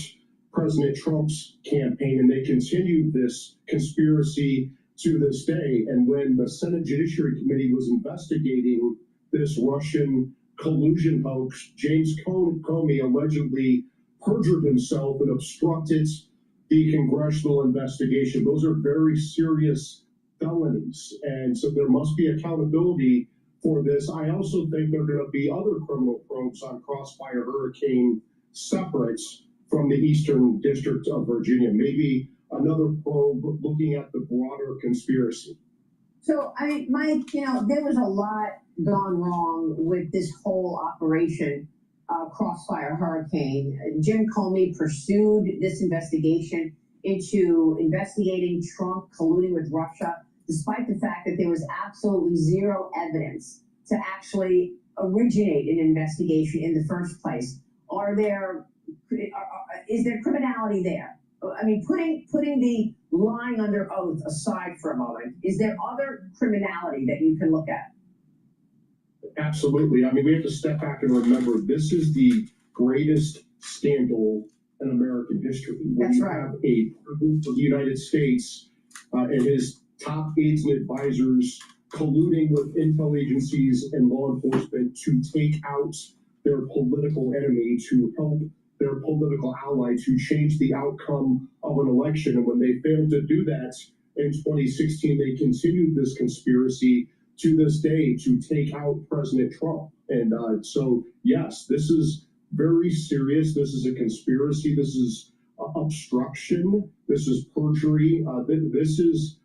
President Trump's campaign. And they continued this conspiracy to this day. And when the Senate Judiciary Committee was investigating this Russian collusion hoax, James Comey allegedly perjured himself and obstructed the congressional investigation. Those are very serious felonies. And so there must be accountability for this. I also think there are going to be other criminal probes on Crossfire Hurricane separate from the Eastern District of Virginia. Maybe another probe looking at the broader conspiracy. So, I mean, Mike, there was a lot gone wrong with this whole operation, Crossfire Hurricane. Jim Comey pursued this investigation into investigating Trump colluding with Russia, despite the fact that there was absolutely zero evidence to actually originate an investigation in the first place. Is there criminality there? I mean, putting the lying under oath aside for a moment, is there other criminality that you can look at? Absolutely. I mean, we have to step back and remember this is the greatest scandal in American history. That's right. Have a president of the United States and his top aides and advisors colluding with intel agencies and law enforcement to take out their political enemy, to help their political ally to change the outcome of an election. And when they failed to do that in 2016, they continued this conspiracy to this day to take out President Trump. And so, yes, this is very serious. This is a conspiracy. This is obstruction. This is perjury. This is,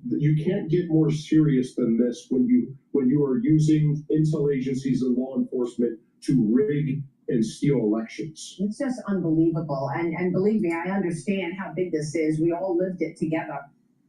you can't get more serious than this when you are using intel agencies and law enforcement to rig and steal elections. It's just unbelievable. And believe me, I understand how big this is. We all lived it together.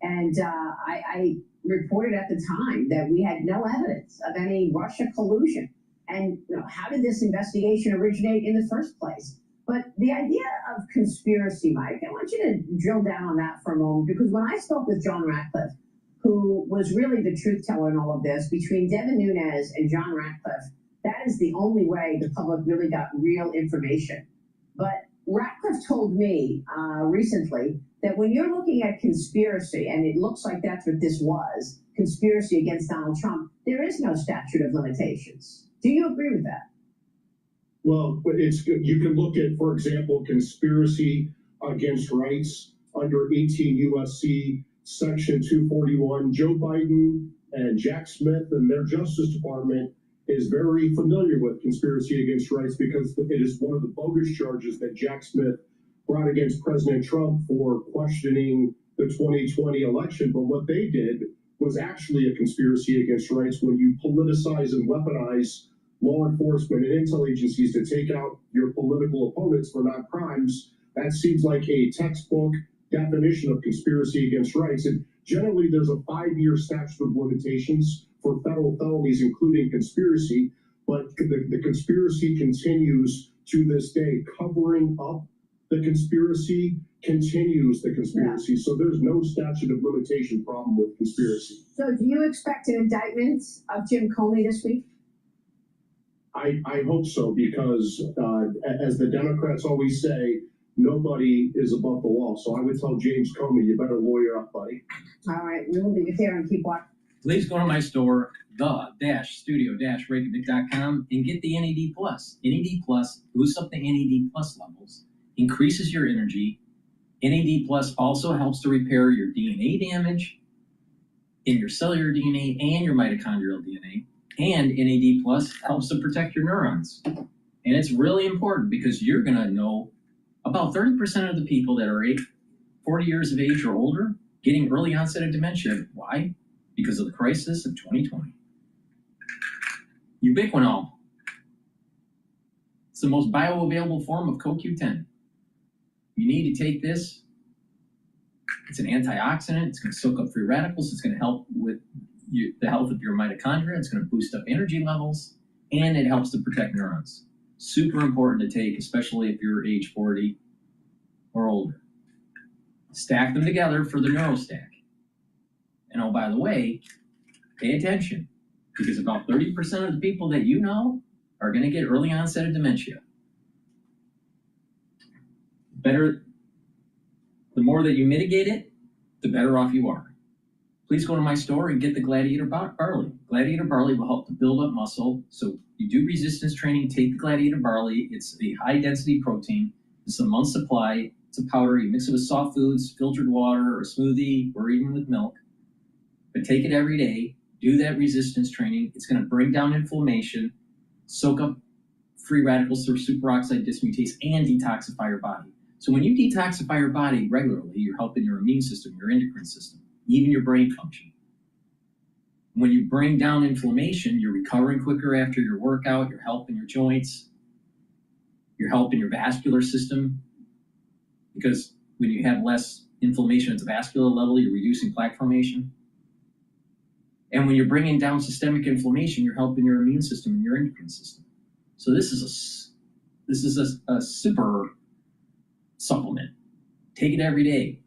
And I reported at the time that we had no evidence of any Russia collusion. And how did this investigation originate in the first place? But the idea of conspiracy, Mike, I want you to drill down on that for a moment, because when I spoke with John Ratcliffe, who was really the truth teller in all of this, between Devin Nunes and John Ratcliffe, that is the only way the public really got real information. But Ratcliffe told me recently that when you're looking at conspiracy, and it looks like that's what this was, conspiracy against Donald Trump, there is no statute of limitations. Do you agree with that? Well, you can look at, for example, conspiracy against rights under 18 U.S.C. Section 241. Joe Biden and Jack Smith and their Justice Department is very familiar with conspiracy against rights because it is one of the bogus charges that Jack Smith brought against President Trump for questioning the 2020 election. But what they did was actually a conspiracy against rights when you politicize and weaponize law enforcement and intel agencies to take out your political opponents for not crimes. That seems like a textbook definition of conspiracy against rights. And generally, there's a 5-year statute of limitations for federal felonies, including conspiracy. But the conspiracy continues to this day. Covering up the conspiracy continues the conspiracy. Yeah. So there's no statute of limitation problem with conspiracy. So do you expect an indictment of Jim Comey this week? I hope so, because as the Democrats always say, nobody is above the law. So I would tell James Comey, you better lawyer up, buddy. All right, we'll leave it there and keep watching. Please go to my store, the-studio-reykjavik.com, and get the NED Plus. NED Plus boosts up the NED Plus levels increases your energy. NAD plus also helps to repair your DNA damage in your cellular DNA and your mitochondrial DNA. And NAD plus helps to protect your neurons. And it's really important because you're going to know about 30% of the people that are 40 years of age or older getting early onset of dementia. Why? Because of the crisis of 2020. Ubiquinol. It's the most bioavailable form of CoQ10. You need to take this. It's an antioxidant. It's going to soak up free radicals. It's going to help with the health of your mitochondria. It's going to boost up energy levels, and it helps to protect neurons. Super important to take, especially if you're age 40 or older. Stack them together for the NeuroStack. And oh, by the way, pay attention, because about 30% of the people that you know are going to get early onset of dementia. The more that you mitigate it, the better off you are. Please go to my store and get the Gladiator Barley. Gladiator Barley will help to build up muscle. So you do resistance training, take the Gladiator Barley. It's a high density protein. It's a month's supply. It's a powder. You mix it with soft foods, filtered water, or a smoothie, or even with milk. But take it every day. Do that resistance training. It's going to bring down inflammation, soak up free radicals through superoxide dismutase, and detoxify your body. So when you detoxify your body regularly, you're helping your immune system, your endocrine system, even your brain function. When you bring down inflammation, you're recovering quicker after your workout, you're helping your joints, you're helping your vascular system, because when you have less inflammation at the vascular level, you're reducing plaque formation. And when you're bringing down systemic inflammation, you're helping your immune system and your endocrine system. So this is a super supplement. Take it every day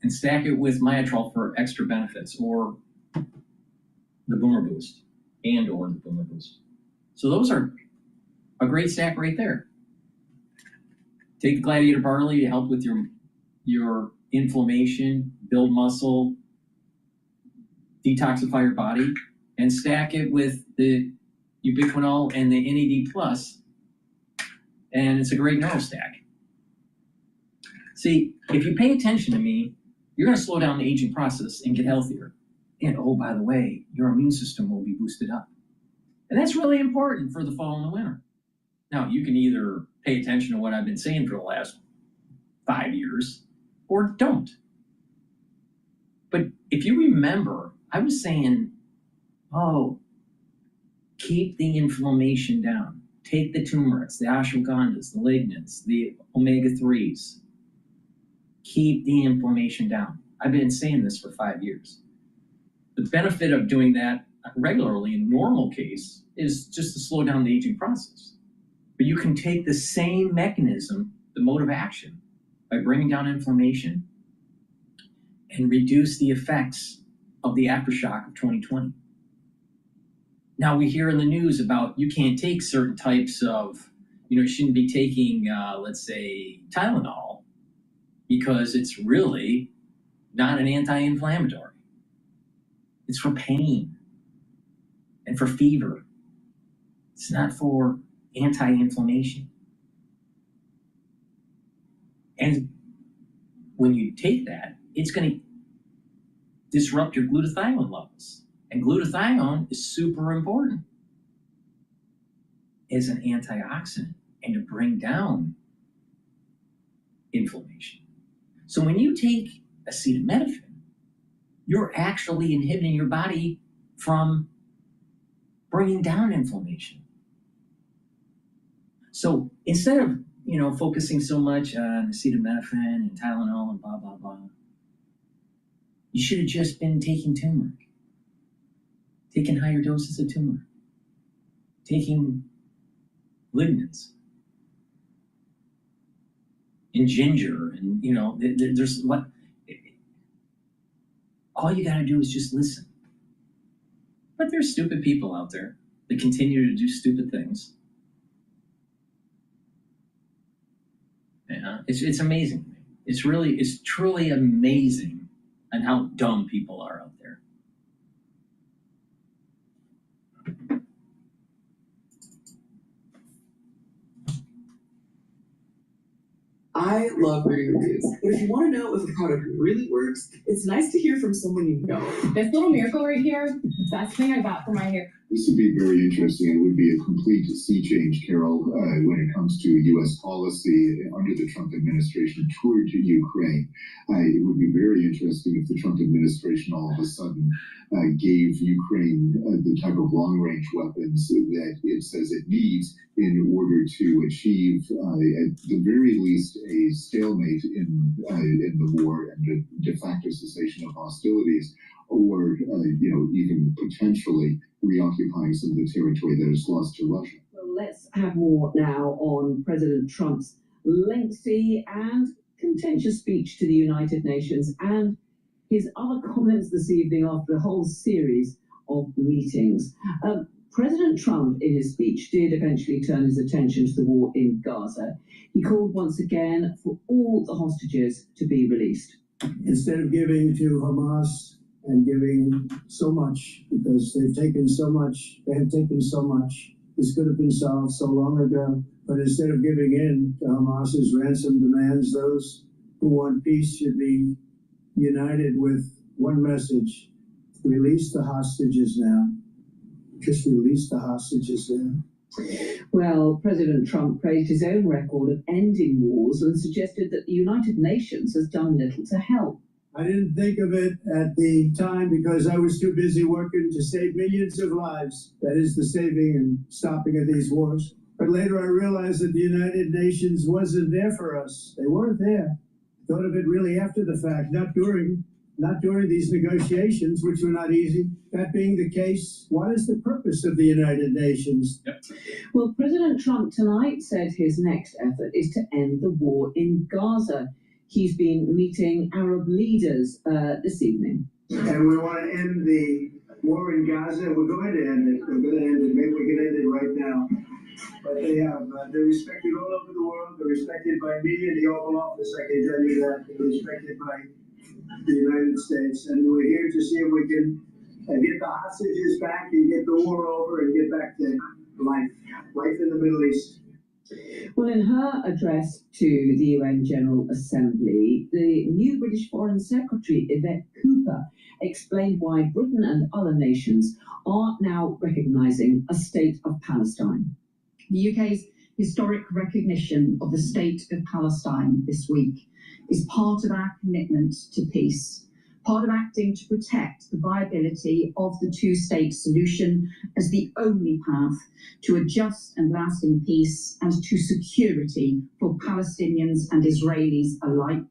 and stack it with Myotrol for extra benefits, or the Boomer Boost or the Boomer Boost. So those are a great stack right there. Take the Gladiator Barley to help with your inflammation, build muscle, detoxify your body, and stack it with the Ubiquinol and the NAD plus, and it's a great NeuroStack. See, if you pay attention to me, you're going to slow down the aging process and get healthier. And oh, by the way, your immune system will be boosted up. And that's really important for the fall and the winter. Now, you can either pay attention to what I've been saying for the last 5 years, or don't. But if you remember, I was saying, keep the inflammation down. Take the turmerics, the ashwagandhas, the lignans, the omega-3s. Keep the inflammation down. I've been saying this for 5 years. The benefit of doing that regularly in normal case is just to slow down the aging process. But you can take the same mechanism, the mode of action, by bringing down inflammation and reduce the effects of the aftershock of 2020. Now we hear in the news about you can't take certain types of, you shouldn't be taking, let's say, Tylenol, because it's really not an anti-inflammatory. It's for pain and for fever. It's not for anti-inflammation. And when you take that, it's going to disrupt your glutathione levels. And glutathione is super important as an antioxidant and to bring down inflammation. So when you take acetaminophen, you're actually inhibiting your body from bringing down inflammation. So instead of, focusing so much on acetaminophen and Tylenol and blah, blah, blah, you should have just been taking turmeric, taking higher doses of turmeric, taking lignans and ginger, and there's what. All you got to do is just listen. But there's stupid people out there that continue to do stupid things. Yeah, it's amazing. It's truly amazing on how dumb people are out there. I love reading reviews, but if you want to know if a product really works, it's nice to hear from someone you know. This little miracle right here, best thing I got for my hair. This would be very interesting. It would be a complete sea change, Carol, when it comes to U.S. policy under the Trump administration toward Ukraine. It would be very interesting if the Trump administration all of a sudden gave Ukraine the type of long-range weapons that it says it needs in order to achieve, at the very least, a stalemate in the war and a de facto cessation of hostilities, or even potentially reoccupying some of the territory that is lost to Russia. Well, let's have more now on President Trump's lengthy and contentious speech to the United Nations and his other comments this evening after a whole series of meetings. President Trump, in his speech, did eventually turn his attention to the war in Gaza. He called once again for all the hostages to be released. Instead of giving to Hamas and giving so much, because they've taken so much, this could have been solved so long ago. But instead of giving in to Hamas's ransom demands, those who want peace should be united with one message: release the hostages now. Just release the hostages now. Well, President Trump praised his own record of ending wars and suggested that the United Nations has done little to help. I didn't think of it at the time because I was too busy working to save millions of lives. That is the saving and stopping of these wars. But later I realized that the United Nations wasn't there for us. They weren't there. I thought of it really after the fact, not during these negotiations, which were not easy. That being the case, what is the purpose of the United Nations? Well, President Trump tonight said his next effort is to end the war in Gaza. He's been meeting Arab leaders this evening. And we want to end the war in Gaza. We're going to end it. We're going to end it. Maybe we can end it right now. But they're respected all over the world. They're respected by me in the Oval Office, I can tell you that. They're respected by the United States. And we're here to see if we can get the hostages back and get the war over and get back to life in the Middle East. Well, in her address to the UN General Assembly, the new British Foreign Secretary, Yvette Cooper, explained why Britain and other nations are now recognising a state of Palestine. The UK's historic recognition of the state of Palestine this week is part of our commitment to peace, part of acting to protect the viability of the two-state solution as the only path to a just and lasting peace and to security for Palestinians and Israelis alike.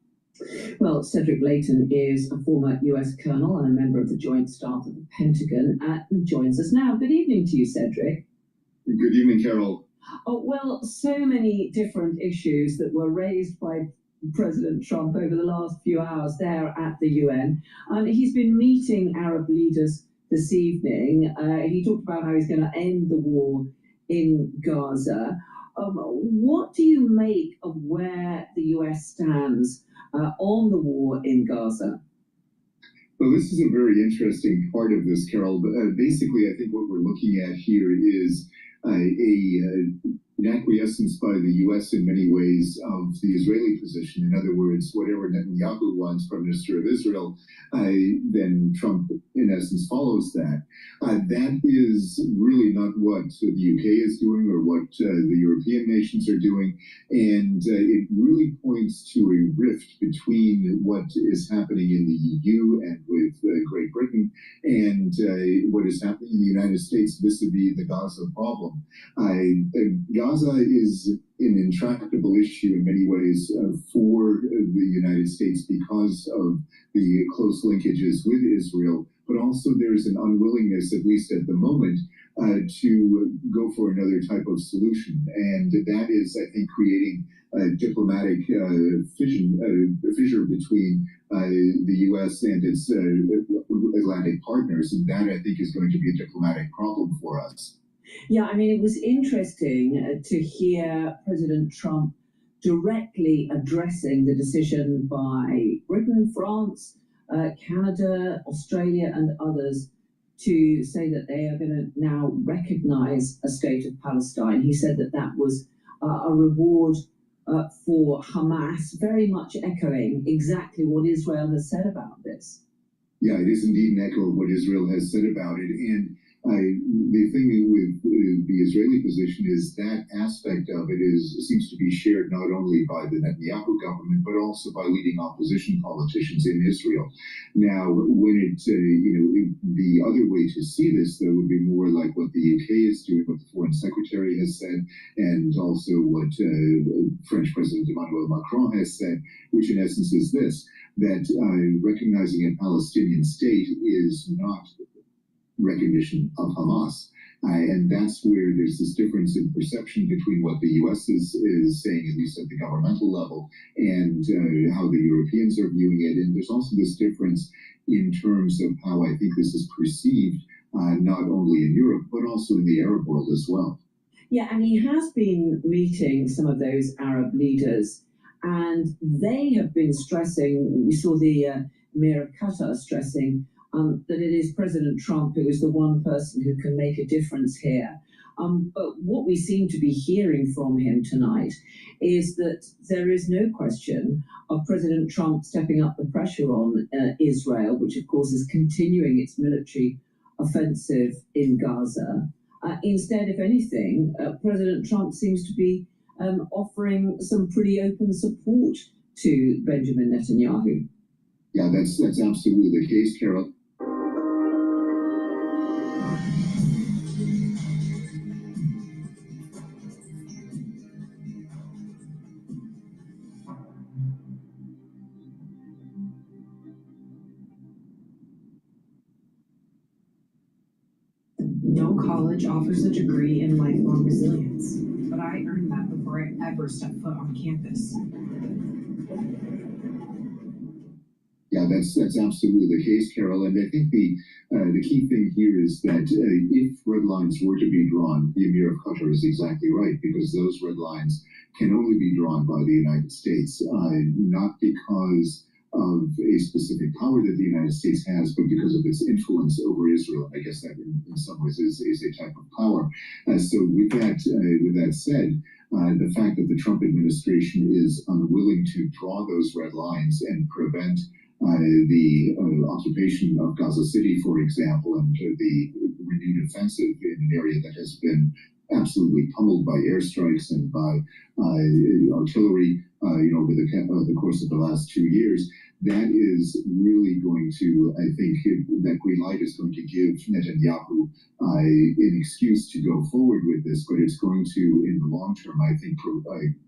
Well, Cedric Layton is a former US colonel and a member of the Joint Staff of the Pentagon and joins us now. Good evening to you, Cedric. Good evening, Carol. Oh, well, so many different issues that were raised by President Trump over the last few hours there at the UN. He's been meeting Arab leaders this evening. He talked about how he's going to end the war in Gaza. What do you make of where the US stands on the war in Gaza? Well, this is a very interesting part of this, Carol. Basically, I think what we're looking at here is an acquiescence by the U.S. in many ways of the Israeli position. In other words, whatever Netanyahu wants, Prime Minister of Israel, then Trump, in essence, follows that. That is really not what the UK is doing or what the European nations are doing. And it really points to a rift between what is happening in the EU and with Great Britain and what is happening in the United States vis-a-vis the Gaza problem. Gaza is an intractable issue in many ways for the United States because of the close linkages with Israel, but also there's an unwillingness, at least at the moment, to go for another type of solution. And that is, I think, creating a diplomatic fissure between the U.S. and its Atlantic partners. And that, I think, is going to be a diplomatic problem for us. Yeah, I mean, it was interesting to hear President Trump directly addressing the decision by Britain, France, Canada, Australia, and others to say that they are going to now recognize a state of Palestine. He said that that was a reward for Hamas, very much echoing exactly what Israel has said about this. Yeah, it is indeed an echo of what Israel has said about it. And the thing with the Israeli position is that aspect of it seems to be shared not only by the Netanyahu government, but also by leading opposition politicians in Israel. Now, when the other way to see this, though, would be more like what the UK is doing, what the Foreign Secretary has said, and also what French President Emmanuel Macron has said, which in essence is this, that recognizing a Palestinian state is not recognition of Hamas. And that's where there's this difference in perception between what the U.S. is saying, at least at the governmental level, and how the Europeans are viewing it. And there's also this difference in terms of how I think this is perceived, not only in Europe, but also in the Arab world as well. Yeah, and he has been meeting some of those Arab leaders, and they have been stressing, we saw the Mayor of Qatar stressing, that it is President Trump who is the one person who can make a difference here. But what we seem to be hearing from him tonight is that there is no question of President Trump stepping up the pressure on Israel, which of course is continuing its military offensive in Gaza. Instead, if anything, President Trump seems to be offering some pretty open support to Benjamin Netanyahu. Yeah, that's absolutely the case, Carol. No college offers a degree in lifelong resilience, but I earned that before I ever stepped foot on campus. Yeah, that's absolutely the case, Carol. And I think the key thing here is that if red lines were to be drawn, the Emir of Qatar is exactly right, because those red lines can only be drawn by the United States, not because of a specific power that the United States has, but because of its influence over Israel. I guess that in some ways is a type of power. So with that said, the fact that the Trump administration is unwilling to draw those red lines and prevent the occupation of Gaza City, for example, and the renewed offensive in an area that has been absolutely pummeled by airstrikes and by artillery, over the course of the last 2 years, that is really going to, I think, that green light is going to give Netanyahu an excuse to go forward with this, but it's going to, in the long term, I think,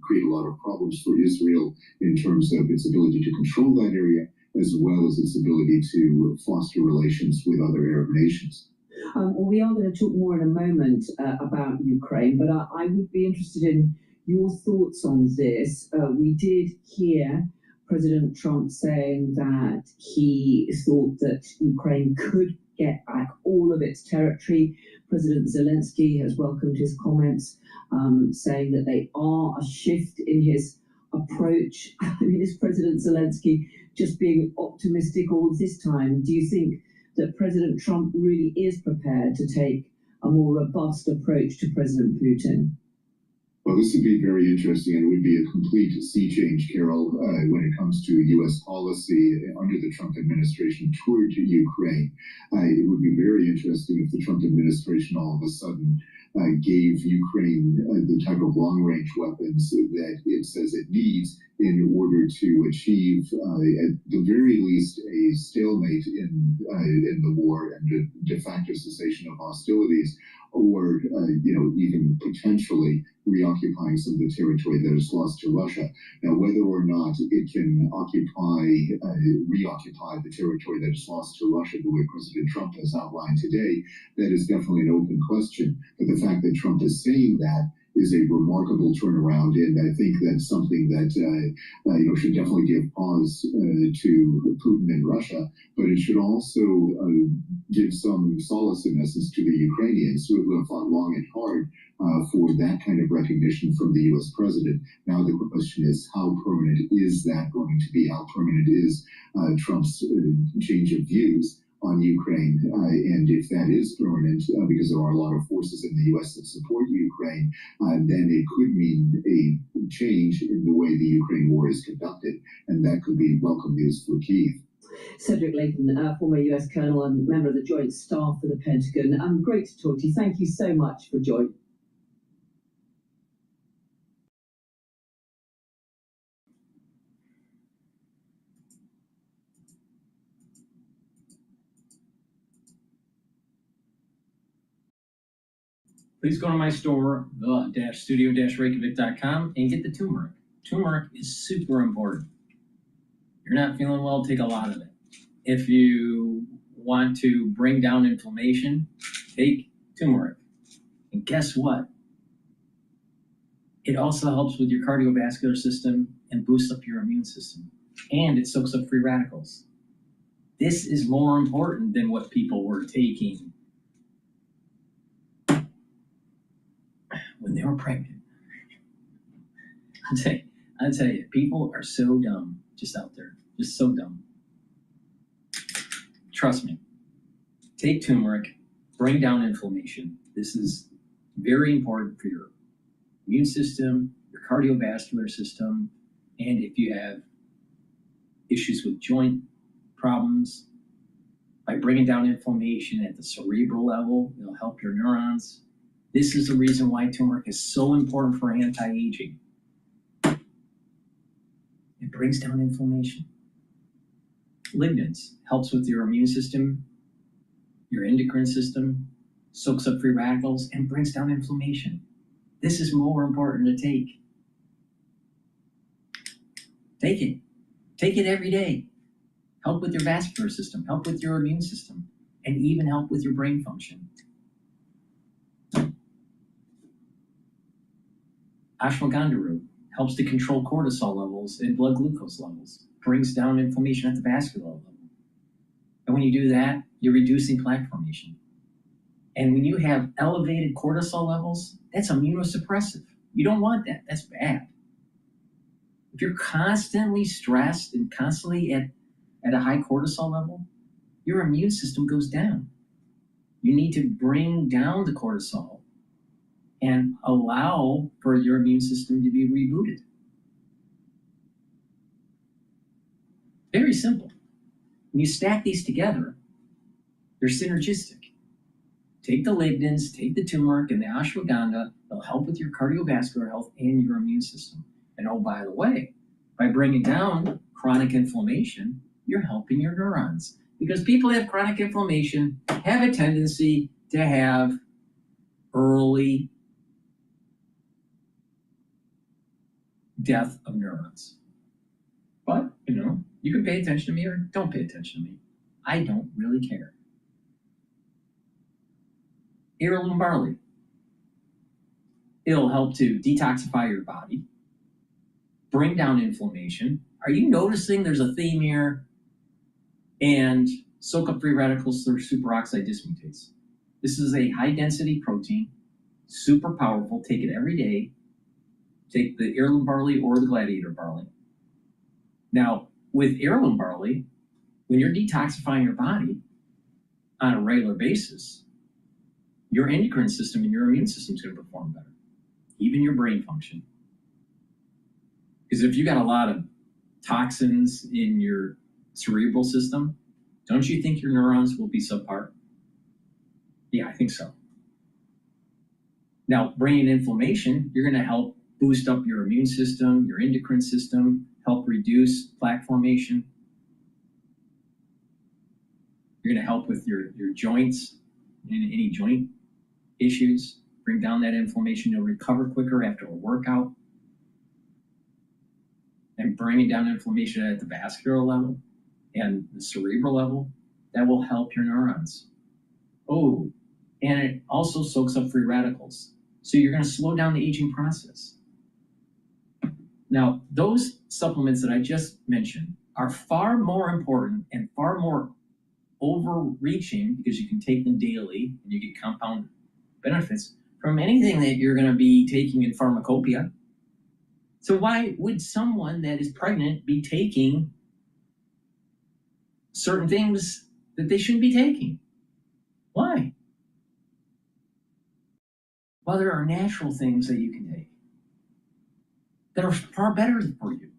create a lot of problems for Israel in terms of its ability to control that area, as well as its ability to foster relations with other Arab nations. Well, we are going to talk more in a moment about Ukraine, but I would be interested in your thoughts on this. We did hear President Trump saying that he thought that Ukraine could get back all of its territory. President Zelensky has welcomed his comments, saying that they are a shift in his approach. I mean, is President Zelensky just being optimistic all this time? Do you think that President Trump really is prepared to take a more robust approach to President Putin? Well, this would be very interesting, and it would be a complete sea change, Carol, when it comes to U.S. policy under the Trump administration toward Ukraine. It would be very interesting if the Trump administration all of a sudden gave Ukraine the type of long-range weapons that it says it needs in order to achieve, at the very least, a stalemate in the war and a de facto cessation of hostilities, or even potentially reoccupying some of the territory that is lost to Russia. Now, whether or not it can reoccupy the territory that is lost to Russia the way President Trump has outlined today, that is definitely an open question. But the fact that Trump is saying that is a remarkable turnaround, and I think that's something that should definitely give pause to Putin and Russia, but it should also give some solace, in essence, to the Ukrainians who have fought long and hard for that kind of recognition from the U.S. president. Now the question is, how permanent is that going to be? How permanent is Trump's change of views on Ukraine. And if that is permanent, because there are a lot of forces in the U.S. that support Ukraine, then it could mean a change in the way the Ukraine war is conducted. And that could be welcome news for Kyiv. Cedric Layton, former US Colonel and member of the Joint Staff for the Pentagon. Great to talk to you. Thank you so much for joining. Please go to my store, the-studio-reykjavik.com, and get the turmeric. Turmeric is super important. You're not feeling well, take a lot of it. If you want to bring down inflammation, take turmeric. And guess what? It also helps with your cardiovascular system and boosts up your immune system. And it soaks up free radicals. This is more important than what people were taking when they were pregnant. I'll tell you, people are so dumb just out there, just so dumb. Trust me. Take turmeric, bring down inflammation. This is very important for your immune system, your cardiovascular system, and if you have issues with joint problems, by bringing down inflammation at the cerebral level, it'll help your neurons. This is the reason why turmeric is so important for anti-aging. It brings down inflammation. Lignans helps with your immune system, your endocrine system, soaks up free radicals, and brings down inflammation. This is more important to take. Take it. Take it every day. Help with your vascular system, help with your immune system, and even help with your brain function. Ashwagandha root helps to control cortisol levels and blood glucose levels, brings down inflammation at the vascular level. And when you do that, you're reducing plaque formation. And when you have elevated cortisol levels, that's immunosuppressive. You don't want that. That's bad. If you're constantly stressed and constantly at a high cortisol level, your immune system goes down. You need to bring down the cortisol and allow for your immune system to be rebooted. Very simple. When you stack these together, they're synergistic. Take the lignans, take the turmeric and the ashwagandha, they'll help with your cardiovascular health and your immune system. And oh, by the way, by bringing down chronic inflammation, you're helping your neurons. Because people who have chronic inflammation have a tendency to have early death of neurons. But, you can pay attention to me or don't pay attention to me. I don't really care. Heirloom barley. It'll help to detoxify your body, bring down inflammation. Are you noticing there's a theme here? And soak up free radicals through superoxide dismutase. This is a high density protein, super powerful. Take it every day. Take the heirloom barley or the gladiator barley. Now, with heirloom barley, when you're detoxifying your body on a regular basis, your endocrine system and your immune system is going to perform better, even your brain function. Because if you got a lot of toxins in your cerebral system, don't you think your neurons will be subpar? Yeah, I think so. Now, bringing inflammation, you're going to help boost up your immune system, your endocrine system, help reduce plaque formation. You're going to help with your joints and any joint issues, bring down that inflammation. You'll recover quicker after a workout. And bringing down inflammation at the vascular level and the cerebral level, that will help your neurons. Oh, and it also soaks up free radicals. So you're going to slow down the aging process. Now, those supplements that I just mentioned are far more important and far more overreaching because you can take them daily and you get compound benefits from anything that you're going to be taking in pharmacopoeia. So why would someone that is pregnant be taking certain things that they shouldn't be taking. Why? Well, there are natural things that you can take that are far better for you.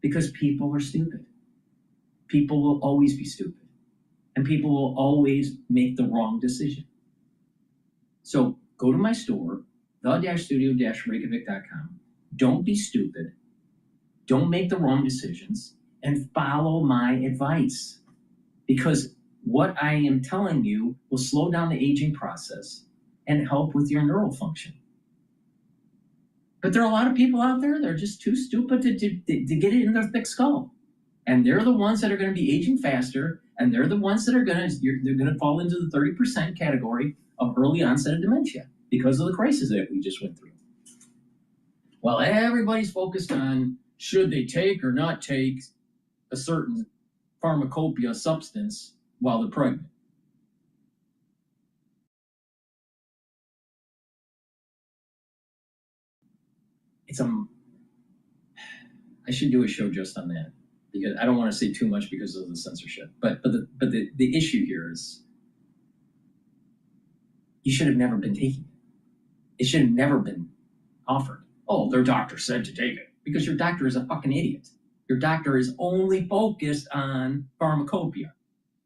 Because people are stupid. People will always be stupid. And people will always make the wrong decision. So go to my store, the-studio-reykjavik.com. Don't be stupid. Don't make the wrong decisions. And follow my advice. Because what I am telling you will slow down the aging process and help with your neural function. But there are a lot of people out there that are just too stupid to get it in their thick skull. And they're the ones that are going to be aging faster, and they're the ones that are they're going to fall into the 30% category of early onset of dementia because of the crisis that we just went through. While everybody's focused on should they take or not take a certain pharmacopoeia substance while they're pregnant. I should do a show just on that because I don't want to say too much because of the censorship. But the issue here is you should have never been taking it. It should have never been offered. Oh, their doctor said to take it because your doctor is a fucking idiot. Your doctor is only focused on pharmacopoeia.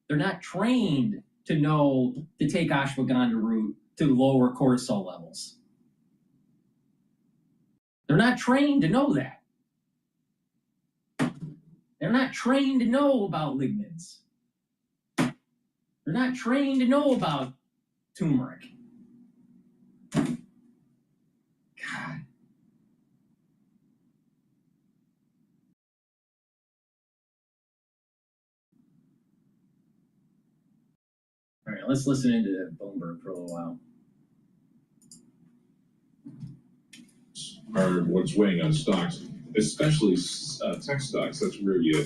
They're not trained to know to take ashwagandha root to lower cortisol levels. They're not trained to know that. They're not trained to know about lignans. They're not trained to know about turmeric. God. All right, let's listen into Bloomberg for a little while. Are what's weighing on stocks, especially tech stocks. That's where you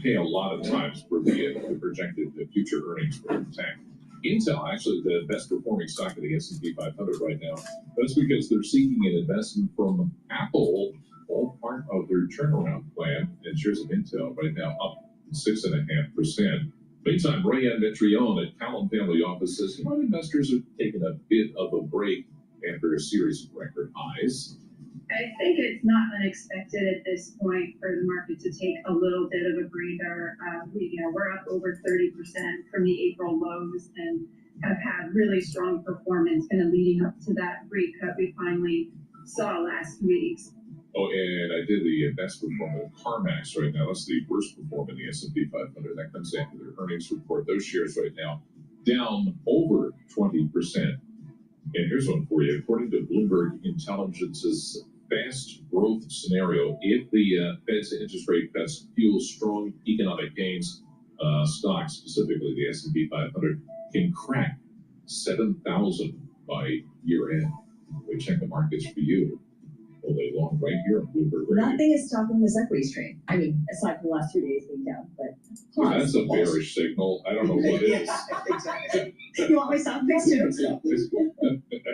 pay a lot of times for the projected future earnings for tech. Intel, actually the best performing stock in the S&P 500 right now. That's because they're seeking an investment from Apple, all part of their turnaround plan. And shares of Intel right now up 6.5%. Meantime, Rayan Vetrion at Callum Family Office says, investors are taking a bit of a break after a series of record highs. I think it's not unexpected at this point for the market to take a little bit of a breather. We're up over 30% from the April lows and have had really strong performance kind of leading up to that rate cut we finally saw last week. Oh, and I did the best performance of CarMax right now. That's the worst performer in the S&P 500. That comes after their earnings report. Those shares right now down over 20%. And here's one for you. According to Bloomberg Intelligence's fast growth scenario, if the Fed's interest rate cuts fuel strong economic gains, stocks, specifically the S&P 500, can crack 7,000 by year end. We check the markets for you all day long right here on Bloomberg Radio. Nothing is stopping this equity stream. I mean, aside from the last 2 days being down, but Yeah, that's a bearish signal. I don't know what it is. Exactly. You want my sound fix too?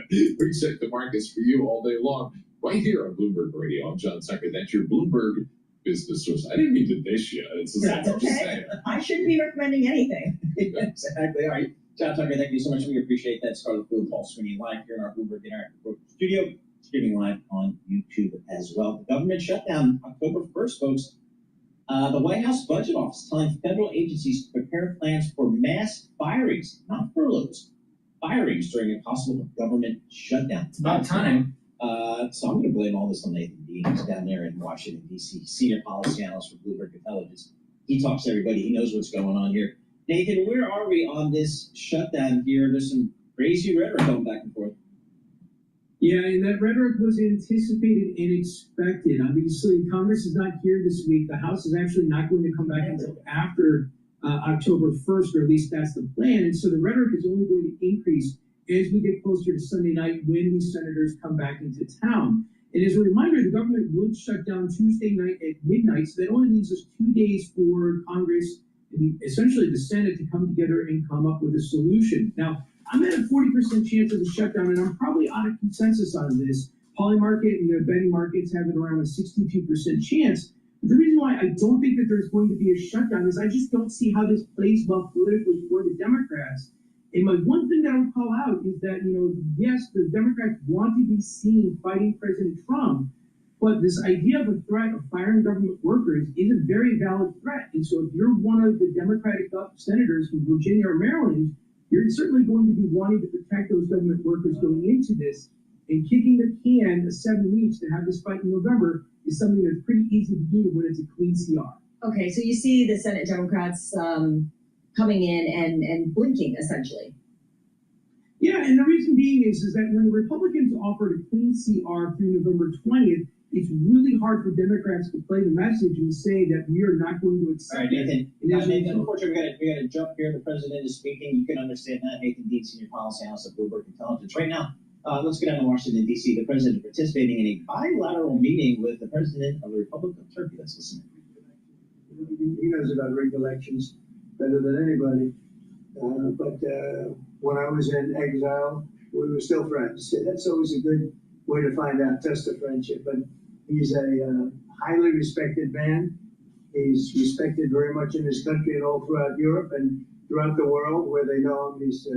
We check the markets for you all day long right here on Bloomberg Radio. I'm John Tucker. That's your Bloomberg business source. I didn't mean to dish you. That's okay. I shouldn't be recommending anything. Exactly. All right. John Tucker, thank you so much. We appreciate that. Scarlet Blue Paul streaming live here in our Bloomberg Interactive studio, streaming live on YouTube as well. The government shutdown October 1st, folks. The White House Budget Office telling federal agencies to prepare plans for mass firings, not furloughs, firings during a possible government shutdown. It's about time. So I'm going to blame all this on Nathan Dean, who's down there in Washington, D.C., senior policy analyst for Bloomberg Intelligence. He talks to everybody. He knows what's going on here. Nathan, where are we on this shutdown here? There's some crazy rhetoric going back and forth. Yeah, and that rhetoric was anticipated and expected. Obviously, Congress is not here this week. The House is actually not going to come back until after October 1st, or at least that's the plan. And so the rhetoric is only going to increase as we get closer to Sunday night when these senators come back into town. And as a reminder, the government would shut down Tuesday night at midnight, so that only leaves us 2 days for Congress and essentially the Senate to come together and come up with a solution. Now, I'm at a 40% chance of a shutdown, and I'm probably out of consensus on this. Polymarket and the betting markets have it around a 62% chance. The reason why I don't think that there's going to be a shutdown is I just don't see how this plays well politically for the Democrats. And my one thing that I would call out is that, yes, the Democrats want to be seen fighting President Trump, but this idea of a threat of firing government workers is a very valid threat. And so if you're one of the Democratic senators from Virginia or Maryland, you're certainly going to be wanting to protect those government workers going into this. And kicking the can 7 weeks to have this fight in November is something that's pretty easy to do when it's a clean CR. Okay, so you see the Senate Democrats coming in and blinking, essentially. Yeah, and the reason being is that when the Republicans offered a clean CR through November 20th, it's really hard for Democrats to play the message and say that we are not going to accept All right, Nathan. it. Nathan, unfortunately, we got to jump here. The president is speaking. You can understand that. Nathan Dean, Senior Policy Analyst at Bloomberg Intelligence. Right now, let's go down to Washington, D.C. The president is participating in a bilateral meeting with the president of the Republic of Turkey. Let's listen. He knows about rigged elections better than anybody. But when I was in exile, we were still friends. That's always a good way to find out, test a friendship. But he's a highly respected man. He's respected very much in his country and all throughout Europe and throughout the world where they know him. He's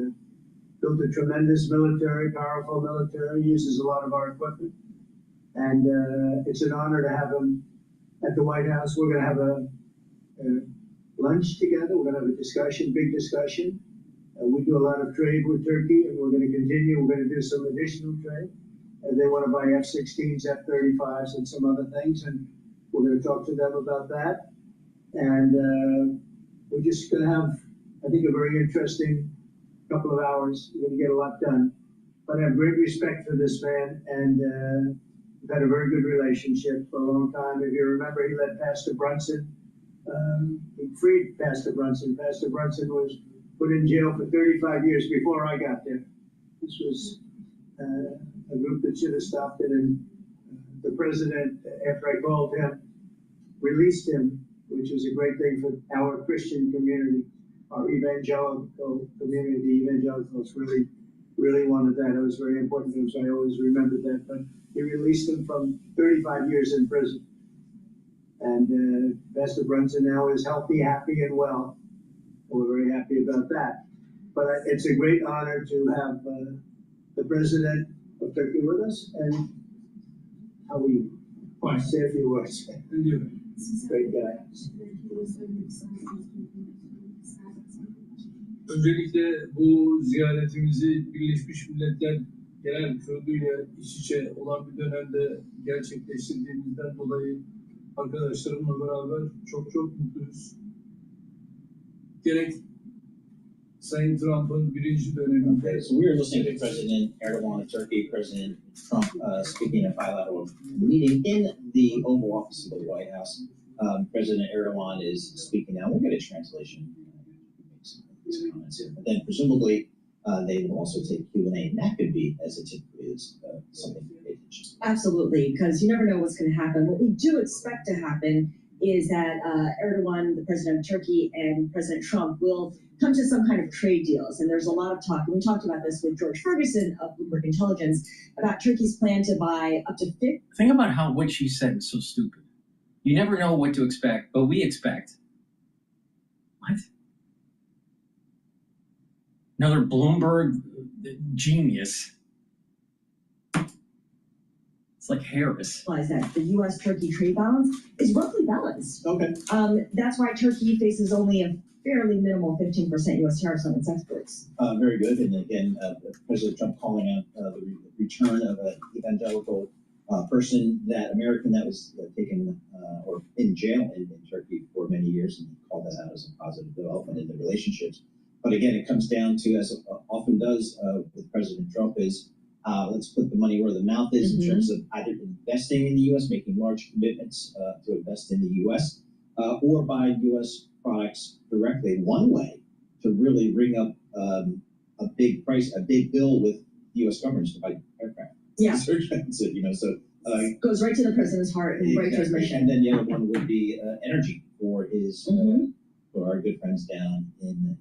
built a tremendous military, powerful military, uses a lot of our equipment. And it's an honor to have him at the White House. We're going to have a lunch together. We're going to have a discussion, big discussion. We do a lot of trade with Turkey, and we're going to continue. We're going to do some additional trade. They want to buy F-16s, F-35s, and some other things, and we're going to talk to them about that. And we're just going to have, I think, a very interesting couple of hours. We're going to get a lot done. But I have great respect for this man, and we've had a very good relationship for a long time. If you remember, he led Pastor Brunson. He freed Pastor Brunson. Pastor Brunson was put in jail for 35 years before I got there. This was a group that should have stopped it, and the president, after I called him, released him, which was a great thing for our Christian community, our evangelical community. The evangelicals really wanted that. It was very important to them, so I always remembered that. But he released him from 35 years in prison. And Pastor Brunson now is healthy, happy, and well. We're very happy about that. But it's a great honor to have the president of Turkey with us. And how are you? Fine. Say a few words. Great guy. Öncelikle bu ziyaretimizi Birleşmiş Milletler Genel Kurulu'yla iç içe olan bir dönemde gerçekleştirdiğimizden dolayı arkadaşlarımla beraber çok mutluyuz. Gerek Sayın Trump'ın birinci döneminde. Okay, so we were listening to President Erdogan of Turkey, President Trump speaking at a bilateral meeting in the Oval Office of the White House. President Erdogan is speaking now. We'll get a translation. But then presumably they will also take Q&A, and that could be, as it typically is, something to pay attention to. Absolutely, because you never know what's going to happen. What we do expect to happen is that Erdogan, the president of Turkey, and President Trump will come to some kind of trade deals. And there's a lot of talk, and we talked about this with George Ferguson of Bloomberg Intelligence, about Turkey's plan to buy up to 50. Think about how what she said was so stupid. You never know what to expect, but we expect. What? Another Bloomberg genius. It's like Harris. That the U.S.-Turkey trade balance is roughly balanced. Okay. That's why Turkey faces only a fairly minimal 15% U.S. tariffs on its exports. Very good. And again, President Trump calling out the return of an evangelical person, that American that was taken or in jail in Turkey for many years, and called that out as a positive development in the relationships. But again, it comes down to, as it often does with President Trump, is let's put the money where the mouth is in terms of either investing in the U.S., making large commitments to invest in the U.S., or buy U.S. products directly. One way to really ring up a big bill with the U.S. government is to buy aircraft. Yeah. It's expensive, so. Goes right to the president's heart and right to his mission. And then the other one would be energy for his, for our good friends down in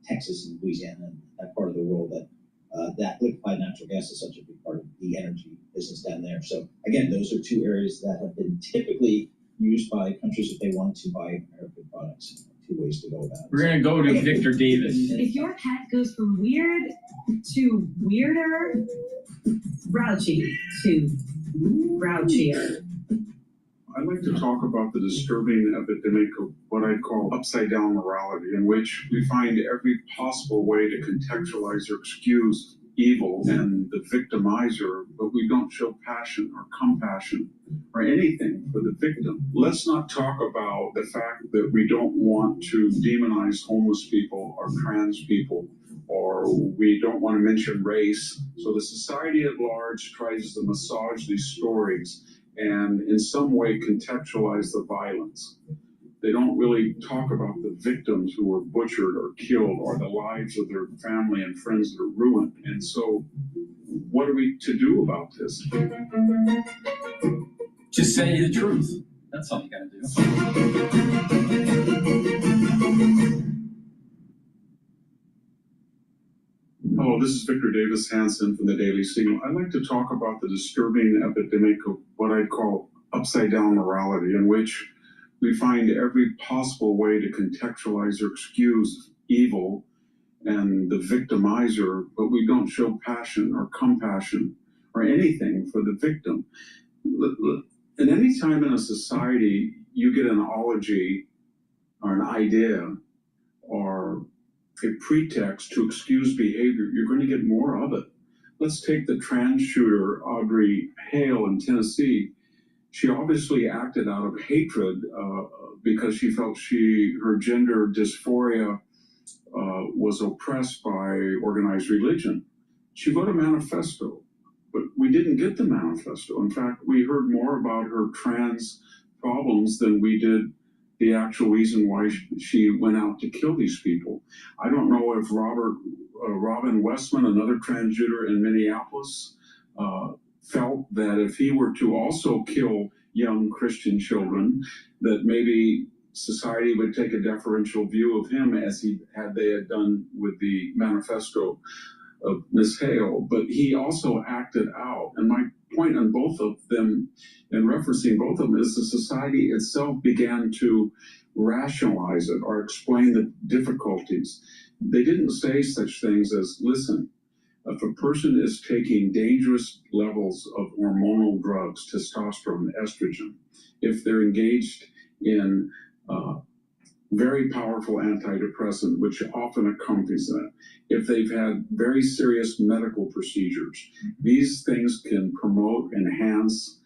Texas and Louisiana and that part of the world that liquefied natural gas is such a big part of the energy business down there. So again, those are two areas that have been typically used by countries if they wanted to buy American products. Two ways to go about it. We're going to go to Victor Davis. If your pet goes from weird to weirder, grouchy to grouchier. I'd like to talk about the disturbing epidemic of what I'd call upside-down morality, in which we find every possible way to contextualize or excuse evil and the victimizer, but we don't show passion or compassion or anything for the victim. Let's not talk about the fact that we don't want to demonize homeless people or trans people, or we don't want to mention race. So the society at large tries to massage these stories and in some way contextualize the violence. They don't really talk about the victims who were butchered or killed or the lives of their family and friends that are ruined. And so what are we to do about this? Just say the truth. That's all you got to do. Hello, this is Victor Davis Hansen from the Daily Signal. I'd like to talk about the disturbing epidemic of what I'd call upside-down morality, in which we find every possible way to contextualize or excuse evil and the victimizer, but we don't show passion or compassion or anything for the victim. And any time in a society you get an ology or an idea or a pretext to excuse behavior, you're going to get more of it. Let's take the trans shooter, Audrey Hale in Tennessee. She obviously acted out of hatred because she felt her gender dysphoria was oppressed by organized religion. She wrote a manifesto, but we didn't get the manifesto. In fact, we heard more about her trans problems than we did the actual reason why she went out to kill these people. I don't know if Robin Westman, another transgender in Minneapolis, felt that if he were to also kill young Christian children, that maybe society would take a deferential view of him as they had done with the manifesto of Ms. Hale. But he also acted out. And my point on both of them, and referencing both of them, is the society itself began to rationalize it or explain the difficulties. They didn't say such things as, listen, if a person is taking dangerous levels of hormonal drugs, testosterone, estrogen, if they're engaged in very powerful antidepressant, which often accompanies that, if they've had very serious medical procedures, these things can promote, enhance,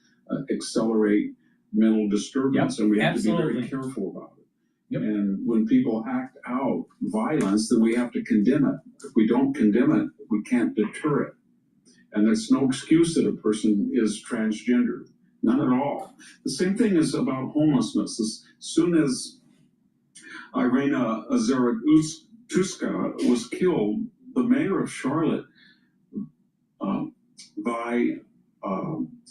accelerate mental disturbance, and we have to be very careful about it. And when people act out violence, then we have to condemn it. If we don't condemn it, we can't deter it. And there's no excuse that a person is transgender. None at all. The same thing is about homelessness. As soon as Irina Zaratustka was killed, the mayor of Charlotte, by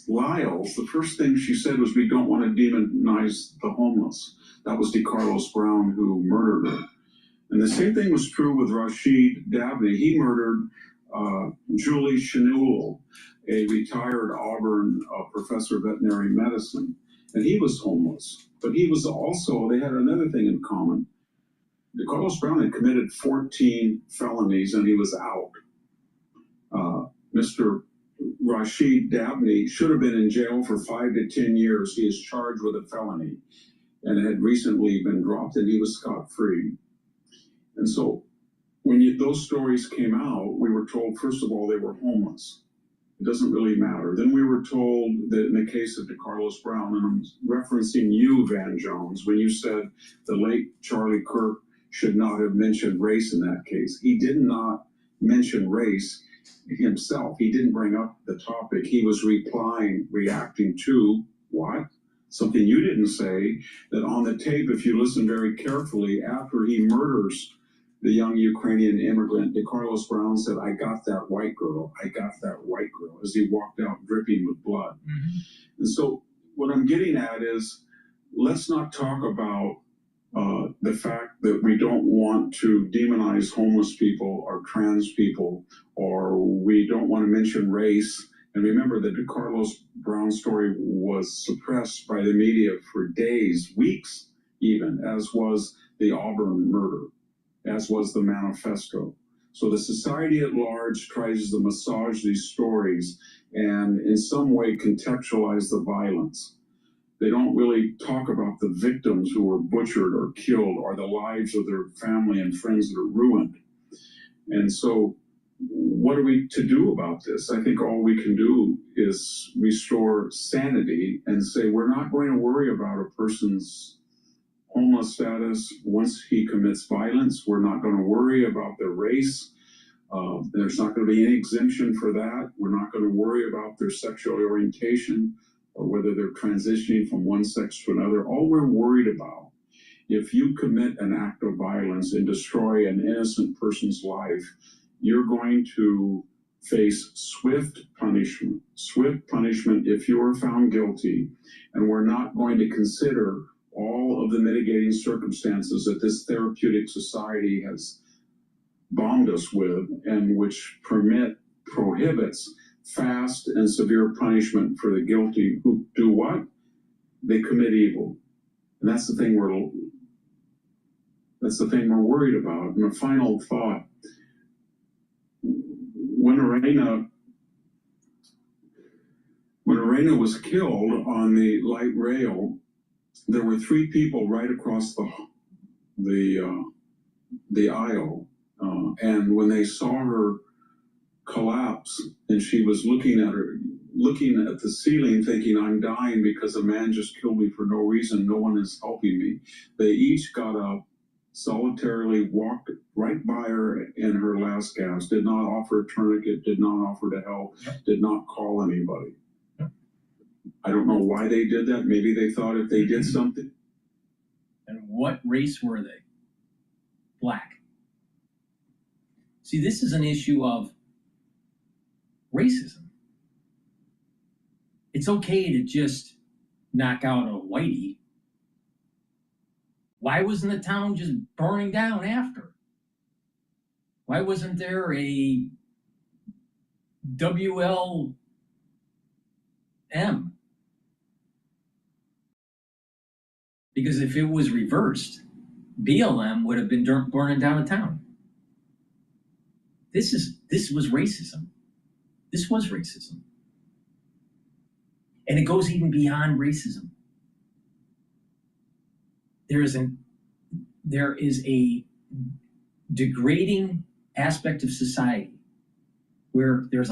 Lyles, the first thing she said was, we don't want to demonize the homeless. That was DeCarlos Brown who murdered her. And the same thing was true with Rashid Dabney. He murdered Julie Chenul, a retired Auburn professor of veterinary medicine. And he was homeless. But he was also, they had another thing in common. DeCarlos Brown had committed 14 felonies and he was out. Mr. Rashid Dabney should have been in jail for 5 to 10 years. He is charged with a felony and had recently been dropped, and he was scot-free. And so when those stories came out, we were told, first of all, they were homeless. It doesn't really matter. Then we were told that in the case of DeCarlos Brown, and I'm referencing you, Van Jones, when you said the late Charlie Kirk should not have mentioned race in that case. He did not mention race himself. He didn't bring up the topic. He was reacting to what? Something you didn't say, that on the tape, if you listen very carefully, after he murders the young Ukrainian immigrant, DeCarlos Brown said, I got that white girl, I got that white girl, as he walked out dripping with blood. Mm-hmm. And so what I'm getting at is, let's not talk about the fact that we don't want to demonize homeless people or trans people, or we don't want to mention race And remember, the Carlos Brown story was suppressed by the media for days, weeks even, as was the Auburn murder, as was the manifesto. So the society at large tries to massage these stories and in some way contextualize the violence. They don't really talk about the victims who were butchered or killed or the lives of their family and friends that are ruined. And so what are we to do about this? I think all we can do is restore sanity and say we're not going to worry about a person's homeless status once he commits violence. We're not going to worry about their race. There's not going to be any exemption for that. We're not going to worry about their sexual orientation or whether they're transitioning from one sex to another. All we're worried about, if you commit an act of violence and destroy an innocent person's life, you're going to face swift punishment if you are found guilty. And we're not going to consider all of the mitigating circumstances that this therapeutic society has bombed us with and which prohibits fast and severe punishment for the guilty who do what? They commit evil. And that's the thing we're worried about. And a final thought. When Arena was killed on the light rail, there were 3 people right across the aisle, and when they saw her collapse, and she was looking at the ceiling, thinking, "I'm dying because a man just killed me for no reason. No one is helping me." They each got up, solitarily walked right by her in her last gasp, did not offer a tourniquet, did not offer to help, did not call anybody. I don't know why they did that. Maybe they thought if they did something. And what race were they? Black. See, this is an issue of racism. It's okay to just knock out a whitey. Why wasn't the town just burning down after? Why wasn't there a WLM? Because if it was reversed, BLM would have been burning down a town. This was racism. This was racism. And it goes even beyond racism. There is a degrading aspect of society where there's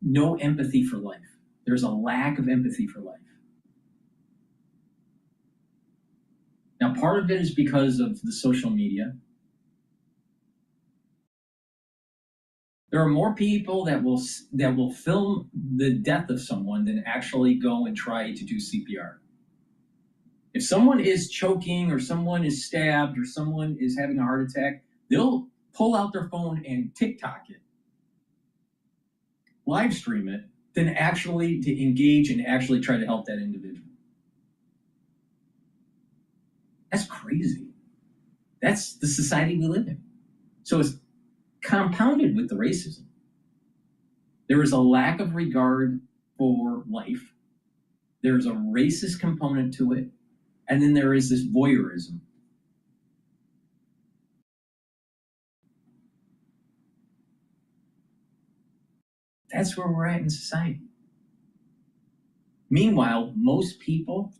no empathy for life. There's a lack of empathy for life. Now, part of it is because of the social media. There are more people that will film the death of someone than actually go and try to do CPR. If someone is choking or someone is stabbed or someone is having a heart attack, they'll pull out their phone and TikTok it, live stream it, than actually to engage and actually try to help that individual. That's crazy. That's the society we live in. So it's compounded with the racism. There is a lack of regard for life. There's a racist component to it. And then there is this voyeurism. That's where we're at in society. Meanwhile, most people,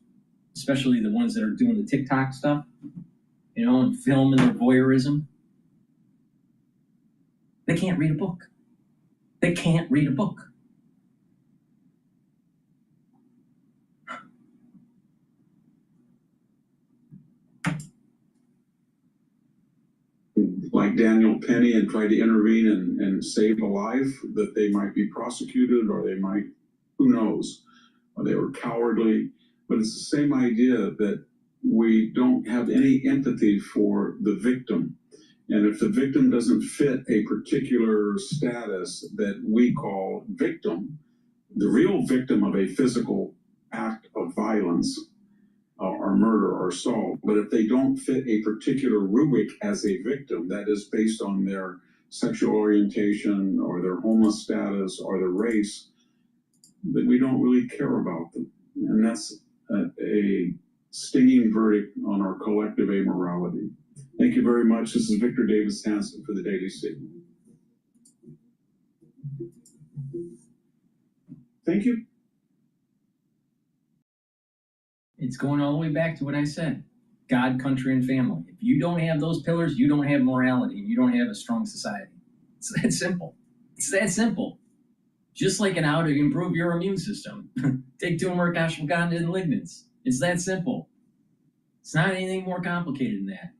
especially the ones that are doing the TikTok stuff, and filming their voyeurism, they can't read a book. They can't read a book. Like Daniel Penny and try to intervene and save a life, that they might be prosecuted or they might, who knows, or they were cowardly. But it's the same idea that we don't have any empathy for the victim. And if the victim doesn't fit a particular status that we call victim, the real victim of a physical act of violence or murder or assault, but if they don't fit a particular rubric as a victim, that is based on their sexual orientation or their homeless status or their race, that we don't really care about them. And that's a stinging verdict on our collective amorality. Thank you very much. This is Victor Davis Hanson for the Daily Signal. Thank you. It's going all the way back to what I said. God, country, and family. If you don't have those pillars, you don't have morality, and you don't have a strong society. It's that simple. It's that simple. Just like an how to improve your immune system. Take turmeric, ashwagandha, and lignans. It's that simple. It's not anything more complicated than that.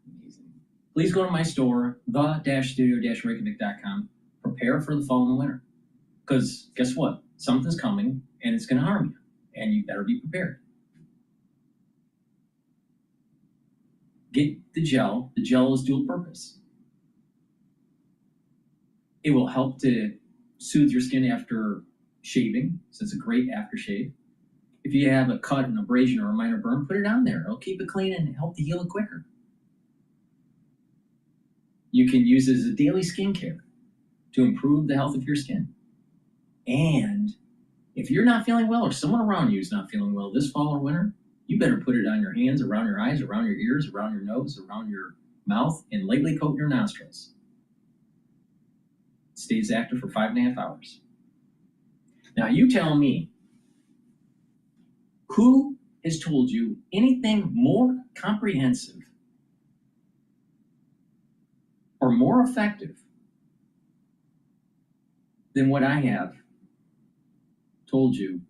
Amazing. Please go to my store, the-studio-reykjavik.com. Prepare for the fall and the winter. Because guess what? Something's coming, and it's going to harm you. And you better be prepared. Get the gel. The gel is dual purpose. It will help to soothe your skin after shaving, so it's a great aftershave. If you have a cut, an abrasion, or a minor burn, put it on there. It'll keep it clean and help to heal it quicker. You can use it as a daily skincare to improve the health of your skin. And if you're not feeling well or someone around you is not feeling well this fall or winter, you better put it on your hands, around your eyes, around your ears, around your nose, around your mouth, and lightly coat your nostrils. It stays active for 5.5 hours. Now you tell me, who has told you anything more comprehensive or more effective than what I have told you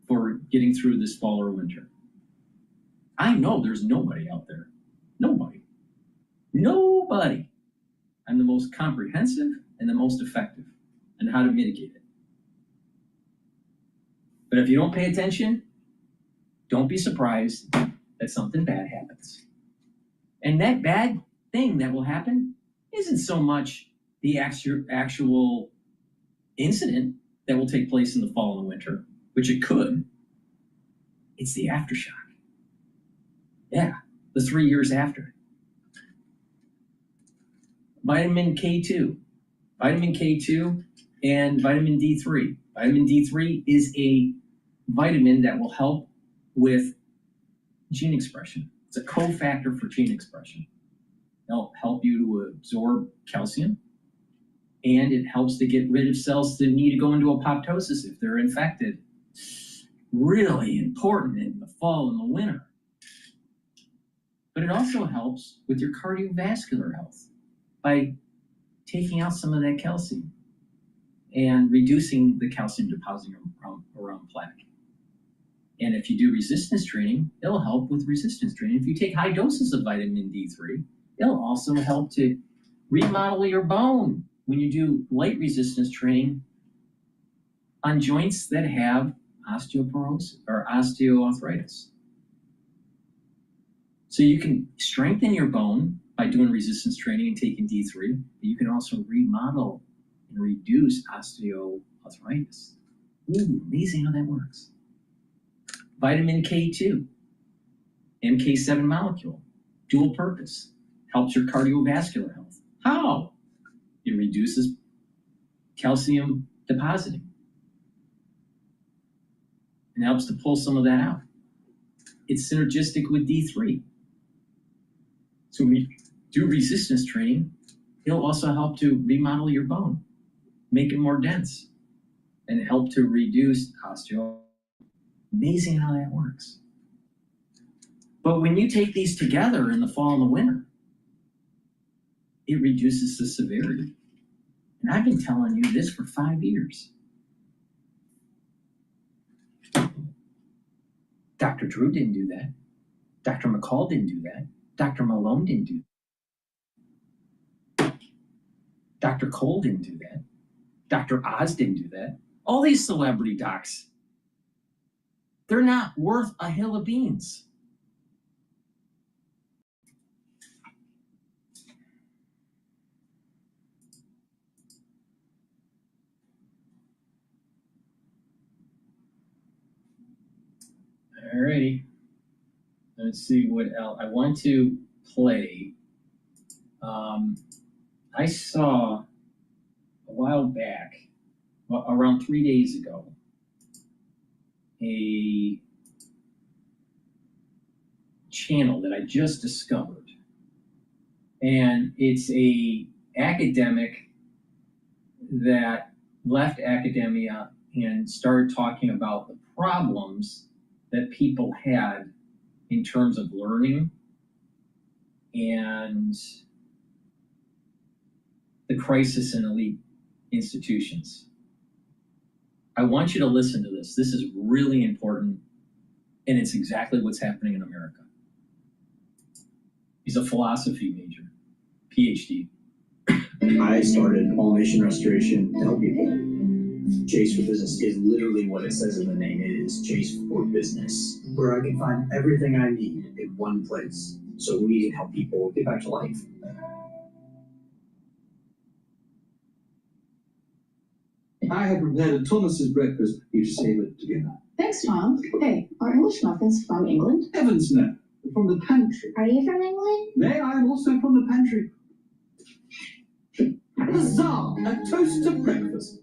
for getting through this fall or winter? I know there's nobody out there. Nobody. Nobody. I'm the most comprehensive and the most effective on how to mitigate it. But if you don't pay attention, don't be surprised that something bad happens. And that bad thing that will happen isn't so much the actual incident that will take place in the fall and the winter, which it could. It's the aftershock. Yeah, the 3 years after. Vitamin K2. Vitamin K2 and vitamin D3. Vitamin D3 is a vitamin that will help with gene expression. It's a cofactor for gene expression. It'll help you to absorb calcium, and it helps to get rid of cells that need to go into apoptosis if they're infected. Really important in the fall and the winter. But it also helps with your cardiovascular health by taking out some of that calcium and reducing the calcium depositing around plaque. And if you do resistance training, it'll help with resistance training. If you take high doses of vitamin D3, it'll also help to remodel your bone when you do light resistance training on joints that have osteoporosis or osteoarthritis. So you can strengthen your bone by doing resistance training and taking D3, but you can also remodel and reduce osteoarthritis. Ooh, amazing how that works. Vitamin K2, MK7 molecule, dual purpose, helps your cardiovascular health. How? It reduces calcium depositing and helps to pull some of that out. It's synergistic with D3. So when you do resistance training, it'll also help to remodel your bone, make it more dense, and help to reduce osteoarthritis. Amazing how that works. But when you take these together in the fall and the winter, it reduces the severity. And I've been telling you this for 5 years. Dr. Drew didn't do that. Dr. McCall didn't do that. Dr. Malone didn't do that. Dr. Cole didn't do that. Dr. Oz didn't do that. All these celebrity docs, they're not worth a hill of beans. Alrighty. Let's see what else. I want to play I saw a while back, around 3 days ago, a channel that I just discovered. And it's a academic that left academia and started talking about the problems that people had in terms of learning and the crisis in elite institutions. I want you to listen to this. This is really important, and it's exactly what's happening in America. He's a philosophy major, Ph.D. I started All Nation Restoration to help people. Chase for Business is literally what it says in the name. It is Chase for Business, where I can find everything I need in one place, so we can help people get back to life. I have prepared a Thomas's breakfast. You should save it together. Thanks, Tom. Hey, are English muffins from England? Heavens no. From the pantry. Are you from England? Nay, I am also from the pantry. Huzzah! A toast to breakfast.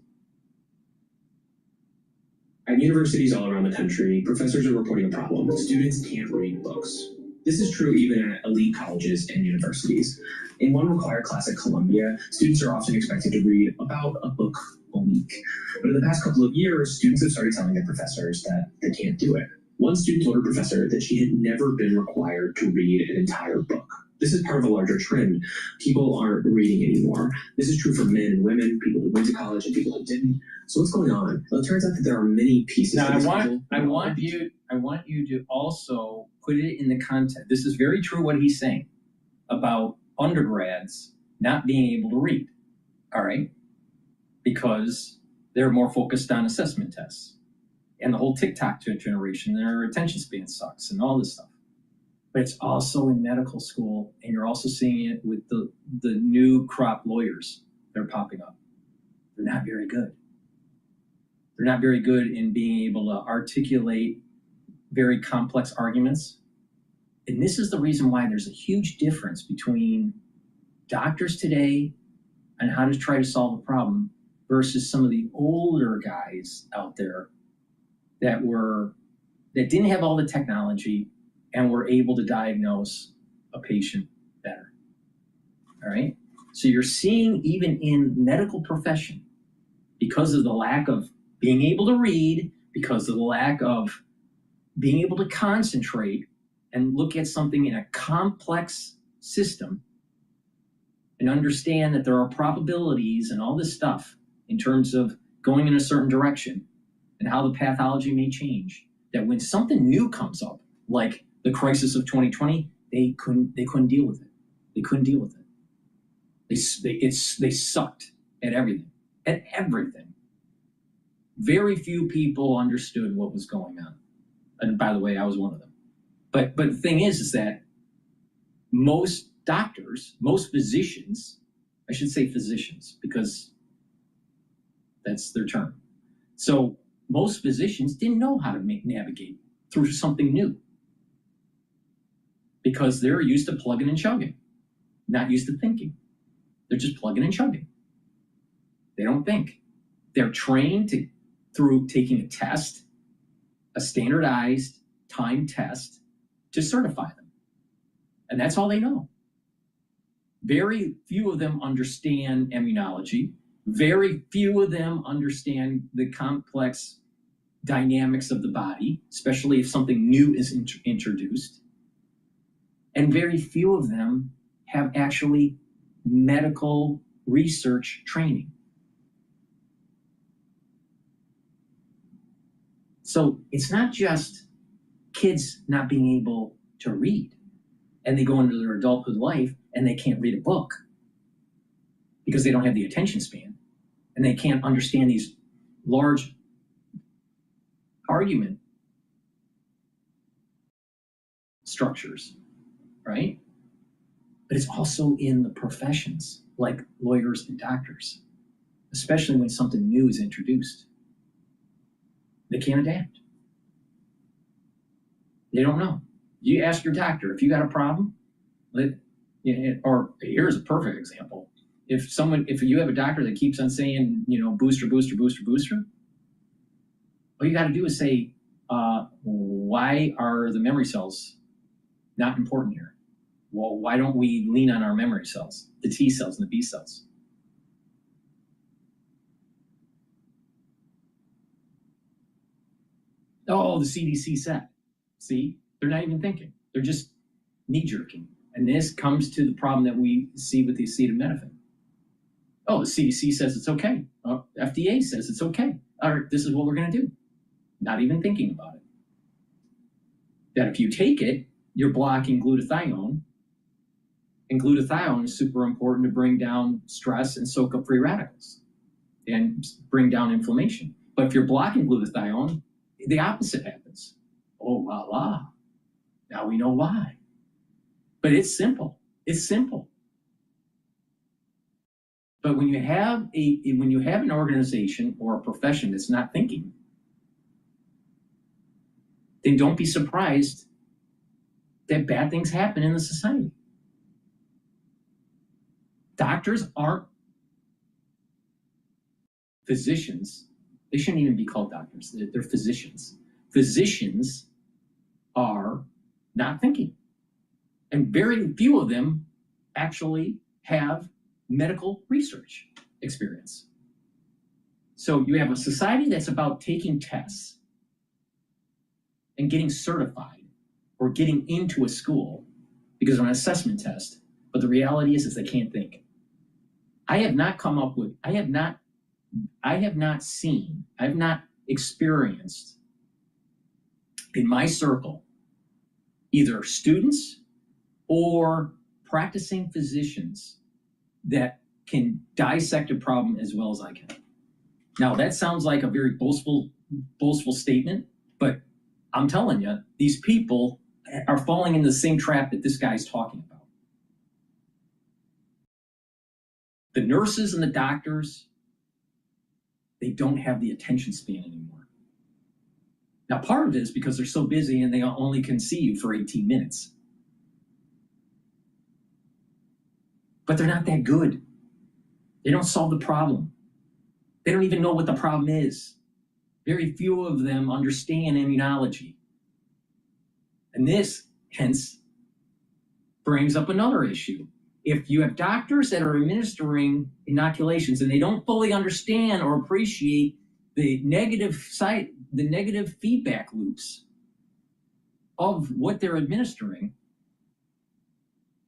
At universities all around the country, professors are reporting a problem. Students can't read books. This is true even at elite colleges and universities. In one required class at Columbia, students are often expected to read about a book a week. But in the past couple of years, students have started telling their professors that they can't do it. One student told her professor that she had never been required to read an entire book. This is part of a larger trend. People aren't reading anymore. This is true for men and women, people who went to college and people who didn't. So what's going on? Well, it turns out that there are many pieces. Now, I want you to also put it in the context. This is very true what he's saying about undergrads not being able to read. All right, because they're more focused on assessment tests and the whole TikTok generation. Their attention span sucks and all this stuff. But it's also in medical school, and you're also seeing it with the new crop lawyers that are popping up. They're not very good. They're not very good in being able to articulate very complex arguments. And this is the reason why there's a huge difference between doctors today and how to try to solve a problem versus some of the older guys out there that didn't have all the technology and were able to diagnose a patient better. All right? So you're seeing even in medical profession, because of the lack of being able to read, because of the lack of being able to concentrate and look at something in a complex system and understand that there are probabilities and all this stuff in terms of going in a certain direction and how the pathology may change, that when something new comes up, like the crisis of 2020, they couldn't deal with it. They couldn't deal with it. They sucked at everything. At everything. Very few people understood what was going on. And by the way, I was one of them. But the thing is that most doctors, most physicians, I should say physicians because that's their term. So most physicians didn't know how to navigate through something new because they're used to plugging and chugging, not used to thinking. They're just plugging and chugging. They don't think. They're trained through taking a test, a standardized timed test, to certify them. And that's all they know. Very few of them understand immunology. Very few of them understand the complex dynamics of the body, especially if something new is introduced. And very few of them have actually medical research training. So it's not just kids not being able to read and they go into their adulthood life and they can't read a book because they don't have the attention span and they can't understand these large argument structures, right? But it's also in the professions like lawyers and doctors, especially when something new is introduced. They can't adapt. They don't know. You ask your doctor, if you got a problem, Or here's a perfect example. If you have a doctor that keeps on saying, booster, booster, booster, booster, all you got to do is say, why are the memory cells not important here? Well, why don't we lean on our memory cells, the T cells and the B cells? Oh, the CDC said. See, they're not even thinking. They're just knee-jerking. And this comes to the problem that we see with the acetaminophen. Oh, the CDC says it's okay. Oh, FDA says it's okay. All right, this is what we're going to do. Not even thinking about it. That if you take it, you're blocking glutathione. And glutathione is super important to bring down stress and soak up free radicals and bring down inflammation. But if you're blocking glutathione, the opposite happens. Oh, la la. Now we know why. But it's simple. It's simple. But when you have an organization or a profession that's not thinking, then don't be surprised that bad things happen in the society. Doctors aren't physicians. They shouldn't even be called doctors. They're physicians. Physicians are not thinking. And very few of them actually have medical research experience. So you have a society that's about taking tests and getting certified or getting into a school because of an assessment test. But the reality is they can't think. I have not experienced in my circle either students or practicing physicians that can dissect a problem as well as I can. Now, that sounds like a very boastful statement, but I'm telling you, these people are falling in the same trap that this guy's talking about. The nurses and the doctors, they don't have the attention span anymore. Now, part of it is because they're so busy and they only can see you for 18 minutes. But they're not that good. They don't solve the problem. They don't even know what the problem is. Very few of them understand immunology. And this, hence, brings up another issue. If you have doctors that are administering inoculations and they don't fully understand or appreciate the negative feedback loops of what they're administering,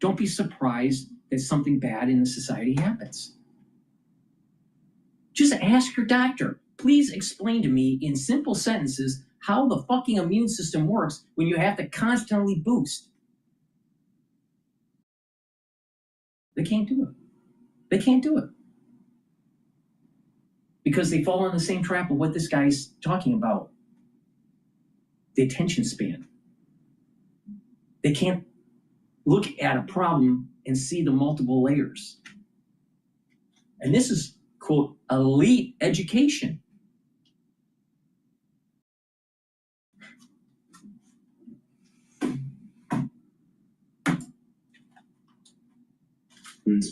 don't be surprised that something bad in the society happens. Just ask your doctor. Please explain to me in simple sentences how the fucking immune system works when you have to constantly boost. They can't do it. They can't do it. Because they fall in the same trap of what this guy's talking about. The attention span. They can't look at a problem and see the multiple layers. And this is, quote, elite education.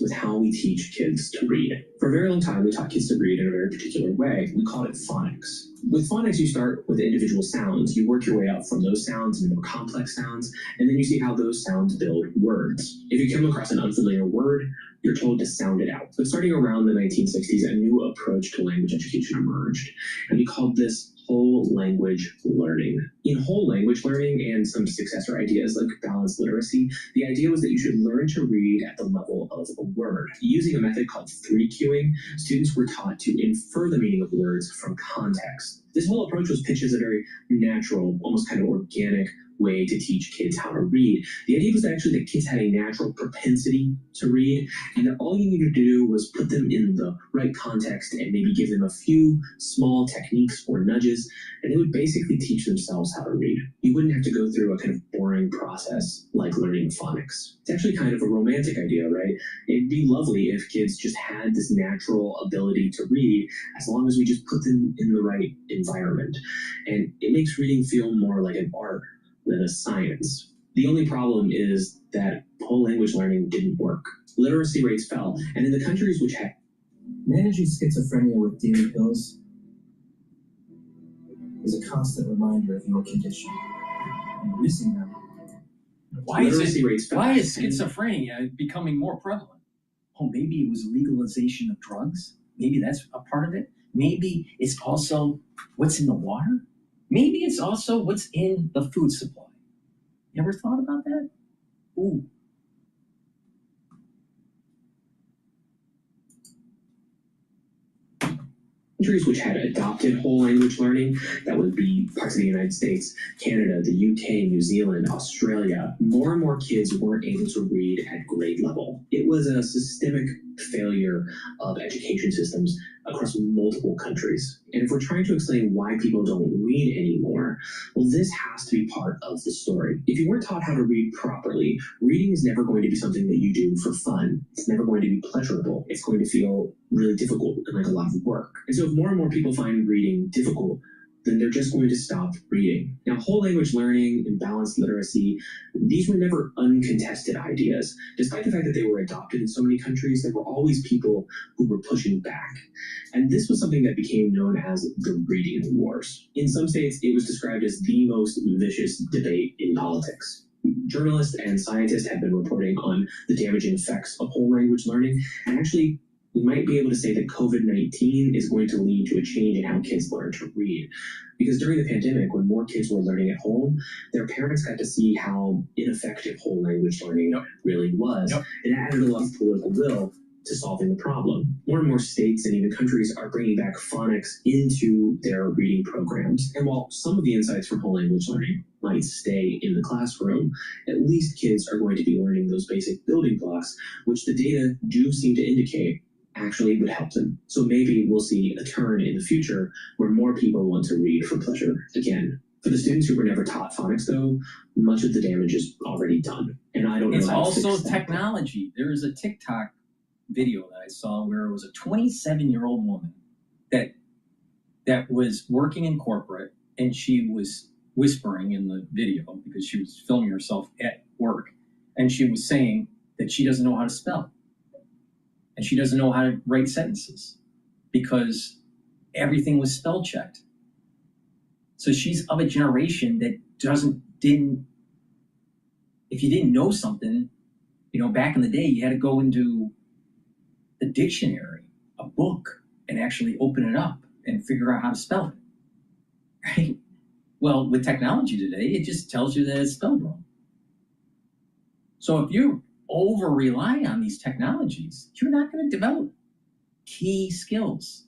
With how we teach kids to read. For a very long time, we taught kids to read in a very particular way. We called it phonics. With phonics, you start with individual sounds. You work your way up from those sounds into more complex sounds, and then you see how those sounds build words. If you come across an unfamiliar word, you're told to sound it out. But starting around the 1960s, a new approach to language education emerged, and we called this whole language learning. In whole language learning and some successor ideas like balanced literacy, the idea was that you should learn to read at the level of a word. Using a method called 3-cueing, students were taught to infer the meaning of words from context. This whole approach was pitched as a very natural, almost kind of organic way to teach kids how to read. The idea was actually that kids had a natural propensity to read, and that all you needed to do was put them in the right context and maybe give them a few small techniques or nudges, and they would basically teach themselves how to read. You wouldn't have to go through a kind of boring process like learning phonics. It's actually kind of a romantic idea, right? It'd be lovely if kids just had this natural ability to read as long as we just put them in the right environment. And it makes reading feel more like an art than a science. The only problem is that whole language learning didn't work. Literacy rates fell, and in the countries which had Managing schizophrenia with daily pills is a constant reminder of your condition. And missing them. Why is literacy rates fell. schizophrenia becoming more prevalent? Oh, maybe it was legalization of drugs. Maybe that's a part of it. Maybe it's also what's in the water. Maybe it's also what's in the food supply. You ever thought about that? Ooh. Countries which had adopted whole language learning, that would be parts of the United States, Canada, the UK, New Zealand, Australia, more and more kids weren't able to read at grade level. It was a systemic failure of education systems across multiple countries. And if we're trying to explain why people don't read anymore, well, this has to be part of the story. If you weren't taught how to read properly, reading is never going to be something that you do for fun. It's never going to be pleasurable. It's going to feel really difficult and like a lot of work. And so if more and more people find reading difficult, then they're just going to stop reading. Now, whole language learning and balanced literacy, these were never uncontested ideas. Despite the fact that they were adopted in so many countries, there were always people who were pushing back. And this was something that became known as the reading wars. In some states, it was described as the most vicious debate in politics. Journalists and scientists have been reporting on the damaging effects of whole language learning, and actually, we might be able to say that COVID-19 is going to lead to a change in how kids learn to read. Because during the pandemic, when more kids were learning at home, their parents got to see how ineffective whole language learning really was. It added a lot of political will to solving the problem. More and more states and even countries are bringing back phonics into their reading programs. And while some of the insights from whole language learning might stay in the classroom, at least kids are going to be learning those basic building blocks, which the data do seem to indicate actually would help them. So maybe we'll see a turn in the future where more people want to read for pleasure again. For the students who were never taught phonics, though, much of the damage is already done. And I don't know It's how to also fix that. technology. There is a TikTok video that I saw where it was a 27-year-old woman that was working in corporate, and she was whispering in the video because she was filming herself at work, and she was saying that she doesn't know how to spell. And she doesn't know how to write sentences because everything was spell checked. So she's of a generation that didn't, if you didn't know something, back in the day, you had to go into the dictionary, a book, and actually open it up and figure out how to spell it, right? Well, with technology today, it just tells you that it's spelled wrong. So if you over-rely on these technologies, you're not going to develop key skills,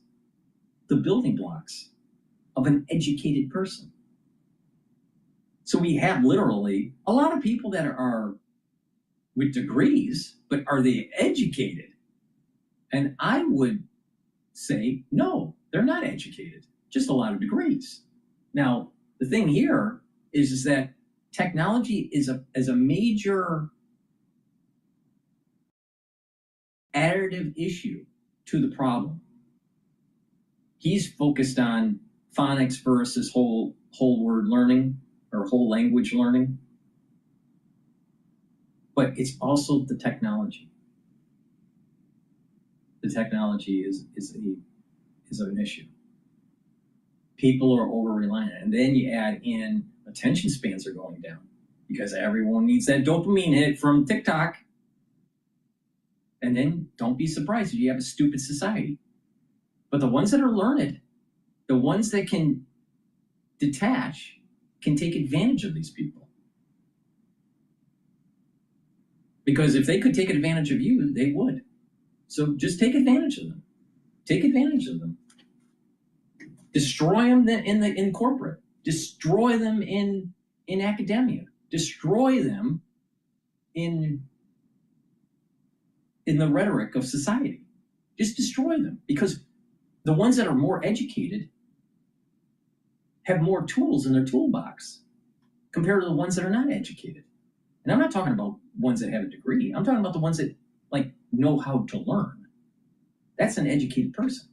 the building blocks of an educated person. So we have literally a lot of people that are with degrees, but are they educated? And I would say, no, they're not educated, just a lot of degrees. Now, the thing here is that technology is a major additive issue to the problem. He's focused on phonics versus whole word learning or whole language learning. But it's also the technology. The technology is an issue. People are over-reliant. And then you add in attention spans are going down because everyone needs that dopamine hit from TikTok. And then don't be surprised if you have a stupid society. But the ones that are learned, the ones that can detach, can take advantage of these people. Because if they could take advantage of you, they would. So just take advantage of them. Take advantage of them. Destroy them in corporate. Destroy them in academia. Destroy them in the rhetoric of society. Just destroy them, because the ones that are more educated have more tools in their toolbox compared to the ones that are not educated. And I'm not talking about ones that have a degree. I'm talking about the ones that know how to learn. That's an educated person.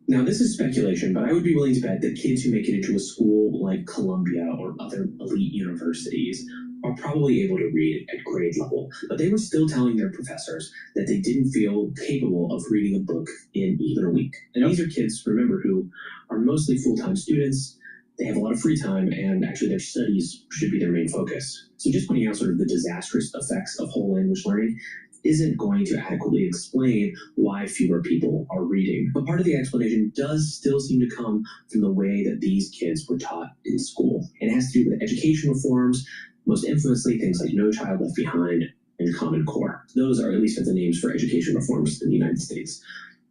Now, this is speculation, but I would be willing to bet that kids who make it into a school like Columbia or other elite universities are probably able to read at grade level, but they were still telling their professors that they didn't feel capable of reading a book in even a week. And these are kids, remember, who are mostly full-time students. They have a lot of free time, and actually their studies should be their main focus. So just pointing out sort of the disastrous effects of whole language learning isn't going to adequately explain why fewer people are reading. But part of the explanation does still seem to come from the way that these kids were taught in school. And it has to do with education reforms, most infamously things like No Child Left Behind and Common Core. Those are at least the names for education reforms in the United States.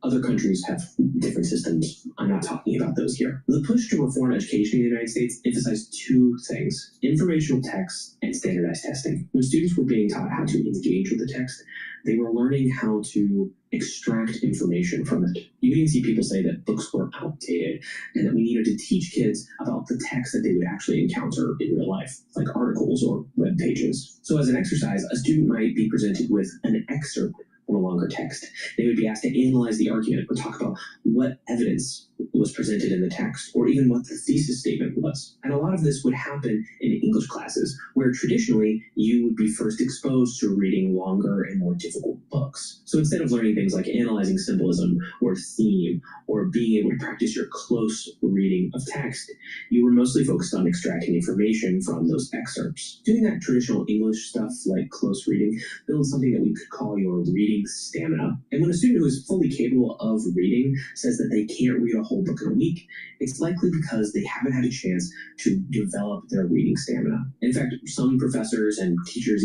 Other countries have different systems. I'm not talking about those here. The push to reform education in the United States emphasized two things: informational text and standardized testing. When students were being taught how to engage with the text, they were learning how to extract information from it. You can see people say that books were outdated and that we needed to teach kids about the text that they would actually encounter in real life, like articles or web pages. So as an exercise, a student might be presented with an excerpt from a longer text. They would be asked to analyze the argument or talk about what evidence was presented in the text, or even what the thesis statement was. And a lot of this would happen in English classes, where traditionally you would be first exposed to reading longer and more difficult books. So instead of learning things like analyzing symbolism or theme, or being able to practice your close reading of text, you were mostly focused on extracting information from those excerpts. Doing that traditional English stuff like close reading builds something that we could call your reading stamina. And when a student who is fully capable of reading says that they can't read a whole book in a week, it's likely because they haven't had a chance to develop their reading stamina. In fact, some professors and teachers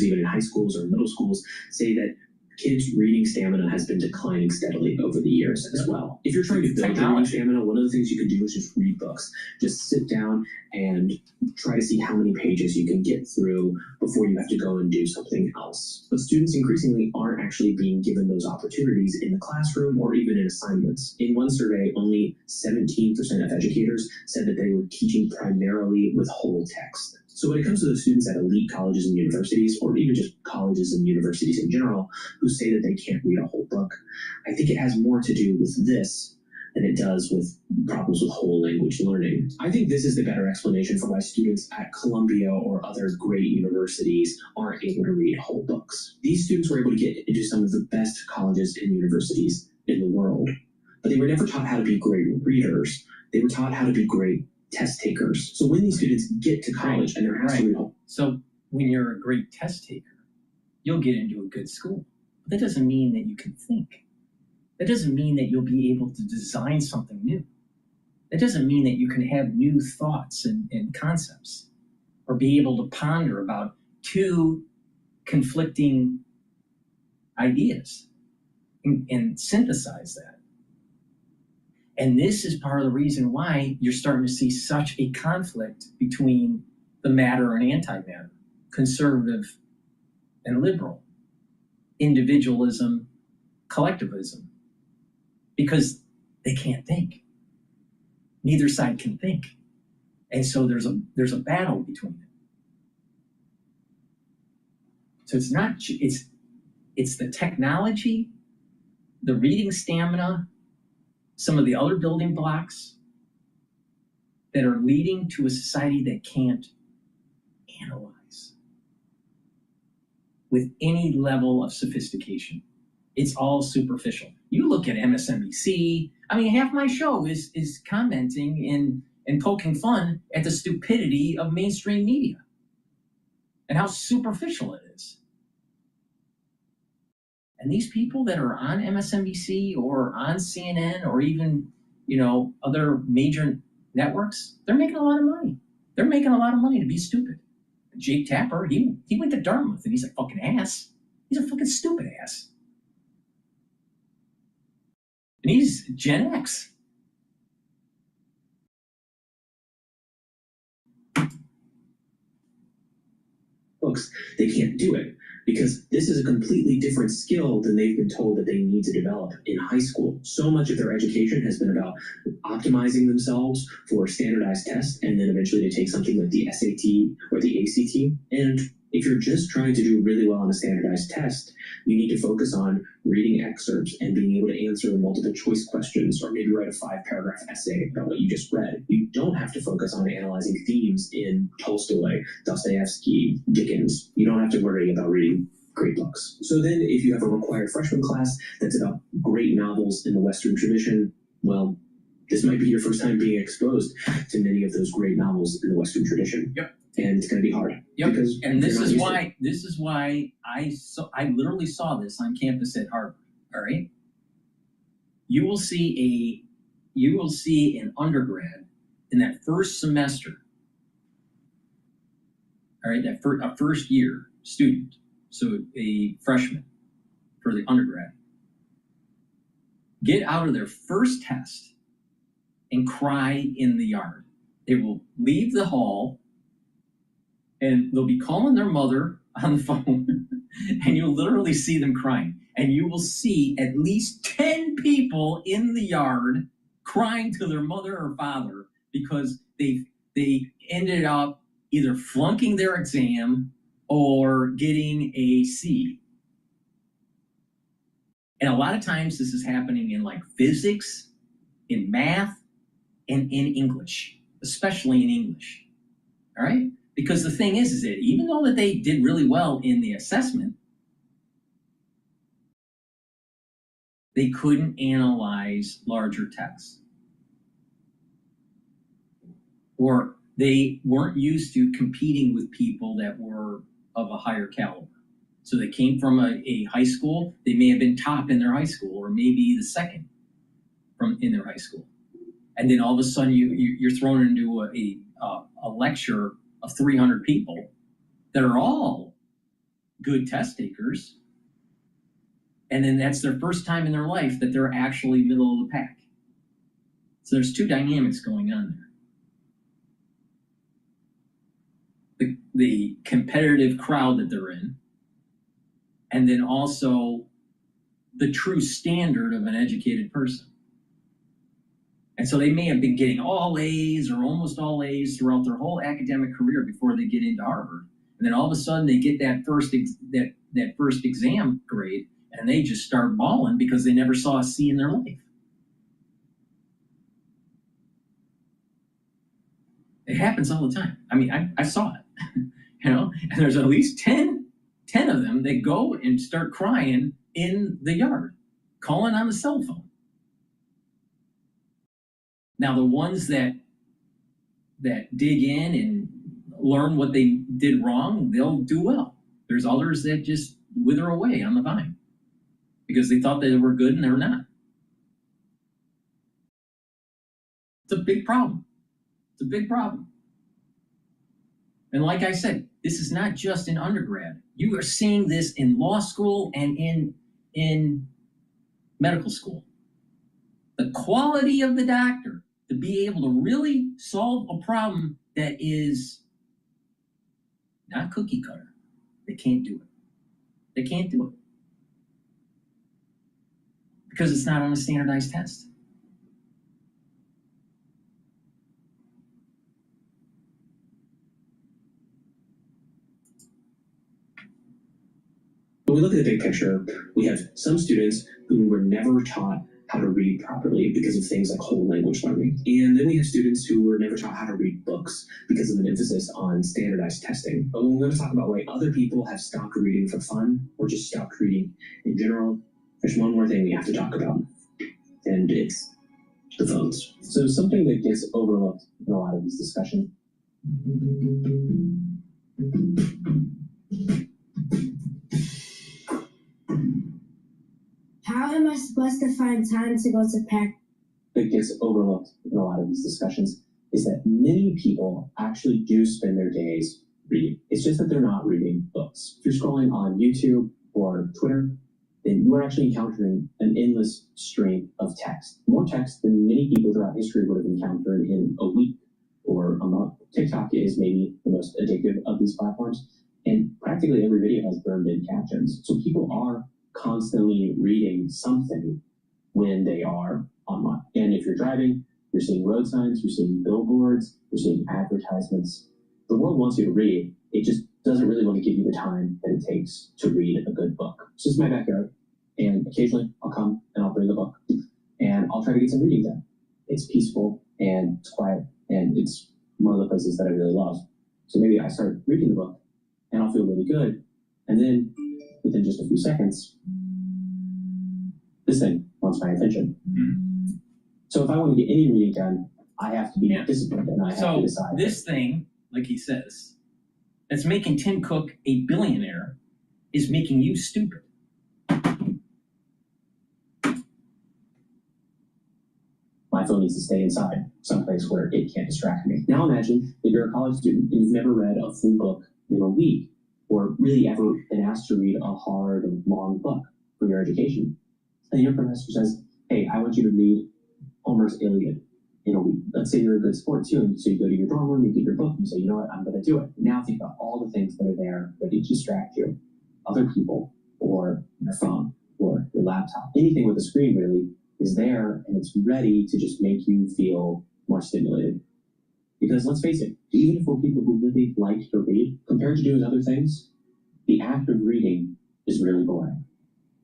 even in high schools or middle schools say that kids' reading stamina has been declining steadily over the years as well. If you're trying to build your reading stamina, one of the things you can do is just read books. Just sit down and try to see how many pages you can get through before you have to go and do something else. But students increasingly aren't actually being given those opportunities in the classroom or even in assignments. In one survey, only 17% of educators said that they were teaching primarily with whole text. So when it comes to the students at elite colleges and universities, or even just colleges and universities in general, who say that they can't read a whole book, I think it has more to do with this than it does with problems with whole language learning. I think this is the better explanation for why students at Columbia or other great universities aren't able to read whole books. These students were able to get into some of the best colleges and universities in the world, but they were never taught how to be great readers. They were taught how to be great test takers. So when these students get to college and they're asked to read whole, so when you're a great test taker, you'll get into a good school. But that doesn't mean that you can think. That doesn't mean that you'll be able to design something new. That doesn't mean that you can have new thoughts and concepts, or be able to ponder about two conflicting ideas and synthesize that. And this is part of the reason why you're starting to see such a conflict between the matter and antimatter, conservative and liberal, individualism, collectivism, because they can't think. Neither side can think. And so there's a battle between them. So it's not, it's the technology, the reading stamina, some of the other building blocks that are leading to a society that can't analyze with any level of sophistication. It's all superficial. You look at MSNBC, I mean, half my show is commenting and poking fun at the stupidity of mainstream media and how superficial it is. And these people that are on MSNBC or on CNN or even, other major networks, they're making a lot of money. They're making a lot of money to be stupid. Jake Tapper, he went to Dartmouth and he's a fucking ass. He's a fucking stupid ass. And he's Gen X. books, they can't do it. because this is a completely different skill than they've been told that they need to develop in high school. So much of their education has been about optimizing themselves for standardized tests and then eventually to take something like the SAT or the ACT. And if you're just trying to do really well on a standardized test, you need to focus on reading excerpts and being able to answer multiple choice questions, or maybe write a 5-paragraph essay about what you just read. You don't have to focus on analyzing themes in Tolstoy, Dostoevsky, Dickens. You don't have to worry about reading great books. So then if you have a required freshman class that's about great novels in the Western tradition, well, this might be your first time being exposed to many of those great novels in the Western tradition. Yep. And it's going to be hard. Yep. Because And this you're not is used to it. why I literally saw this on campus at Harvard. All right. You will see an undergrad in that first semester. All right, a first year student, so a freshman for the undergrad, get out of their first test and cry in the yard. They will leave the hall and they'll be calling their mother on the phone and you'll literally see them crying. And you will see at least 10 people in the yard crying to their mother or father because they ended up either flunking their exam or getting a C. And a lot of times this is happening in like physics, in math, and in English, especially in English. All right? Because the thing is that even though that they did really well in the assessment, they couldn't analyze larger text. Or they weren't used to competing with people that were of a higher caliber. So they came from a high school, they may have been top in their high school, or maybe the second in their high school. And then all of a sudden you're thrown into a lecture of 300 people that are all good test takers. And then that's their first time in their life that they're actually middle of the pack. So there's two dynamics going on there. The competitive crowd that they're in, and then also the true standard of an educated person. And so they may have been getting all A's or almost all A's throughout their whole academic career before they get into Harvard. And then all of a sudden they get that first exam grade and they just start bawling because they never saw a C in their life. It happens all the time. I mean, I saw it, you know, and there's at least 10 of them that go and start crying in the yard, calling on the cell phone. Now, the ones that dig in and learn what they did wrong, they'll do well. There's others that just wither away on the vine because they thought they were good and they're not. It's a big problem. It's a big problem. And like I said, this is not just in undergrad. You are seeing this in law school and in medical school. The quality of the doctor to be able to really solve a problem that is not cookie cutter. They can't do it. They can't do it. Because it's not on a standardized test. When we look at the big picture, we have some students who were never taught how to read properly because of things like whole language learning. And then we have students who were never taught how to read books because of an emphasis on standardized testing. But when we're going to talk about why other people have stopped reading for fun or just stopped reading in general, there's one more thing we have to talk about, and it's the phones. So something that gets overlooked in a lot of these discussions. How am I supposed to find time to go to practice? That gets overlooked in a lot of these discussions is that many people actually do spend their days reading. It's just that they're not reading books. If you're scrolling on YouTube or Twitter, then you are actually encountering an endless stream of text. More text than many people throughout history would have encountered in a week or a month. TikTok is maybe the most addictive of these platforms. And practically every video has burned in captions. So people are constantly reading something when they are online. And if you're driving, you're seeing road signs, you're seeing billboards, you're seeing advertisements. The world wants you to read. It just doesn't really want to give you the time that it takes to read a good book. So this is my backyard. And occasionally I'll come and I'll bring a book and I'll try to get some reading done. It's peaceful and it's quiet and it's one of the places that I really love. So maybe I start reading the book and I'll feel really good. And then within just a few seconds, this thing wants my attention. Mm-hmm. So if I want to get any reading done, I have to be disciplined and I have to decide. This thing, like he says, that's making Tim Cook a billionaire is making you stupid. My phone needs to stay inside, someplace where it can't distract me. Now imagine that you're a college student and you've never read a full book in a week, or really ever been asked to read a hard and long book for your education. And your professor says, hey, I want you to read Homer's Iliad in a week. Let's say you're a good sport too, and so you go to your dorm room, you get your book, and you say, you know what, I'm going to do it. Now think about all the things that are there that distract you. Other people, or your phone, or your laptop. Anything with a screen really is there, and it's ready to just make you feel more stimulated. Because let's face it, even for people who really like to read, compared to doing other things, the act of reading is really boring.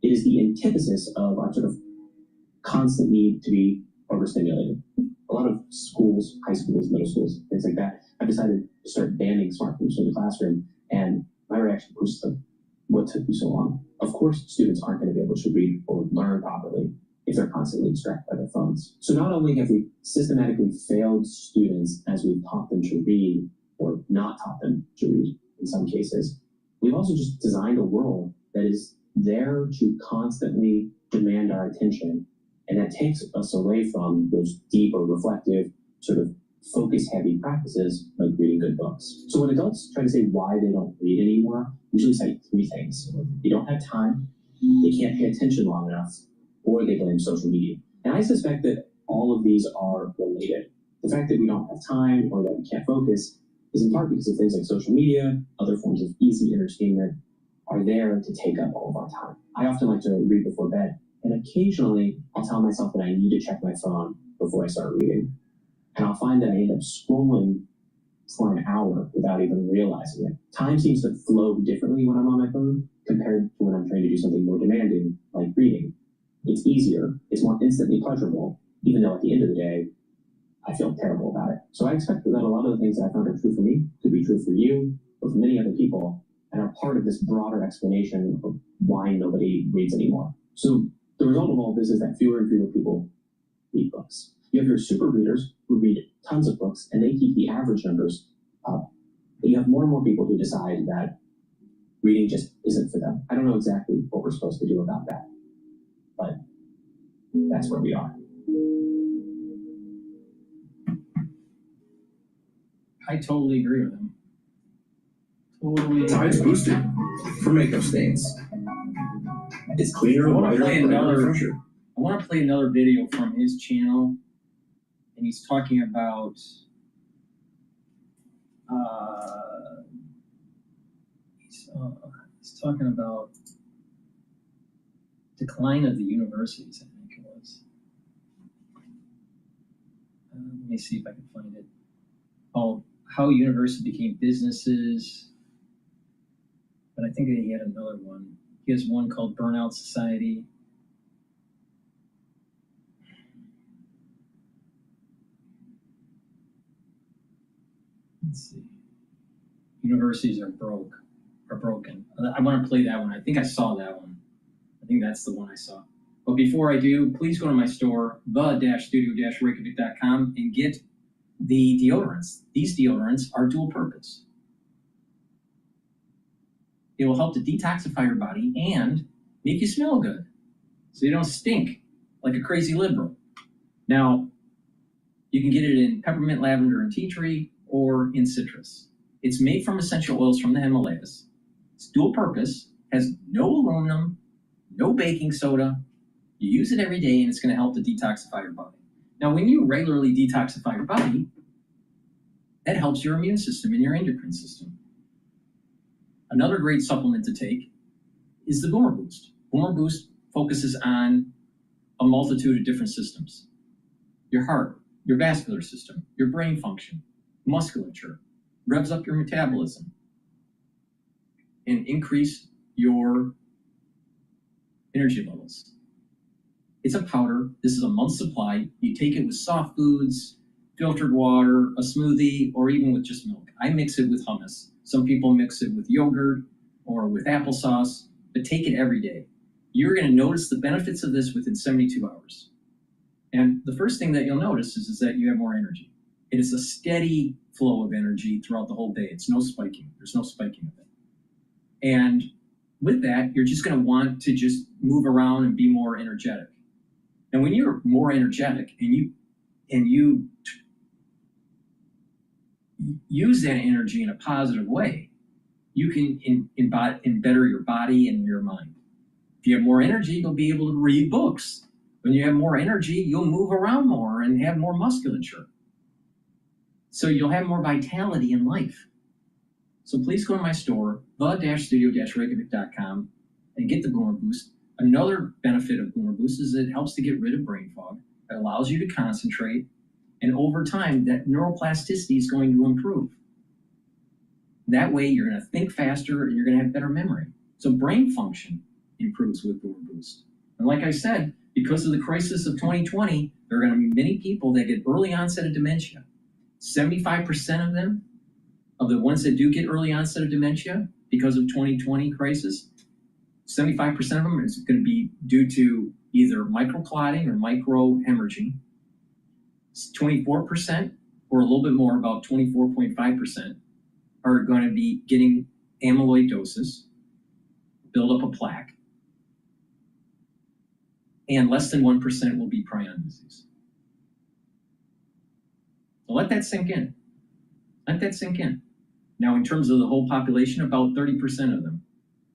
It is the antithesis of our sort of constant need to be overstimulated. A lot of schools, high schools, middle schools, things like that, have decided to start banning smartphones from the classroom, and my reaction was like, what took you so long? Of course, students aren't going to be able to read or learn properly if they're constantly distracted by their phones. So not only have we systematically failed students as we've taught them to read, or not taught them to read in some cases, we've also just designed a world that is there to constantly demand our attention, and that takes us away from those deeper, reflective, sort of focus-heavy practices like reading good books. So when adults try to say why they don't read anymore, usually cite three things. They don't have time, they can't pay attention long enough, or they blame social media. And I suspect that all of these are related. The fact that we don't have time or that we can't focus is in part because of things like social media, other forms of easy entertainment are there to take up all of our time. I often like to read before bed, and occasionally I'll tell myself that I need to check my phone before I start reading. And I'll find that I end up scrolling for an hour without even realizing it. Time seems to flow differently when I'm on my phone compared to when I'm trying to do something more demanding, like reading. It's easier, it's more instantly pleasurable, even though at the end of the day, I feel terrible about it. So I expect that a lot of the things that I found are true for me could be true for you or for many other people, and are part of this broader explanation of why nobody reads anymore. So the result of all of this is that fewer and fewer people read books. You have your super readers who read tons of books, and they keep the average numbers up. But you have more and more people who decide that reading just isn't for them. I don't know exactly what we're supposed to do about that, but that's where we are. I totally agree with him. Totally. Tide's boosted for makeup stains. It's cleaner, I want to lighter, play another. fresher. I want to play another video from his channel, and he's talking about he's talking about decline of the universities. I think it was. Let me see if I can find it. Oh, how universities became businesses. But I think that he had another one. He has one called Burnout Society. Let's see. Universities are broken. I want to play that one. I think I saw that one. I think that's the one I saw. But before I do, please go to my store, the-studio-reykjavik.com, and get the deodorants. These deodorants are dual purpose. It will help to detoxify your body and make you smell good, so you don't stink like a crazy liberal. Now, you can get it in peppermint, lavender, and tea tree, or in citrus. It's made from essential oils from the Himalayas. It's dual purpose, has no aluminum, no baking soda. You use it every day, and it's going to help to detoxify your body. Now, when you regularly detoxify your body, that helps your immune system and your endocrine system. Another great supplement to take is the Boomer Boost. Boomer Boost focuses on a multitude of different systems. Your heart, your vascular system, your brain function, musculature, revs up your metabolism, and increase your energy levels. It's a powder. This is a month's supply. You take it with soft foods, filtered water, a smoothie, or even with just milk. I mix it with hummus. Some people mix it with yogurt or with applesauce, but take it every day. You're going to notice the benefits of this within 72 hours. And the first thing that you'll notice is that you have more energy. It is a steady flow of energy throughout the whole day. It's no spiking. There's no spiking of it. And with that, you're just going to want to just move around and be more energetic. And when you're more energetic and you use that energy in a positive way, you can better your body and your mind. If you have more energy, you'll be able to read books. When you have more energy, you'll move around more and have more musculature. So you'll have more vitality in life. So please go to my store, the-studio-reykjavik.com, and get the Boomer Boost. Another benefit of Boomer Boost is it helps to get rid of brain fog. It allows you to concentrate, and over time, that neuroplasticity is going to improve. That way, you're going to think faster, and you're going to have better memory. So brain function improves with Boomer Boost. And like I said, because of the crisis of 2020, there are going to be many people that get early onset of dementia. 75% of them, of the ones that do get early onset of dementia because of 2020 crisis, 75% of them is going to be due to either microclotting or microhemorrhaging. 24%, or a little bit more, about 24.5%, are going to be getting amyloidosis, build up a plaque, and less than 1% will be prion disease. So let that sink in. Let that sink in. Now, in terms of the whole population, about 30% of them,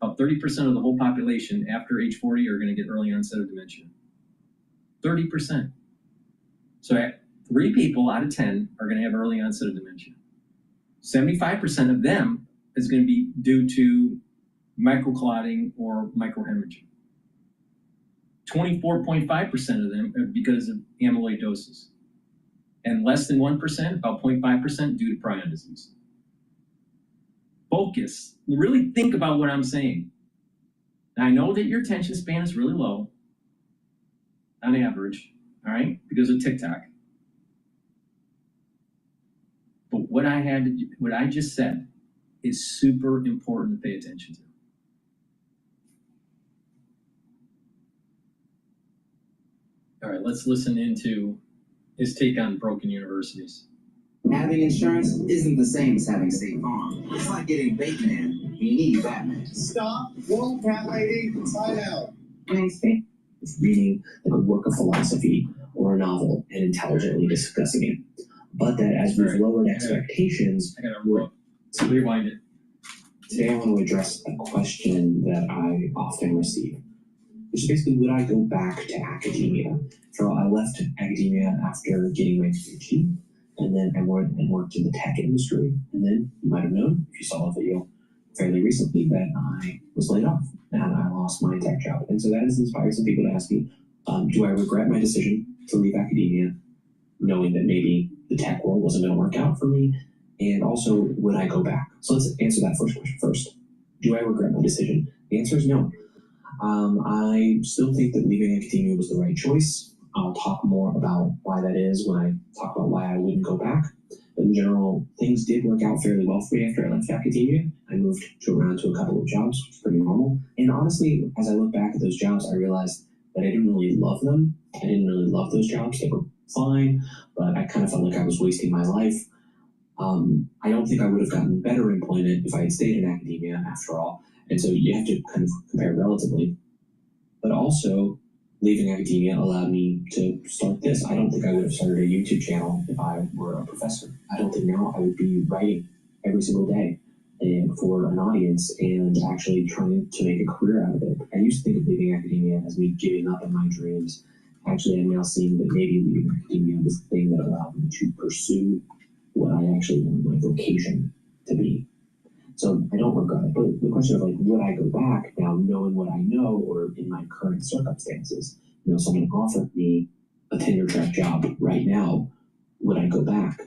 about 30% of the whole population after age 40 are going to get early onset of dementia. 30%. So 3 people out of 10 are going to have early onset of dementia. 75% of them is going to be due to microclotting or microhemorrhaging. 24.5% of them are because of amyloidosis. And less than 1%, about 0.5%, due to prion disease. Focus. Really think about what I'm saying. Now, I know that your attention span is really low, on average, all right, because of TikTok. But what I just said is super important to pay attention to. All right, let's listen into his take on broken universities. Having insurance isn't the same as having State Farm. It's like getting Bateman. You need Batman. Stop. Whoa, cat lady. Time out. Nice thing. It's reading like a work of philosophy or a novel and intelligently discussing it. But that as we've lowered expectations, so rewind it. Today I want to address a question that I often receive, which is basically, would I go back to academia? So I left academia after getting my Ph.D. And then I worked in the tech industry. And then you might have known, if you saw a video fairly recently, that I was laid off and I lost my tech job. And so that has inspired some people to ask me, do I regret my decision to leave academia, knowing that maybe the tech world wasn't going to work out for me? And also, would I go back? So let's answer that first question first. Do I regret my decision? The answer is no. I still think that leaving academia was the right choice. I'll talk more about why that is when I talk about why I wouldn't go back. But in general, things did work out fairly well for me after I left academia. I moved around to a couple of jobs, which was pretty normal. And honestly, as I look back at those jobs, I realized that I didn't really love them. I didn't really love those jobs. They were fine, but I kind of felt like I was wasting my life. I don't think I would have gotten better employment if I had stayed in academia after all. And so you have to kind of compare relatively. But also, leaving academia allowed me to start this. I don't think I would have started a YouTube channel if I were a professor. I don't think now I would be writing every single day and for an audience and actually trying to make a career out of it. I used to think of leaving academia as me giving up on my dreams. Actually, I'm now seeing that maybe leaving academia was the thing that allowed me to pursue what I actually want my vocation to be. So I don't regret it. But the question of like, would I go back now knowing what I know or in my current circumstances? You know, someone offered me a tenure track job right now, would I go back?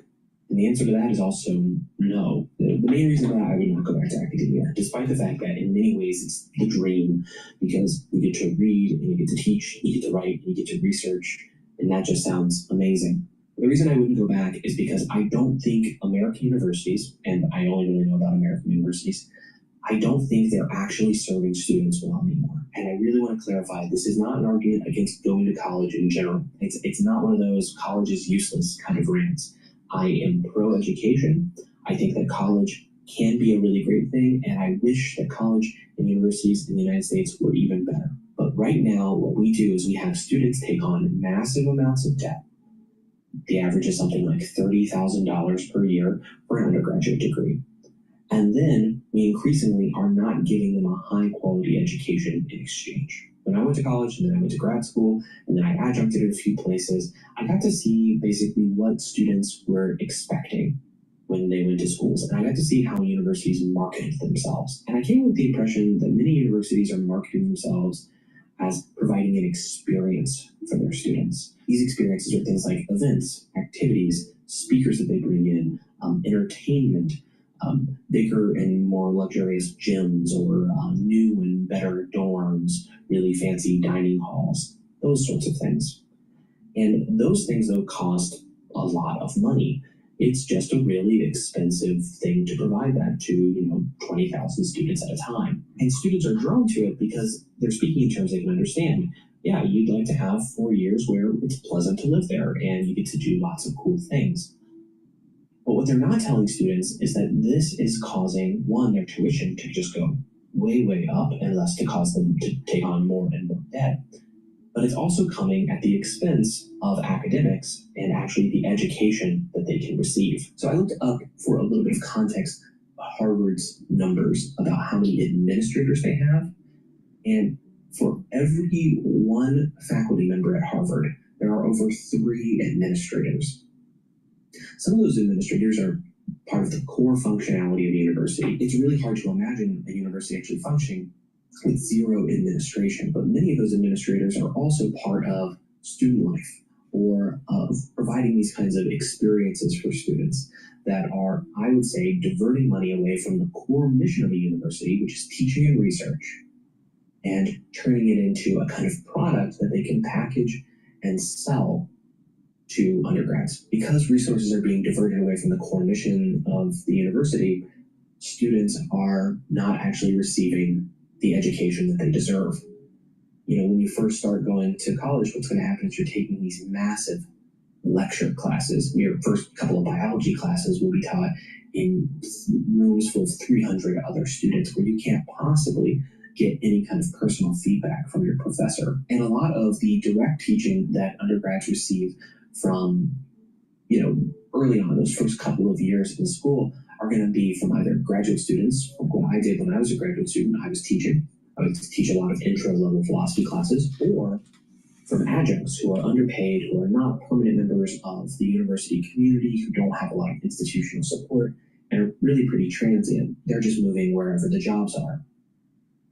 And the answer to that is also no. The main reason that I would not go back to academia, despite the fact that in many ways it's the dream, because you get to read and you get to teach, you get to write, and you get to research, and that just sounds amazing. The reason I wouldn't go back is because I don't think American universities, and I only really know about American universities, I don't think they're actually serving students well anymore. And I really want to clarify, this is not an argument against going to college in general. It's not one of those college is useless kind of rants. I am pro-education. I think that college can be a really great thing, and I wish that college and universities in the United States were even better. But right now, what we do is we have students take on massive amounts of debt. The average is something like $30,000 per year for an undergraduate degree. And then we increasingly are not giving them a high-quality education in exchange. When I went to college, and then I went to grad school, and then I adjuncted at a few places, I got to see basically what students were expecting when they went to schools. And I got to see how universities marketed themselves. And I came with the impression that many universities are marketing themselves as providing an experience for their students. These experiences are things like events, activities, speakers that they bring in, entertainment, bigger and more luxurious gyms, or new and better dorms, really fancy dining halls, those sorts of things. And those things, though, cost a lot of money. It's just a really expensive thing to provide that to, 20,000 students at a time. And students are drawn to it because they're speaking in terms they can understand. Yeah, you'd like to have 4 years where it's pleasant to live there and you get to do lots of cool things. But what they're not telling students is that this is causing, one, their tuition to just go way, way up, and thus to cause them to take on more and more debt. But it's also coming at the expense of academics and actually the education that they can receive. So I looked up, for a little bit of context, Harvard's numbers about how many administrators they have. And for every one faculty member at Harvard, there are over 3 administrators. Some of those administrators are part of the core functionality of the university. It's really hard to imagine a university actually functioning with 0 administration, but many of those administrators are also part of student life, or of providing these kinds of experiences for students that are, I would say, diverting money away from the core mission of the university, which is teaching and research, and turning it into a kind of product that they can package and sell to undergrads. Because resources are being diverted away from the core mission of the university, students are not actually receiving the education that they deserve. When you first start going to college, what's going to happen is you're taking these massive lecture classes. Your first couple of biology classes will be taught in rooms full of 300 other students where you can't possibly get any kind of personal feedback from your professor. And a lot of the direct teaching that undergrads receive from, early on, those first couple of years in school, are going to be from either graduate students. What I did when I was a graduate student, I was teaching. I would teach a lot of intro-level philosophy classes, or from adjuncts who are underpaid, who are not permanent members of the university community, who don't have a lot of institutional support, and are really pretty transient. They're just moving wherever the jobs are.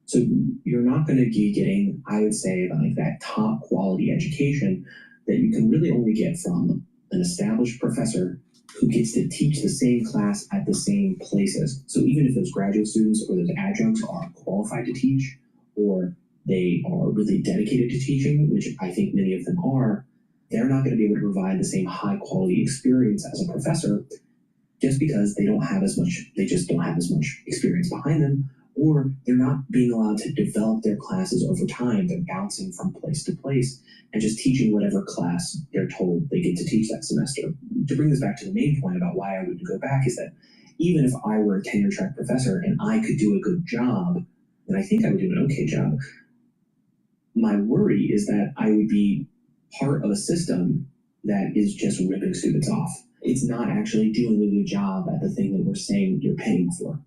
So you're not going to be getting, I would say, like that top quality education that you can really only get from an established professor who gets to teach the same class at the same places. So even if those graduate students or those adjuncts are qualified to teach, or they are really dedicated to teaching, which I think many of them are, they're not going to be able to provide the same high quality experience as a professor, just because they just don't have as much experience behind them, or they're not being allowed to develop their classes over time. They're bouncing from place to place and just teaching whatever class they're told they get to teach that semester. To bring this back to the main point about why I wouldn't go back, is that even if I were a tenure track professor and I could do a good job, and I think I would do an okay job, my worry is that I would be part of a system that is just ripping students off. It's not actually doing a good job at the thing that we're saying you're paying for.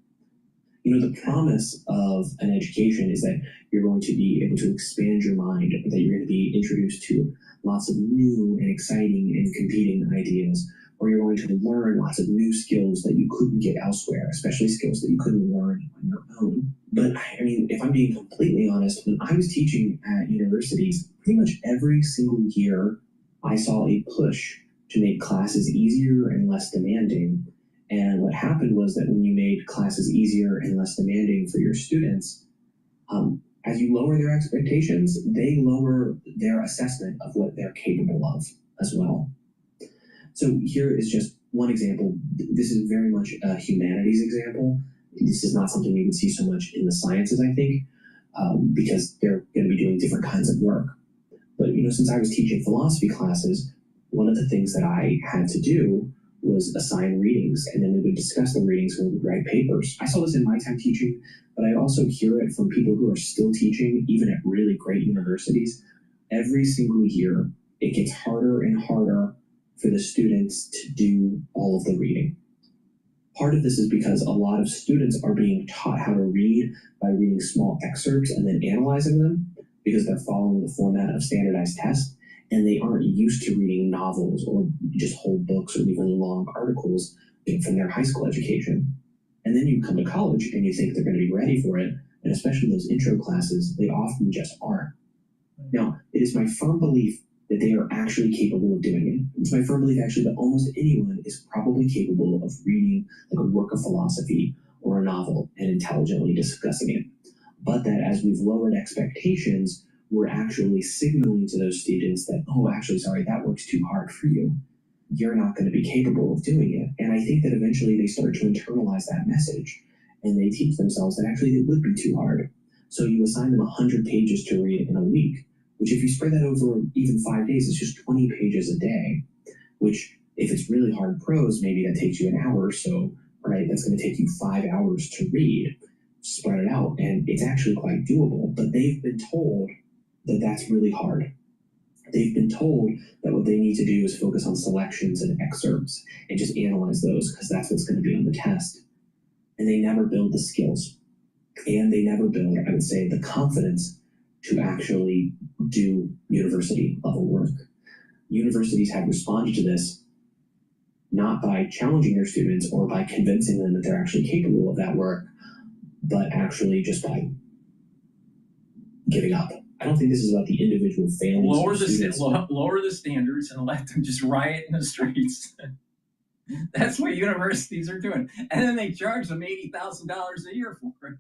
The promise of an education is that you're going to be able to expand your mind, that you're going to be introduced to lots of new and exciting and competing ideas, or you're going to learn lots of new skills that you couldn't get elsewhere, especially skills that you couldn't learn on your own. But I mean, if I'm being completely honest, when I was teaching at universities, pretty much every single year, I saw a push to make classes easier and less demanding. And what happened was that when you made classes easier and less demanding for your students, as you lower their expectations, they lower their assessment of what they're capable of as well. So here is just one example. This is very much a humanities example. This is not something you would see so much in the sciences, I think, because they're going to be doing different kinds of work. But, you know, since I was teaching philosophy classes, one of the things that I had to do was assign readings, and then we would discuss the readings and we would write papers. I saw this in my time teaching, but I also hear it from people who are still teaching, even at really great universities. Every single year, it gets harder and harder for the students to do all of the reading. Part of this is because a lot of students are being taught how to read by reading small excerpts and then analyzing them, because they're following the format of standardized tests, and they aren't used to reading novels or just whole books or even long articles from their high school education. And then you come to college and you think they're going to be ready for it, and especially those intro classes, they often just aren't. Now, it is my firm belief that they are actually capable of doing it. It's my firm belief, actually, that almost anyone is probably capable of reading like a work of philosophy or a novel and intelligently discussing it. But that as we've lowered expectations, we're actually signaling to those students that, oh, actually, sorry, that work's too hard for you. You're not going to be capable of doing it. And I think that eventually they start to internalize that message, and they teach themselves that actually it would be too hard. So you assign them 100 pages to read in a week, which if you spread that over even 5 days, it's just 20 pages a day, which if it's really hard prose, maybe that takes you an hour or so, right? That's going to take you 5 hours to read. Spread it out, and it's actually quite doable. But they've been told that that's really hard. They've been told that what they need to do is focus on selections and excerpts and just analyze those because that's what's going to be on the test. And they never build the skills, and they never build, I would say, the confidence to actually do university level work. Universities have responded to this not by challenging their students or by convincing them that they're actually capable of that work, but actually just by giving up. I don't think this is about the individual failings. Lower the standards and let them just riot in the streets. That's what universities are doing. And then they charge them $80,000 a year for it.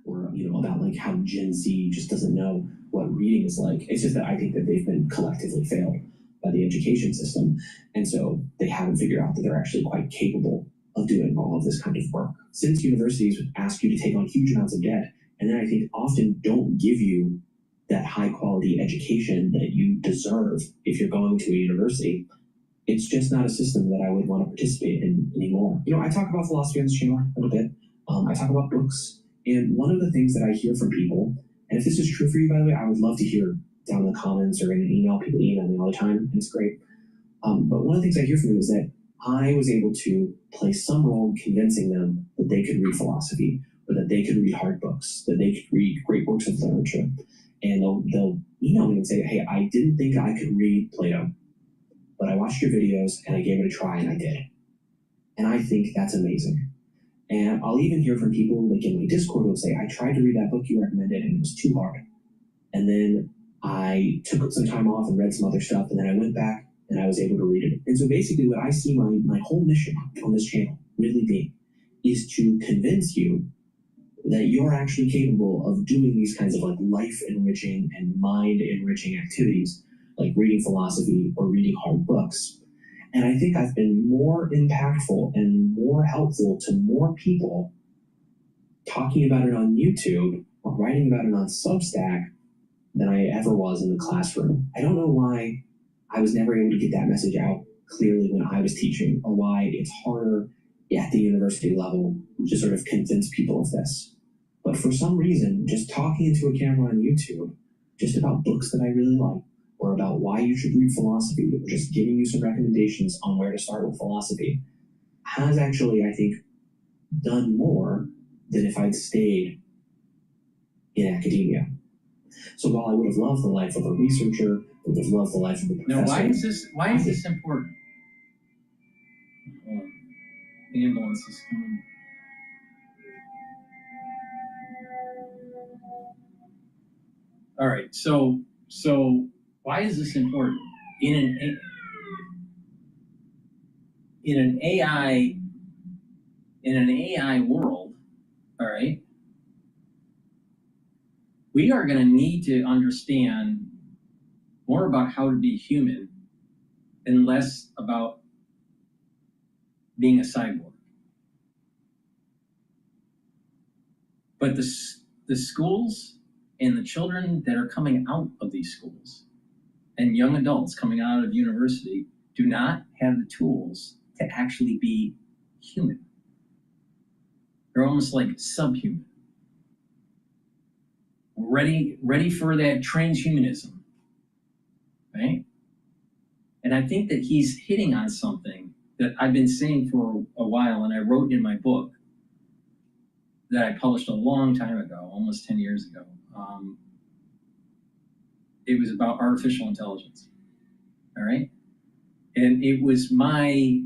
Or, you know, about like how Gen Z just doesn't know what reading is like. It's just that I think that they've been collectively failed by the education system. And so they haven't figured out that they're actually quite capable of doing all of this kind of work. Since universities ask you to take on huge amounts of debt, and then I think often don't give you that high quality education that you deserve if you're going to a university, it's just not a system that I would want to participate in anymore. You know, I talk about philosophy on this channel a little bit. I talk about books. And one of the things that I hear from people, and if this is true for you, by the way, I would love to hear down in the comments or in an email. People email me all the time, and it's great. But one of the things I hear from them is that I was able to play some role in convincing them that they could read philosophy, or that they could read hard books, that they could read great works of literature. And they'll email me and say, hey, I didn't think I could read Plato, but I watched your videos and I gave it a try and I did. And I think that's amazing. And I'll even hear from people like in my Discord who will say, I tried to read that book you recommended and it was too hard. And then I took some time off and read some other stuff, and then I went back and I was able to read it. And so basically what I see my whole mission on this channel really being is to convince you that you're actually capable of doing these kinds of like life-enriching and mind-enriching activities, like reading philosophy or reading hard books. And I think I've been more impactful and more helpful to more people talking about it on YouTube or writing about it on Substack than I ever was in the classroom. I don't know why I was never able to get that message out clearly when I was teaching, or why it's harder at the university level to sort of convince people of this. But for some reason, just talking into a camera on YouTube, just about books that I really like, or about why you should read philosophy, or just giving you some recommendations on where to start with philosophy, has actually, I think, done more than if I'd stayed in academia. So while I would have loved the life of a researcher, would have loved the life of a professor. Now, why is this important? Hold on. The ambulance is coming. All right, so why is this important? In an AI world, all right, we are going to need to understand more about how to be human and less about being a cyborg. But the schools and the children that are coming out of these schools and young adults coming out of university do not have the tools to actually be human. They're almost like subhuman. Ready for that transhumanism, right? And I think that he's hitting on something that I've been saying for a while, and I wrote in my book that I published a long time ago, almost 10 years ago. It was about artificial intelligence, all right? And it was my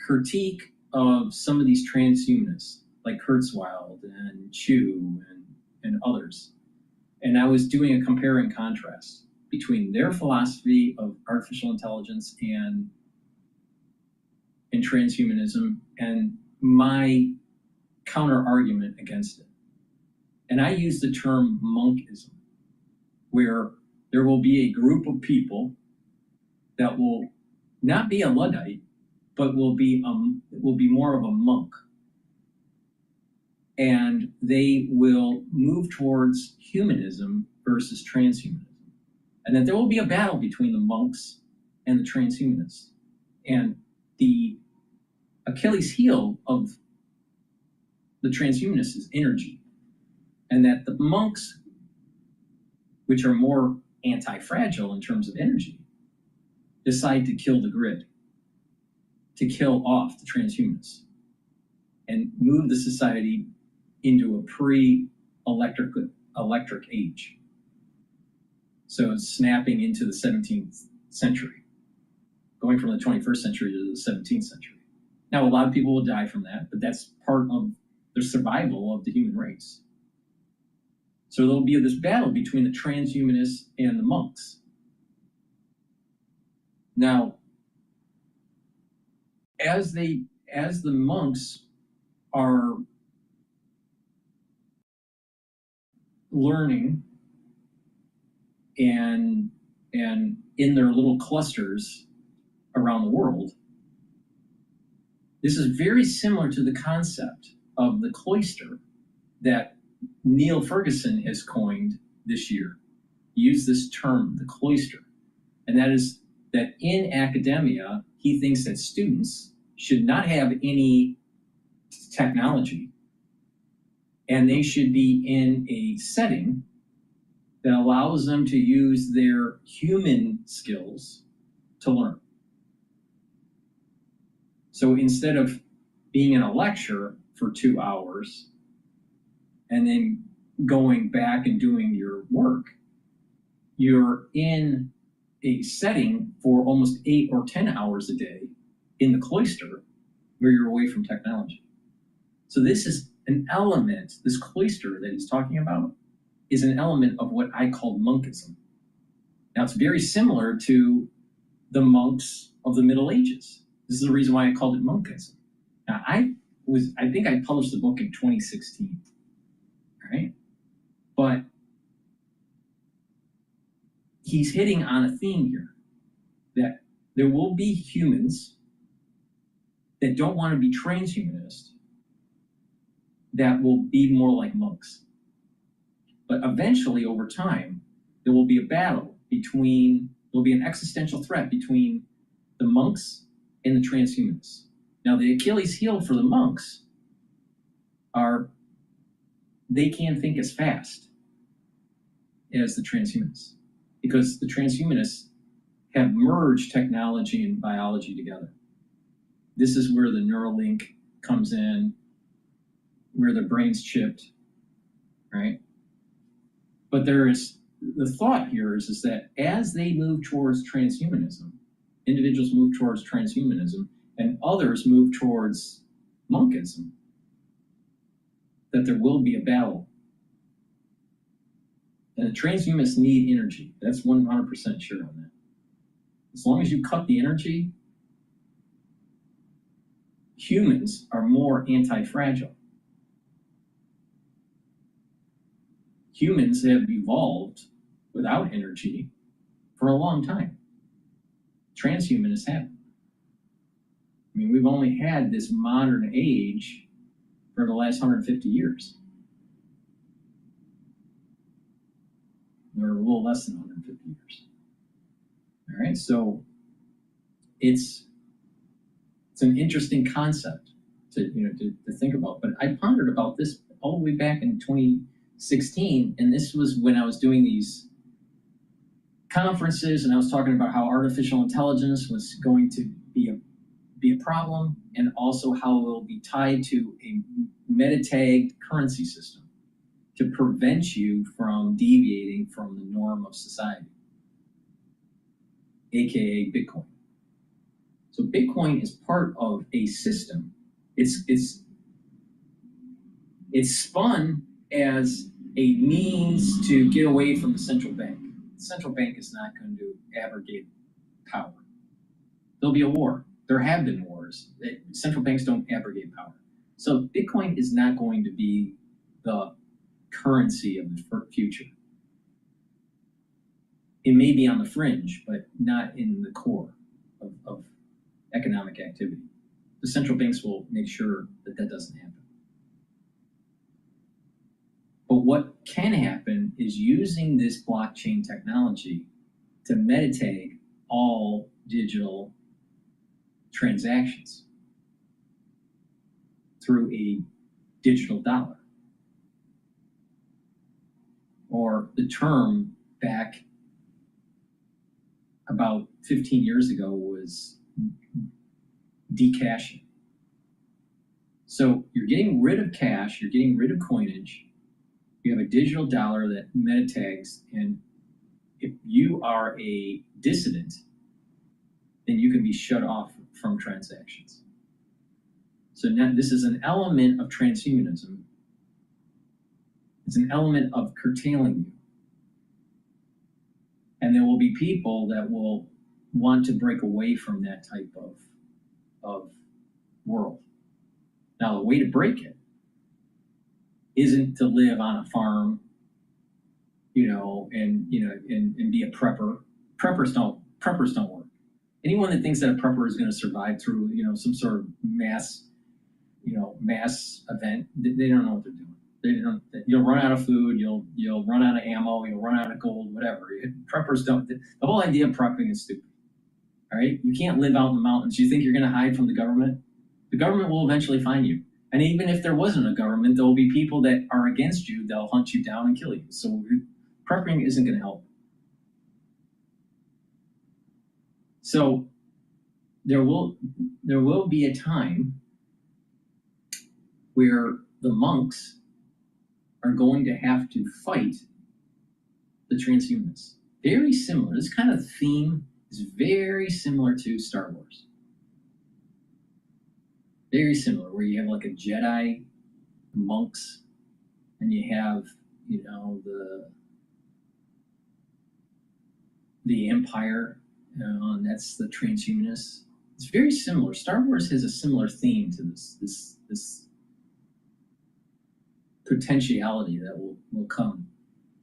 critique of some of these transhumanists, like Kurzweil and Chu and others. And I was doing a compare and contrast between their philosophy of artificial intelligence and transhumanism and my counter argument against it. And I use the term monkism, where there will be a group of people that will not be a Luddite, but will be more of a monk. And they will move towards humanism versus transhumanism. And that there will be a battle between the monks and the transhumanists. And the Achilles heel of the transhumanists is energy. And that the monks, which are more anti-fragile in terms of energy, decide to kill the grid, to kill off the transhumanists, and move the society into a pre-electric age. So it's snapping into the 17th century, going from the 21st century to the 17th century. Now, a lot of people will die from that, but that's part of the survival of the human race. So there'll be this battle between the transhumanists and the monks. Now, as the monks are learning and in their little clusters around the world, this is very similar to the concept of the cloister that Neil Ferguson has coined this year. He used this term, the cloister, and that is that in academia, he thinks that students should not have any technology, and they should be in a setting that allows them to use their human skills to learn. So instead of being in a lecture for 2 hours and then going back and doing your work, you're in a setting for almost 8 or 10 hours a day in the cloister where you're away from technology. So this is an element, this cloister that he's talking about is an element of what I call monkism. Now it's very similar to the monks of the Middle Ages. This is the reason why I called it monkism. Now I think I published the book in 2016, right? But he's hitting on a theme here that there will be humans that don't want to be transhumanists that will be more like monks. But eventually, over time, there will be a battle there'll be an existential threat between the monks and the transhumanists. Now, the Achilles heel for the monks are they can't think as fast as the transhumanists because the transhumanists have merged technology and biology together. This is where the Neuralink comes in, where the brain's chipped, right? But there is, the thought here is that as they move towards transhumanism, individuals move towards transhumanism, and others move towards monkism, that there will be a battle. And the transhumanists need energy. That's 100% sure on that. As long as you cut the energy, humans are more anti-fragile. Humans have evolved without energy for a long time. Transhumanists haven't. I mean, we've only had this modern age for the last 150 years. Or a little less than 150 years. All right, so it's an interesting concept to think about. But I pondered about this all the way back in 2016, and this was when I was doing these conferences, and I was talking about how artificial intelligence was going to be a problem, and also how it will be tied to a meta-tagged currency system to prevent you from deviating from the norm of society, aka Bitcoin. So Bitcoin is part of a system. It's spun as a means to get away from the central bank. The central bank is not going to abrogate power. There'll be a war. There have been wars. Central banks don't abrogate power. So Bitcoin is not going to be the currency of the future. It may be on the fringe, but not in the core of economic activity. The central banks will make sure that that doesn't happen. But what can happen is using this blockchain technology to meta-tag all digital transactions through a digital dollar. Or the term back about 15 years ago was decashing. So you're getting rid of cash, you're getting rid of coinage, you have a digital dollar that meta-tags, and if you are a dissident, then you can be shut off from transactions. So now this is an element of transhumanism. It's an element of curtailing you. And there will be people that will want to break away from that type of world. Now, the way to break it isn't to live on a farm, and be a prepper. Preppers don't work. Anyone that thinks that a prepper is going to survive through, some sort of mass event, they don't know what they're doing. You'll run out of food, you'll run out of ammo, you'll run out of gold, whatever. Preppers don't. The whole idea of prepping is stupid. All right, you can't live out in the mountains. You think you're going to hide from the government? The government will eventually find you. And even if there wasn't a government, there will be people that are against you. They'll hunt you down and kill you. So prepping isn't going to help. So there will be a time where the monks are going to have to fight the transhumanists. Very similar. This kind of theme is very similar to Star Wars. Very similar, where you have like a Jedi, monks, and you have, the Empire, and that's the transhumanists. It's very similar. Star Wars has a similar theme to this potentiality that will come.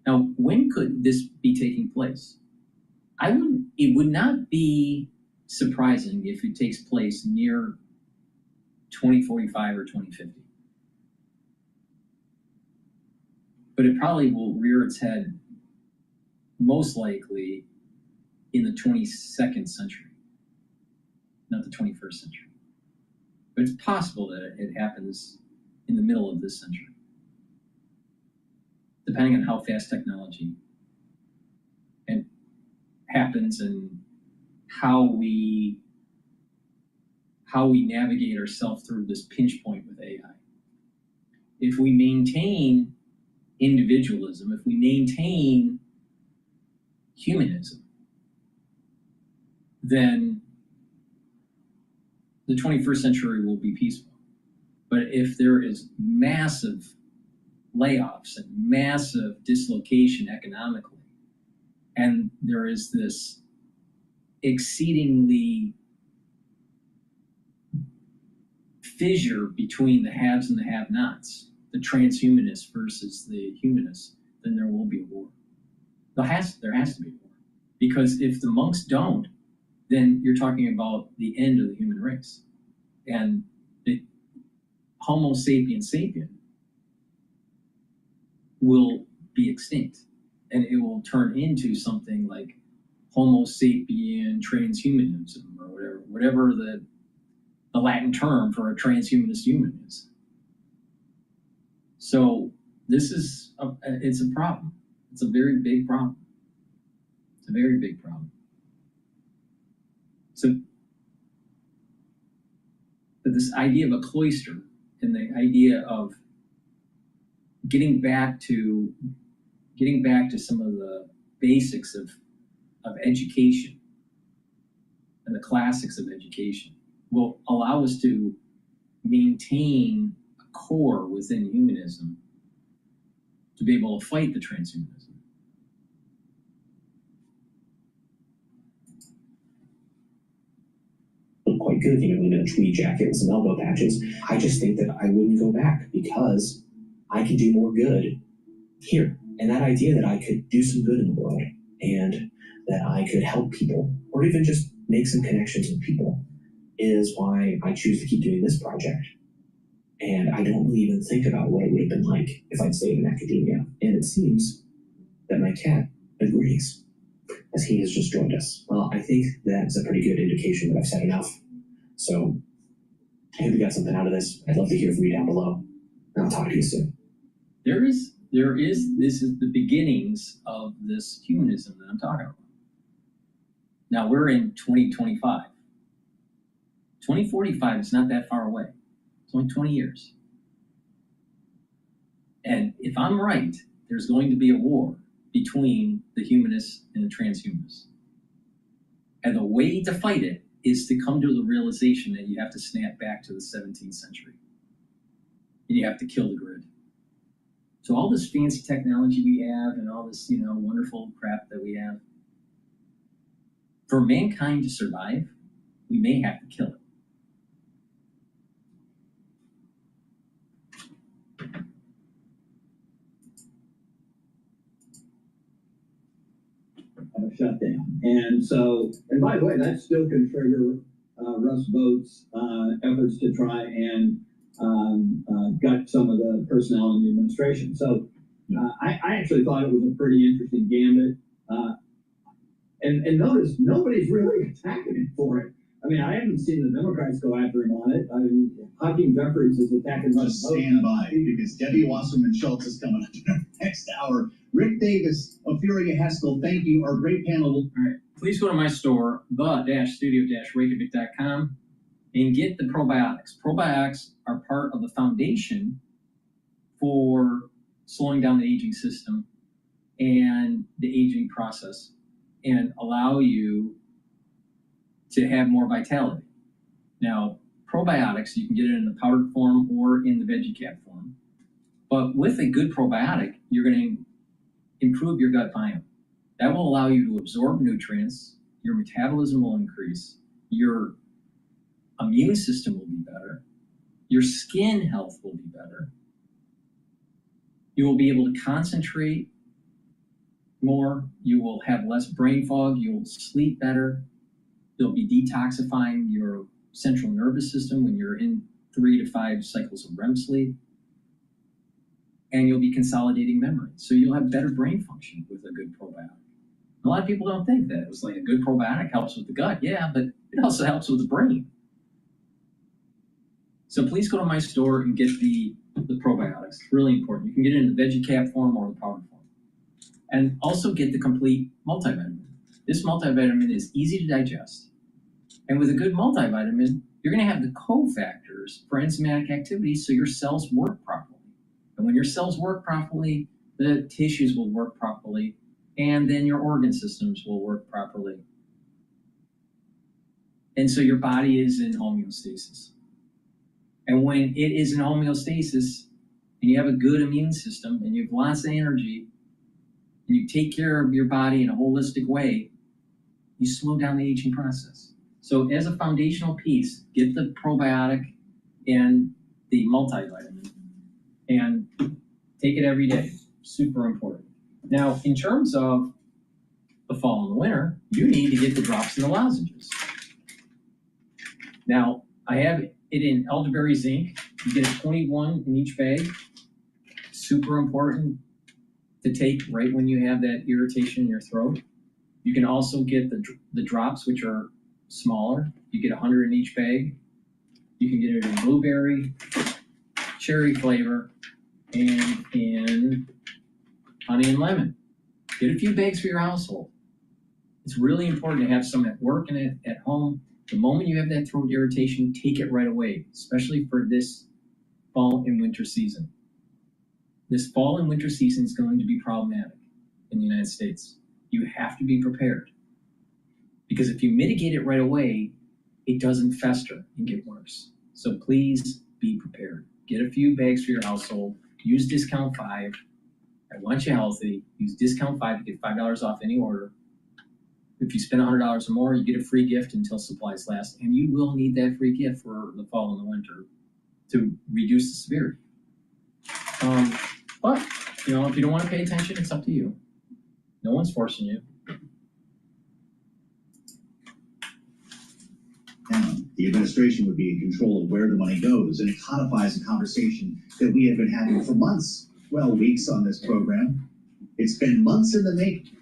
Now, when could this be taking place? It would not be surprising if it takes place near 2045 or 2050. But it probably will rear its head most likely in the 22nd century, not the 21st century. But it's possible that it happens in the middle of this century, depending on how fast technology happens and how we navigate ourselves through this pinch point with AI. If we maintain individualism, if we maintain humanism, then the 21st century will be peaceful. But if there is massive layoffs and massive dislocation economically, and there is this exceedingly fissure between the haves and the have-nots, the transhumanists versus the humanists, then there will be a war. There has to be a war. Because if the monks don't, then you're talking about the end of the human race. And the Homo sapiens sapien will be extinct. And it will turn into something like Homo sapien transhumanism, or whatever the Latin term for a transhumanist human is. So this is it's a problem. It's a very big problem. It's a very big problem. So, but this idea of a cloister and the idea of getting back to some of the basics of education and the classics of education will allow us to maintain a core within humanism to be able to fight the transhumanism. Quite good, in a tweed jacket with some elbow patches. I just think that I wouldn't go back because I can do more good here. And that idea that I could do some good in the world and that I could help people or even just make some connections with people is why I choose to keep doing this project. And I don't really even think about what it would have been like if I'd stayed in academia. And it seems that my cat agrees, as he has just joined us. Well, I think that's a pretty good indication that I've said enough. So I hope you got something out of this. I'd love to hear from you down below. And I'll talk to you soon. This is the beginnings of this humanism that I'm talking about. Now we're in 2025. 2045 is not that far away. It's only 20 years. And if I'm right, there's going to be a war between the humanists and the transhumanists. And the way to fight it is to come to the realization that you have to snap back to the 17th century. And you have to kill the grid. So all this fancy technology we have and all this, wonderful crap that we have, for mankind to survive, we may have to kill it. Shutdown. And by the way, that still can trigger Russ Vought's efforts to try and gut some of the personnel in the administration. So I actually thought it was a pretty interesting gambit. And notice, nobody's really attacking him for it. I mean, I haven't seen the Democrats go after him on it. I mean, Hakeem Jeffries is attacking Russ Vought. Stand by, because Debbie Wasserman Schultz is coming up in the next hour. Rick Davis, Ophelia Haskell, thank you. Our great panel. All right. Please go to my store, the-studio-reykjavik.com, and get the probiotics. Probiotics are part of the foundation for slowing down the aging system and the aging process and allow you to have more vitality. Now, probiotics, you can get it in the powdered form or in the veggie cap form. But with a good probiotic, you're going to improve your gut biome. That will allow you to absorb nutrients, your metabolism will increase, your immune system will be better, your skin health will be better, you will be able to concentrate more, you will have less brain fog, you'll sleep better, you'll be detoxifying your central nervous system when you're in 3 to 5 cycles of REM sleep, and you'll be consolidating memory. So you'll have better brain function with a good probiotic. A lot of people don't think that. It was like a good probiotic helps with the gut. Yeah, but it also helps with the brain. So please go to my store and get the probiotics. It's really important. You can get it in the veggie cap form or the powder form. And also get the complete multivitamin. This multivitamin is easy to digest. And with a good multivitamin, you're going to have the cofactors for enzymatic activity so your cells work properly. And when your cells work properly, the tissues will work properly, and then your organ systems will work properly. And so your body is in homeostasis. And when it is in homeostasis, and you have a good immune system, and you have lots of energy, and you take care of your body in a holistic way, you slow down the aging process. So as a foundational piece, get the probiotic and the multivitamin, and take it every day. Super important. Now, in terms of the fall and the winter, you need to get the drops and the lozenges. Now, I have it in elderberry zinc. You get a 21 in each bag. Super important to take right when you have that irritation in your throat. You can also get the drops, which are smaller. You get 100 in each bag. You can get it in blueberry, cherry flavor, and in honey and lemon. Get a few bags for your household. It's really important to have some at work and at home. The moment you have that throat irritation, take it right away, especially for this fall and winter season. This fall and winter season is going to be problematic in the United States. You have to be prepared. Because if you mitigate it right away, it doesn't fester and get worse. So please be prepared. Get a few bags for your household. Use discount 5. I want you healthy. Use discount 5 to get $5 off any order. If you spend $100 or more, you get a free gift until supplies last, and you will need that free gift for the fall and the winter to reduce the severity. But, if you don't want to pay attention, it's up to you. No one's forcing you. Now, the administration would be in control of where the money goes, and it codifies a conversation that we have been having for months, well, weeks on this program. It's been months in the making.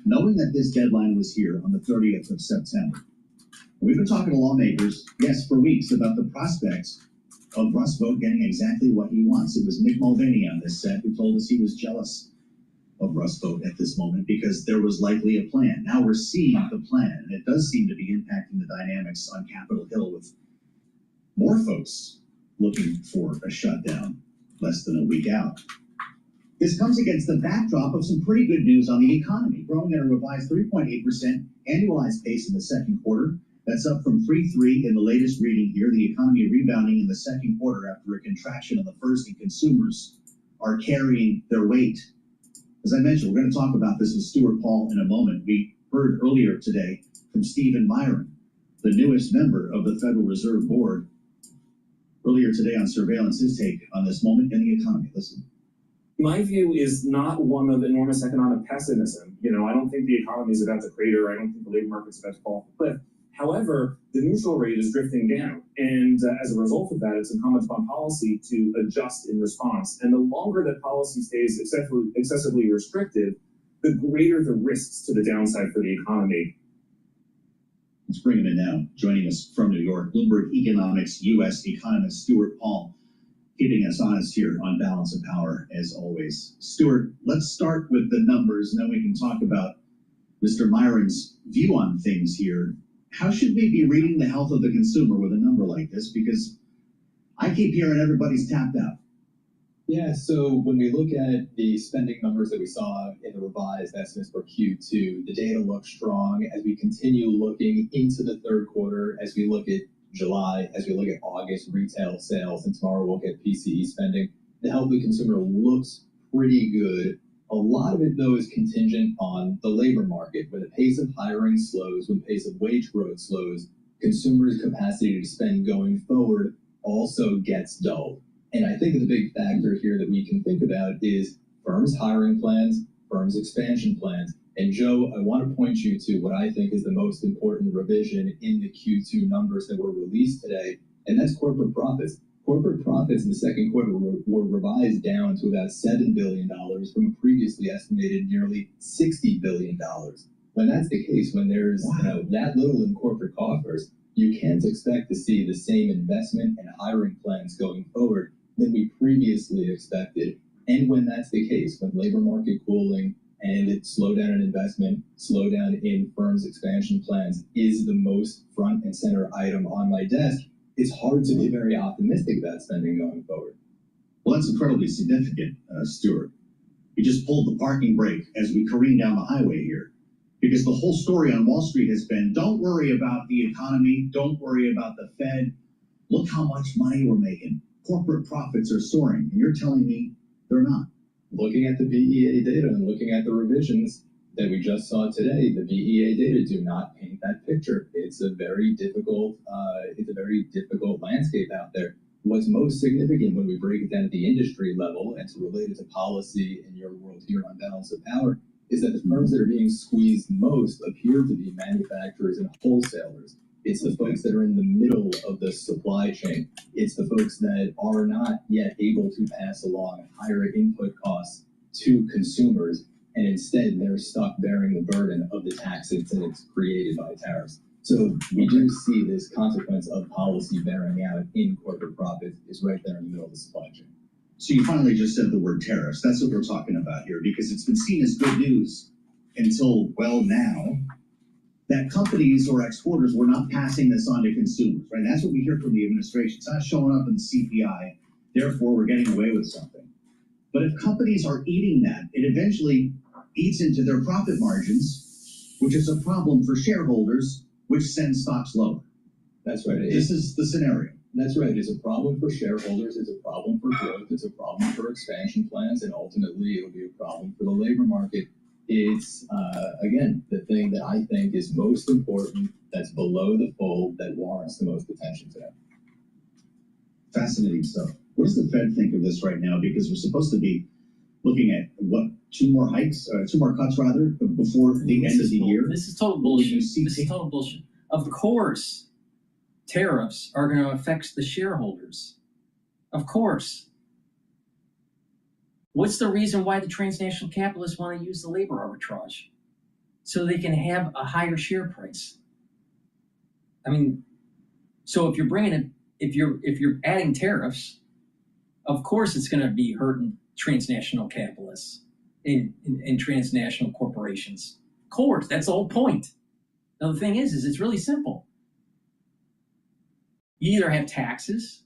Knowing that this deadline was here on the 30th of September, we've been talking to lawmakers, yes, for weeks, about the prospects of Russ Vought getting exactly what he wants. It was Mick Mulvaney on this set who told us he was jealous of Russ Vought at this moment because there was likely a plan. Now we're seeing the plan, and it does seem to be impacting the dynamics on Capitol Hill with more folks looking for a shutdown less than a week out. This comes against the backdrop of some pretty good news on the economy, growing at a revised 3.8% annualized pace in the second quarter. That's up from 3.3 in the latest reading here. The economy rebounding in the second quarter after a contraction in the first, and consumers are carrying their weight. As I mentioned, we're going to talk about this with Stuart Paul in a moment. We heard earlier today from Stephen Myron, the newest member of the Federal Reserve Board, earlier today on Surveillance, his take on this moment in the economy. Listen. My view is not one of enormous economic pessimism. I don't think the economy is about to crater. I don't think the labor market's about to fall off a cliff. However, the neutral rate is drifting down. And as a result of that, it's incumbent upon policy to adjust in response. And the longer that policy stays excessively restrictive, the greater the risks to the downside for the economy. Let's bring him in now. Joining us from New York, Bloomberg Economics U.S. economist Stuart Paul, keeping us honest here on Balance of Power, as always. Stuart, let's start with the numbers, and then we can talk about Mr. Myron's view on things here. How should we be reading the health of the consumer with a number like this? Because I keep hearing everybody's tapped out. Yeah, so when we look at the spending numbers that we saw in the revised estimates for Q2, the data looks strong as we continue looking into the third quarter, as we look at July, as we look at August retail sales, and tomorrow we'll get PCE spending. The health of the consumer looks pretty good. A lot of it, though, is contingent on the labor market. When the pace of hiring slows, when the pace of wage growth slows, consumers' capacity to spend going forward also gets dulled. And I think the big factor here that we can think about is firms' hiring plans, firms' expansion plans. And Joe, I want to point you to what I think is the most important revision in the Q2 numbers that were released today, and that's corporate profits. Corporate profits in the second quarter were revised down to about $7 billion from a previously estimated nearly $60 billion. When that's the case, when there's that little in corporate coffers, you can't expect to see the same investment and hiring plans going forward than we previously expected. And when that's the case, when labor market cooling and slowdown in investment, slowdown in firms' expansion plans is the most front and center item on my desk, it's hard to be very optimistic about spending going forward. Well, that's incredibly significant, Stuart. You just pulled the parking brake as we careen down the highway here. Because the whole story on Wall Street has been, don't worry about the economy, don't worry about the Fed. Look how much money we're making. Corporate profits are soaring, and you're telling me they're not. Looking at the VEA data and looking at the revisions that we just saw today, the VEA data do not paint that picture. It's a very difficult landscape out there. What's most significant when we break it down at the industry level and to relate it to policy in your world here on balance of power is that the firms that are being squeezed most appear to be manufacturers and wholesalers. It's the folks that are in the middle of the supply chain. It's the folks that are not yet able to pass along higher input costs to consumers, and instead they're stuck bearing the burden of the taxes that it's created by tariffs. So we do see this consequence of policy bearing out in corporate profits is right there in the middle of the supply chain. So you finally just said the word tariffs. That's what we're talking about here, because it's been seen as good news until, well, now, that companies or exporters were not passing this on to consumers, right? That's what we hear from the administration. It's not showing up in the CPI, therefore we're getting away with something. But if companies are eating that, it eventually eats into their profit margins, which is a problem for shareholders, which sends stocks lower. That's right. This is the scenario. That's right. It's a problem for shareholders. It's a problem for growth. It's a problem for expansion plans. And ultimately, it'll be a problem for the labor market. It's, again, the thing that I think is most important, that's below the fold, that warrants the most attention today. Fascinating stuff. What does the Fed think of this right now? Because we're supposed to be looking at, what, two more cuts, rather, before the end of the year? This is total bullshit. This is total bullshit. Of course, tariffs are going to affect the shareholders. Of course. What's the reason why the transnational capitalists want to use the labor arbitrage? So they can have a higher share price. I mean, so if you're bringing it, if you're adding tariffs, of course it's going to be hurting transnational capitalists in transnational corporations. Of course, that's the whole point. Now the thing is it's really simple. You either have taxes.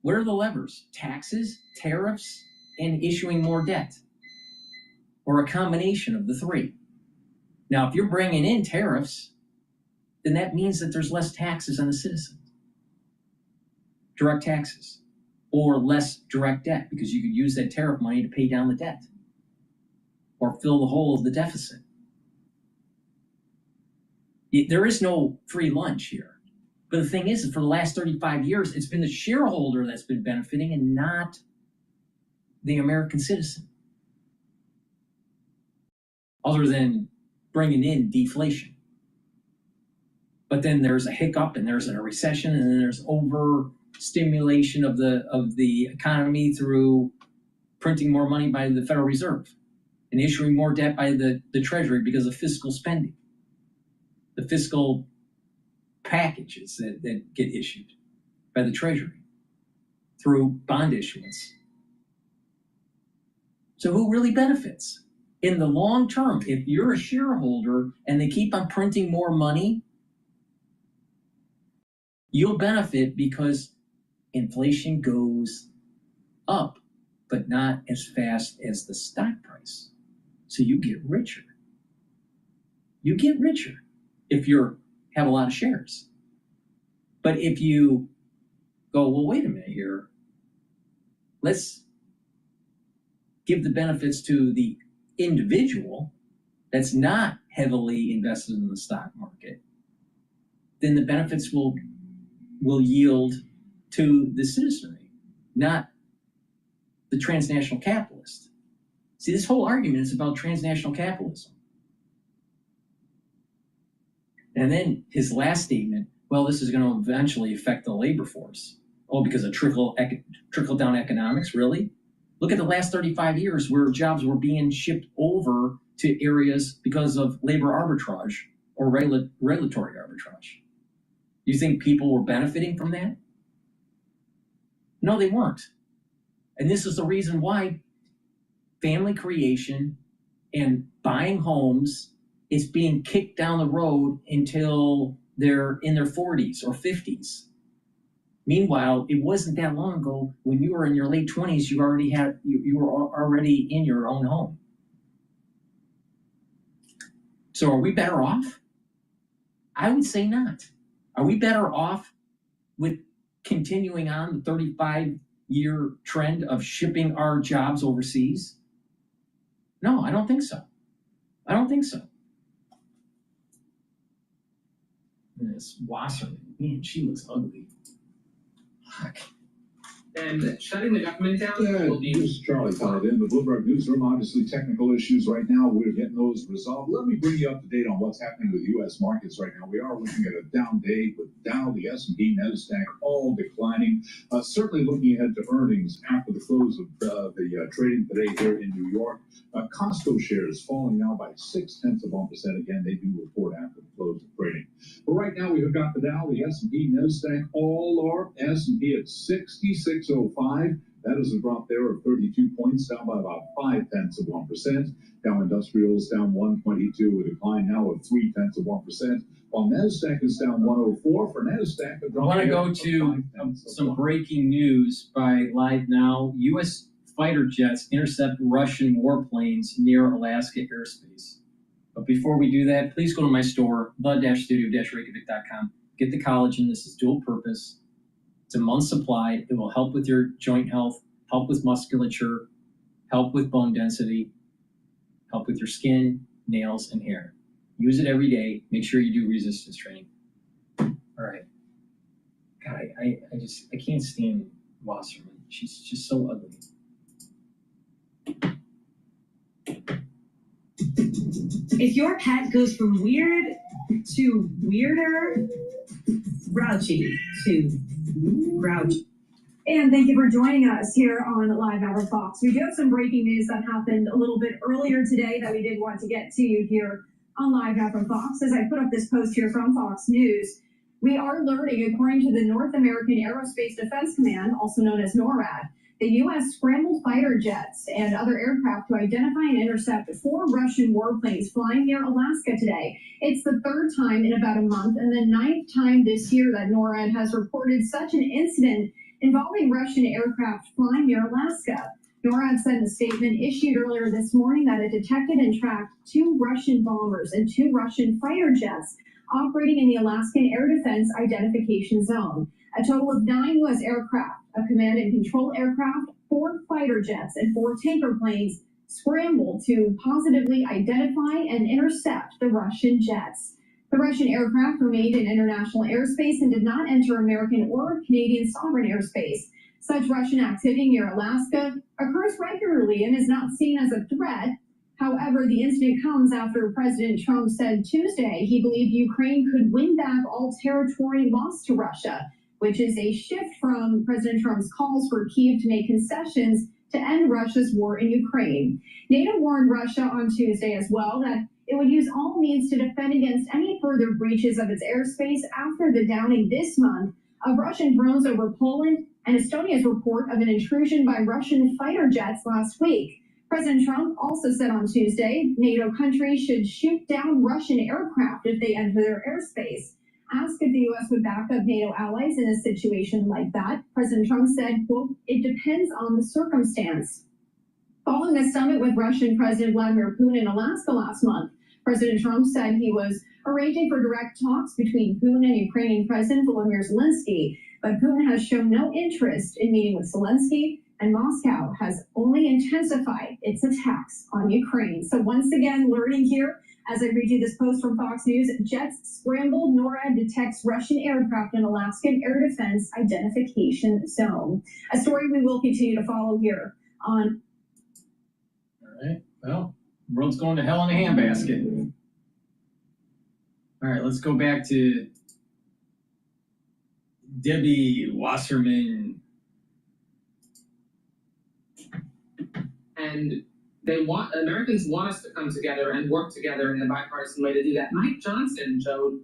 What are the levers? Taxes, tariffs, and issuing more debt, or a combination of the three. Now, if you're bringing in tariffs, then that means that there's less taxes on the citizens, direct taxes, or less direct debt, because you could use that tariff money to pay down the debt or fill the hole of the deficit. There is no free lunch here. But the thing is, for the last 35 years, it's been the shareholder that's been benefiting and not the American citizen. Other than bringing in deflation. But then there's a hiccup and there's a recession and then there's overstimulation of the economy through printing more money by the Federal Reserve and issuing more debt by the Treasury because of fiscal spending. The fiscal packages that get issued by the Treasury through bond issuance. So who really benefits? In the long term, if you're a shareholder and they keep on printing more money, you'll benefit because inflation goes up, but not as fast as the stock price. So you get richer. You get richer if you have a lot of shares. But if you go, well, wait a minute here, let's give the benefits to the individual that's not heavily invested in the stock market, then the benefits will yield to the citizenry, not the transnational capitalist. See, this whole argument is about transnational capitalism. And then his last statement, well, this is going to eventually affect the labor force. Oh, because of trickle-down economics, really? Look at the last 35 years where jobs were being shipped over to areas because of labor arbitrage or regulatory arbitrage. You think people were benefiting from that? No, they weren't. And this is the reason why family creation and buying homes is being kicked down the road until they're in their 40s or 50s. Meanwhile, it wasn't that long ago when you were in your late 20s, you were already in your own home. So are we better off? I would say not. Are we better off with continuing on the 35-year trend of shipping our jobs overseas? No, I don't think so. I don't think so. This Wasserman, man, she looks ugly. Fuck. And shutting the government down will be... This is Charlie called in the Bloomberg Newsroom. Obviously, technical issues right now. We're getting those resolved. Let me bring you up to date on what's happening with U.S. markets right now. We are looking at a down day with Dow, the S&P, Nasdaq, all declining. Certainly looking ahead to earnings after the close of the trading today here in New York. Costco shares falling now by 0.6%. Again, they do report after the close of trading. But right now, we've got the Dow, the S&P, Nasdaq, all are S&P at 66.05. That is a drop there of 32 points, down by about 0.5%. Dow Industrials down 122, a decline now of 0.3%. While Nasdaq is down 104 for Nasdaq. I want to go to some breaking news by Live Now. U.S. fighter jets intercept Russian warplanes near Alaska airspace. But before we do that, please go to my store, the-studio-reykjavik.com. Get the collagen. This is dual purpose. It's a month's supply. It will help with your joint health, help with musculature, help with bone density, help with your skin, nails, and hair. Use it every day. Make sure you do resistance training. All right. God, I can't stand Wasserman. She's just so ugly. If your pet goes from weird to weirder, grouchy to grouchy. And thank you for joining us here on Live Hour Fox. We do have some breaking news that happened a little bit earlier today that we did want to get to you here on Live Hour Fox. As I put up this post here from Fox News, we are learning, according to the North American Aerospace Defense Command, also known as NORAD, the U.S. scrambled fighter jets and other aircraft to identify and intercept 4 Russian warplanes flying near Alaska today. It's the 3rd time in about a month and the 9th time this year that NORAD has reported such an incident involving Russian aircraft flying near Alaska. NORAD said in a statement issued earlier this morning that it detected and tracked 2 Russian bombers and 2 Russian fighter jets operating in the Alaskan Air Defense Identification Zone. A total of 9 U.S. aircraft, a command and control aircraft, 4 fighter jets, and 4 tanker planes scrambled to positively identify and intercept the Russian jets. The Russian aircraft remained in international airspace and did not enter American or Canadian sovereign airspace. Such Russian activity near Alaska occurs regularly and is not seen as a threat. However, the incident comes after President Trump said Tuesday he believed Ukraine could win back all territory lost to Russia, which is a shift from President Trump's calls for Kyiv to make concessions to end Russia's war in Ukraine. NATO warned Russia on Tuesday as well that it would use all means to defend against any further breaches of its airspace after the downing this month of Russian drones over Poland and Estonia's report of an intrusion by Russian fighter jets last week. President Trump also said on Tuesday NATO countries should shoot down Russian aircraft if they enter their airspace. Asked if the U.S. would back up NATO allies in a situation like that, President Trump said, quote, "It depends on the circumstance." Following a summit with Russian President Vladimir Putin in Alaska last month, President Trump said he was arranging for direct talks between Putin and Ukrainian President Volodymyr Zelensky, but Putin has shown no interest in meeting with Zelensky, and Moscow has only intensified its attacks on Ukraine. So once again, learning here, as I read you this post from Fox News, jets scrambled, NORAD detects Russian aircraft in Alaskan Air Defense Identification Zone. A story we will continue to follow here on. All right, well, the world's going to hell in a handbasket. All right, let's go back to Debbie Wasserman. And Americans want us to come together and work together in a bipartisan way to do that. Mike Johnson showed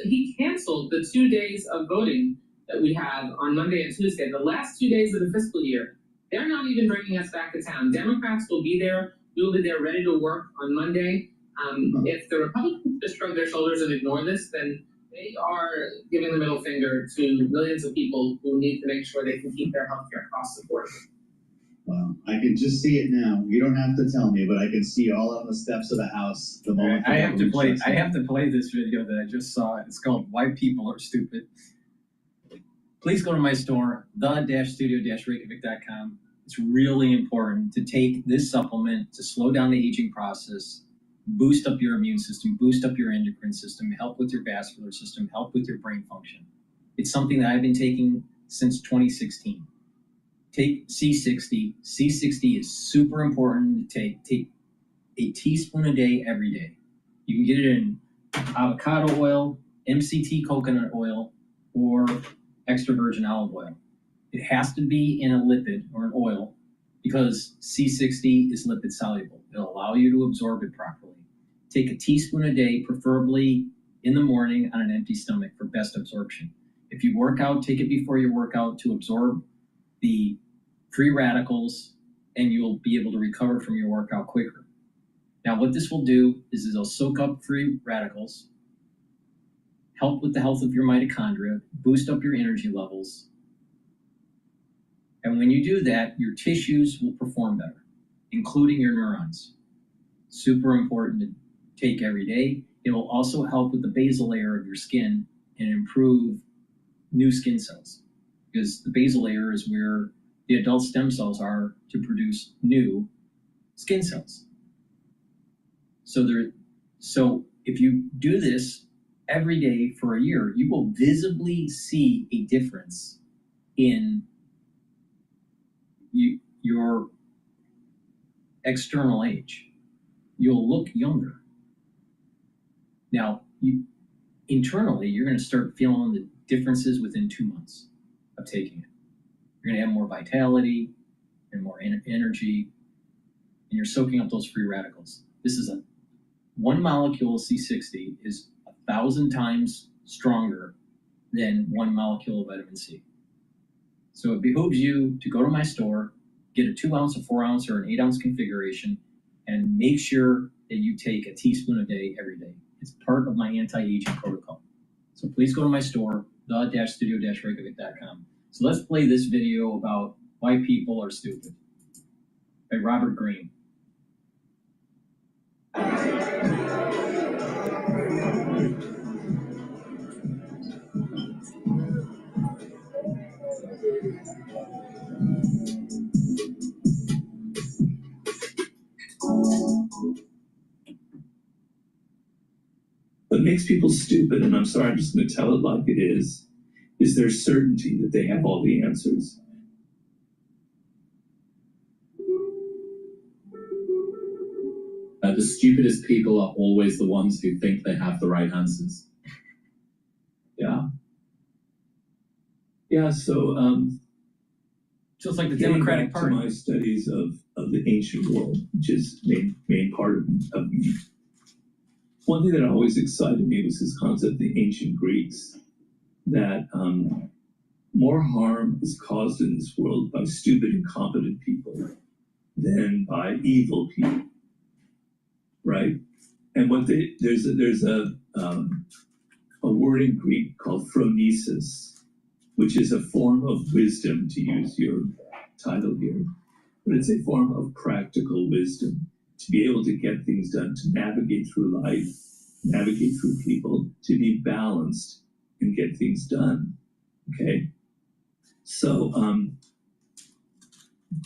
he canceled the 2 days of voting that we have on Monday and Tuesday, the last 2 days of the fiscal year. They're not even bringing us back to town. Democrats will be there. We'll be there ready to work on Monday. If the Republicans just shrug their shoulders and ignore this, then They are giving the middle finger to millions of people who need to make sure they can keep their healthcare costs affordable. Well, I can just see it now. You don't have to tell me, but I can see all on the steps of the house. The moment I have to play this video that I just saw. It's called "Why People Are Stupid." Please go to my store, the-studio-reykjavik.com. It's really important to take this supplement to slow down the aging process, boost up your immune system, boost up your endocrine system, help with your vascular system, help with your brain function. It's something that I've been taking since 2016. Take C60. C60 is super important to take. Take a teaspoon a day every day. You can get it in avocado oil, MCT coconut oil, or extra virgin olive oil. It has to be in a lipid or an oil because C60 is lipid soluble. It'll allow you to absorb it properly. Take a teaspoon a day, preferably in the morning on an empty stomach for best absorption. If you work out, take it before your workout to absorb the free radicals, and you'll be able to recover from your workout quicker. Now, what this will do is it'll soak up free radicals, help with the health of your mitochondria, boost up your energy levels. And when you do that, your tissues will perform better, including your neurons. Super important to take every day. It will also help with the basal layer of your skin and improve new skin cells, because the basal layer is where the adult stem cells are to produce new skin cells. So if you do this every day for a year, you will visibly see a difference in your external age. You'll look younger. Now, internally, you're going to start feeling the differences within 2 months of taking it. You're going to have more vitality and more energy, and you're soaking up those free radicals. This is one molecule of C60 is 1,000 times stronger than 1 molecule of vitamin C. So it behooves you to go to my store, get a 2 ounce, a 4 ounce, or an 8 ounce configuration, and make sure that you take a teaspoon a day every day. It's part of my anti-aging protocol. So please go to my store, the-studio-reykjavik.com. So let's play this video about why people are stupid by Robert Greene. What makes people stupid, and I'm sorry, I'm just going to tell it like it is their certainty that they have all the answers. The stupidest people are always the ones who think they have the right answers. Yeah. Yeah, so just like the getting Democratic back Party. to my studies of the ancient world, which is main part of me. One thing that always excited me was this concept of the ancient Greeks, that more harm is caused in this world by stupid, incompetent people than by evil people, right? And there's a word in Greek called phronesis, which is a form of wisdom, to use your title here, but it's a form of practical wisdom, to be able to get things done, to navigate through life, navigate through people, to be balanced and get things done, okay? So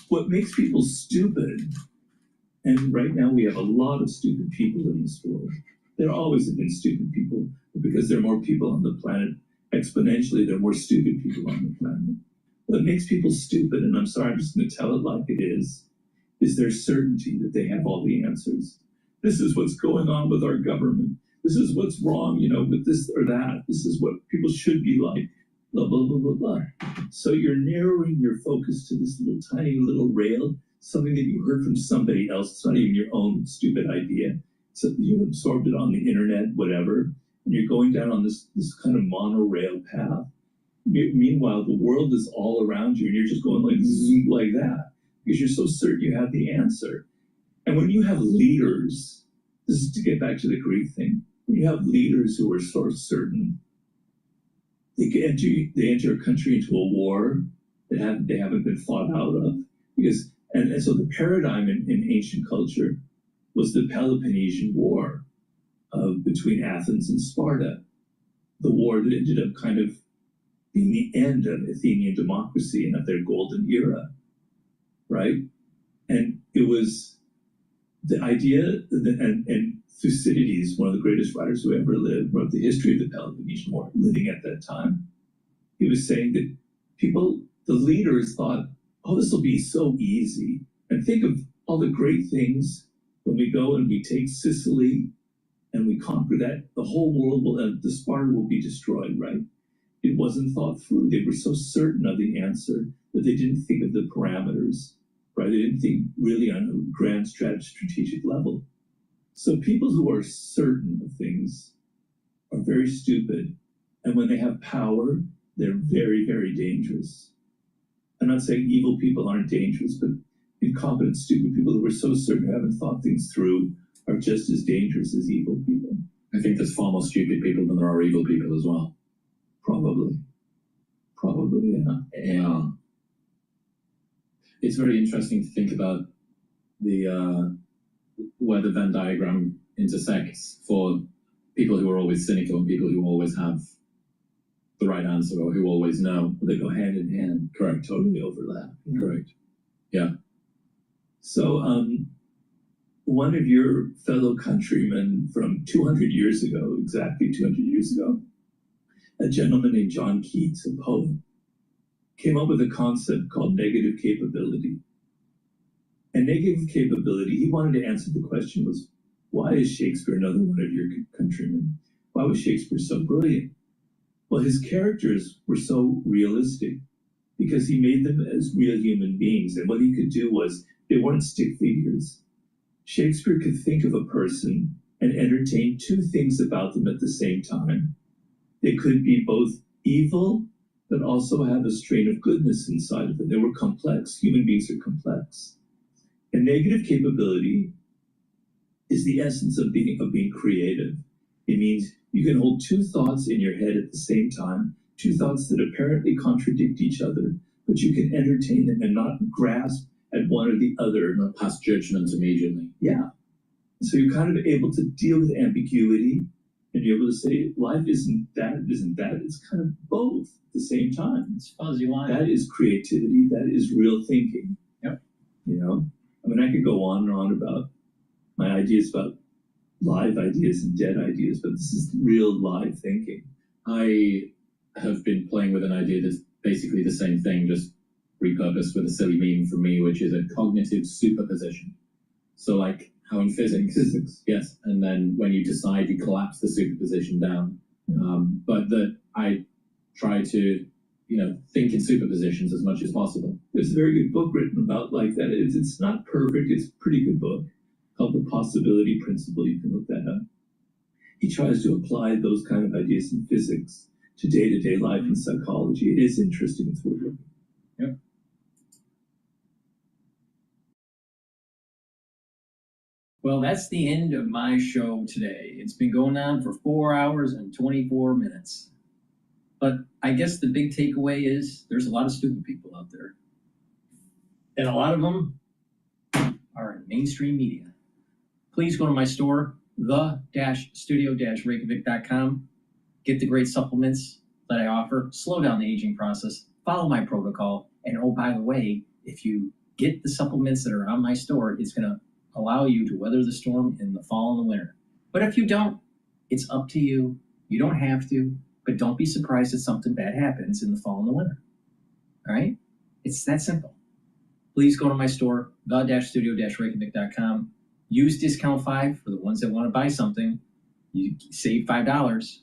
what makes people stupid, and right now we have a lot of stupid people in this world. There always have been stupid people, but because there are more people on the planet, exponentially there are more stupid people on the planet. What makes people stupid, and I'm sorry, I'm just going to tell it like it is their certainty that they have all the answers. This is what's going on with our government. This is what's wrong, with this or that. This is what people should be like, blah, blah, blah, blah, blah. So you're narrowing your focus to this little tiny little rail, something that you heard from somebody else. It's not even your own stupid idea. So you absorbed it on the internet, whatever, and you're going down on this kind of monorail path. Meanwhile, the world is all around you, and you're just going like zoom like that because you're so certain you have the answer. And when you have leaders, this is to get back to the Greek thing, when you have leaders who are so certain they enter a country into a war that they haven't been fought out of, because and so the paradigm in ancient culture was the Peloponnesian War between Athens and Sparta, the war that ended up kind of being the end of Athenian democracy and of their golden era, right? And it was the idea that, and Thucydides, one of the greatest writers who ever lived, wrote the history of the Peloponnesian War, living at that time. He was saying that people, the leaders, thought, oh, this will be so easy. And think of all the great things when we go and we take Sicily and we conquer that, the whole world will, the Sparta will be destroyed, right? It wasn't thought through. They were so certain of the answer that they didn't think of the parameters, right? They didn't think really on a grand strategic level. So people who are certain of things are very stupid. And when they have power, they're very, very dangerous. I'm not saying evil people aren't dangerous, but incompetent, stupid people who are so certain who haven't thought things through are just as dangerous as evil people. I think there's far more stupid people than there are evil people as well. Probably, yeah. Yeah. It's very interesting to think about the where the Venn diagram intersects for people who are always cynical and people who always have the right answer or who always know. They go hand in hand. Correct. Totally overlap. Correct. Yeah. So one of your fellow countrymen from 200 years ago, exactly 200 years ago, a gentleman named John Keats, a poet, came up with a concept called negative capability. And negative capability, he wanted to answer the question was, why is Shakespeare another one of your countrymen? Why was Shakespeare so brilliant? Well, his characters were so realistic because he made them as real human beings. And what he could do was, they weren't stick figures. Shakespeare could think of a person and entertain two things about them at the same time. They could be both evil, but also have a strain of goodness inside of them. They were complex. Human beings are complex. And negative capability is the essence of being creative. It means you can hold two thoughts in your head at the same time, two thoughts that apparently contradict each other, but you can entertain them and not grasp at one or the other. Not pass judgment immediately. Yeah. So you're kind of able to deal with ambiguity, and you're able to say, life isn't that, it isn't that. It's kind of both at the same time. It's fuzzy line. That is creativity. That is real thinking. Yep. You know, I mean, I could go on and on about my ideas about live ideas and dead ideas, but this is real live thinking. I have been playing with an idea that's basically the same thing, just repurposed with a silly meme from me, which is a cognitive superposition. So like how in physics, yes, and then when you decide, you collapse the superposition down. But that I try to, think in superpositions as much as possible. There's a very good book written about like that. It's not perfect. It's a pretty good book called The Possibility Principle. You can look that up. He tries to apply those kind of ideas in physics to day-to-day life and psychology. It is interesting. It's worth looking. Yep. Well, that's the end of my show today. It's been going on for 4 hours and 24 minutes. But I guess the big takeaway is there's a lot of stupid people out there. And a lot of them are in mainstream media. Please go to my store, the-studio-reykjavik.com. Get the great supplements that I offer. Slow down the aging process. Follow my protocol. And oh, by the way, if you get the supplements that are on my store, it's going to allow you to weather the storm in the fall and the winter. But if you don't, it's up to you. You don't have to, but don't be surprised if something bad happens in the fall and the winter. All right? It's that simple. Please go to my store, the-studio-reykjavik.com. Use discount 5 for the ones that want to buy something. You save $5.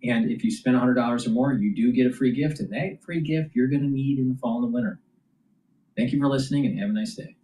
And if you spend $100 or more, you do get a free gift. And that free gift you're going to need in the fall and the winter. Thank you for listening and have a nice day.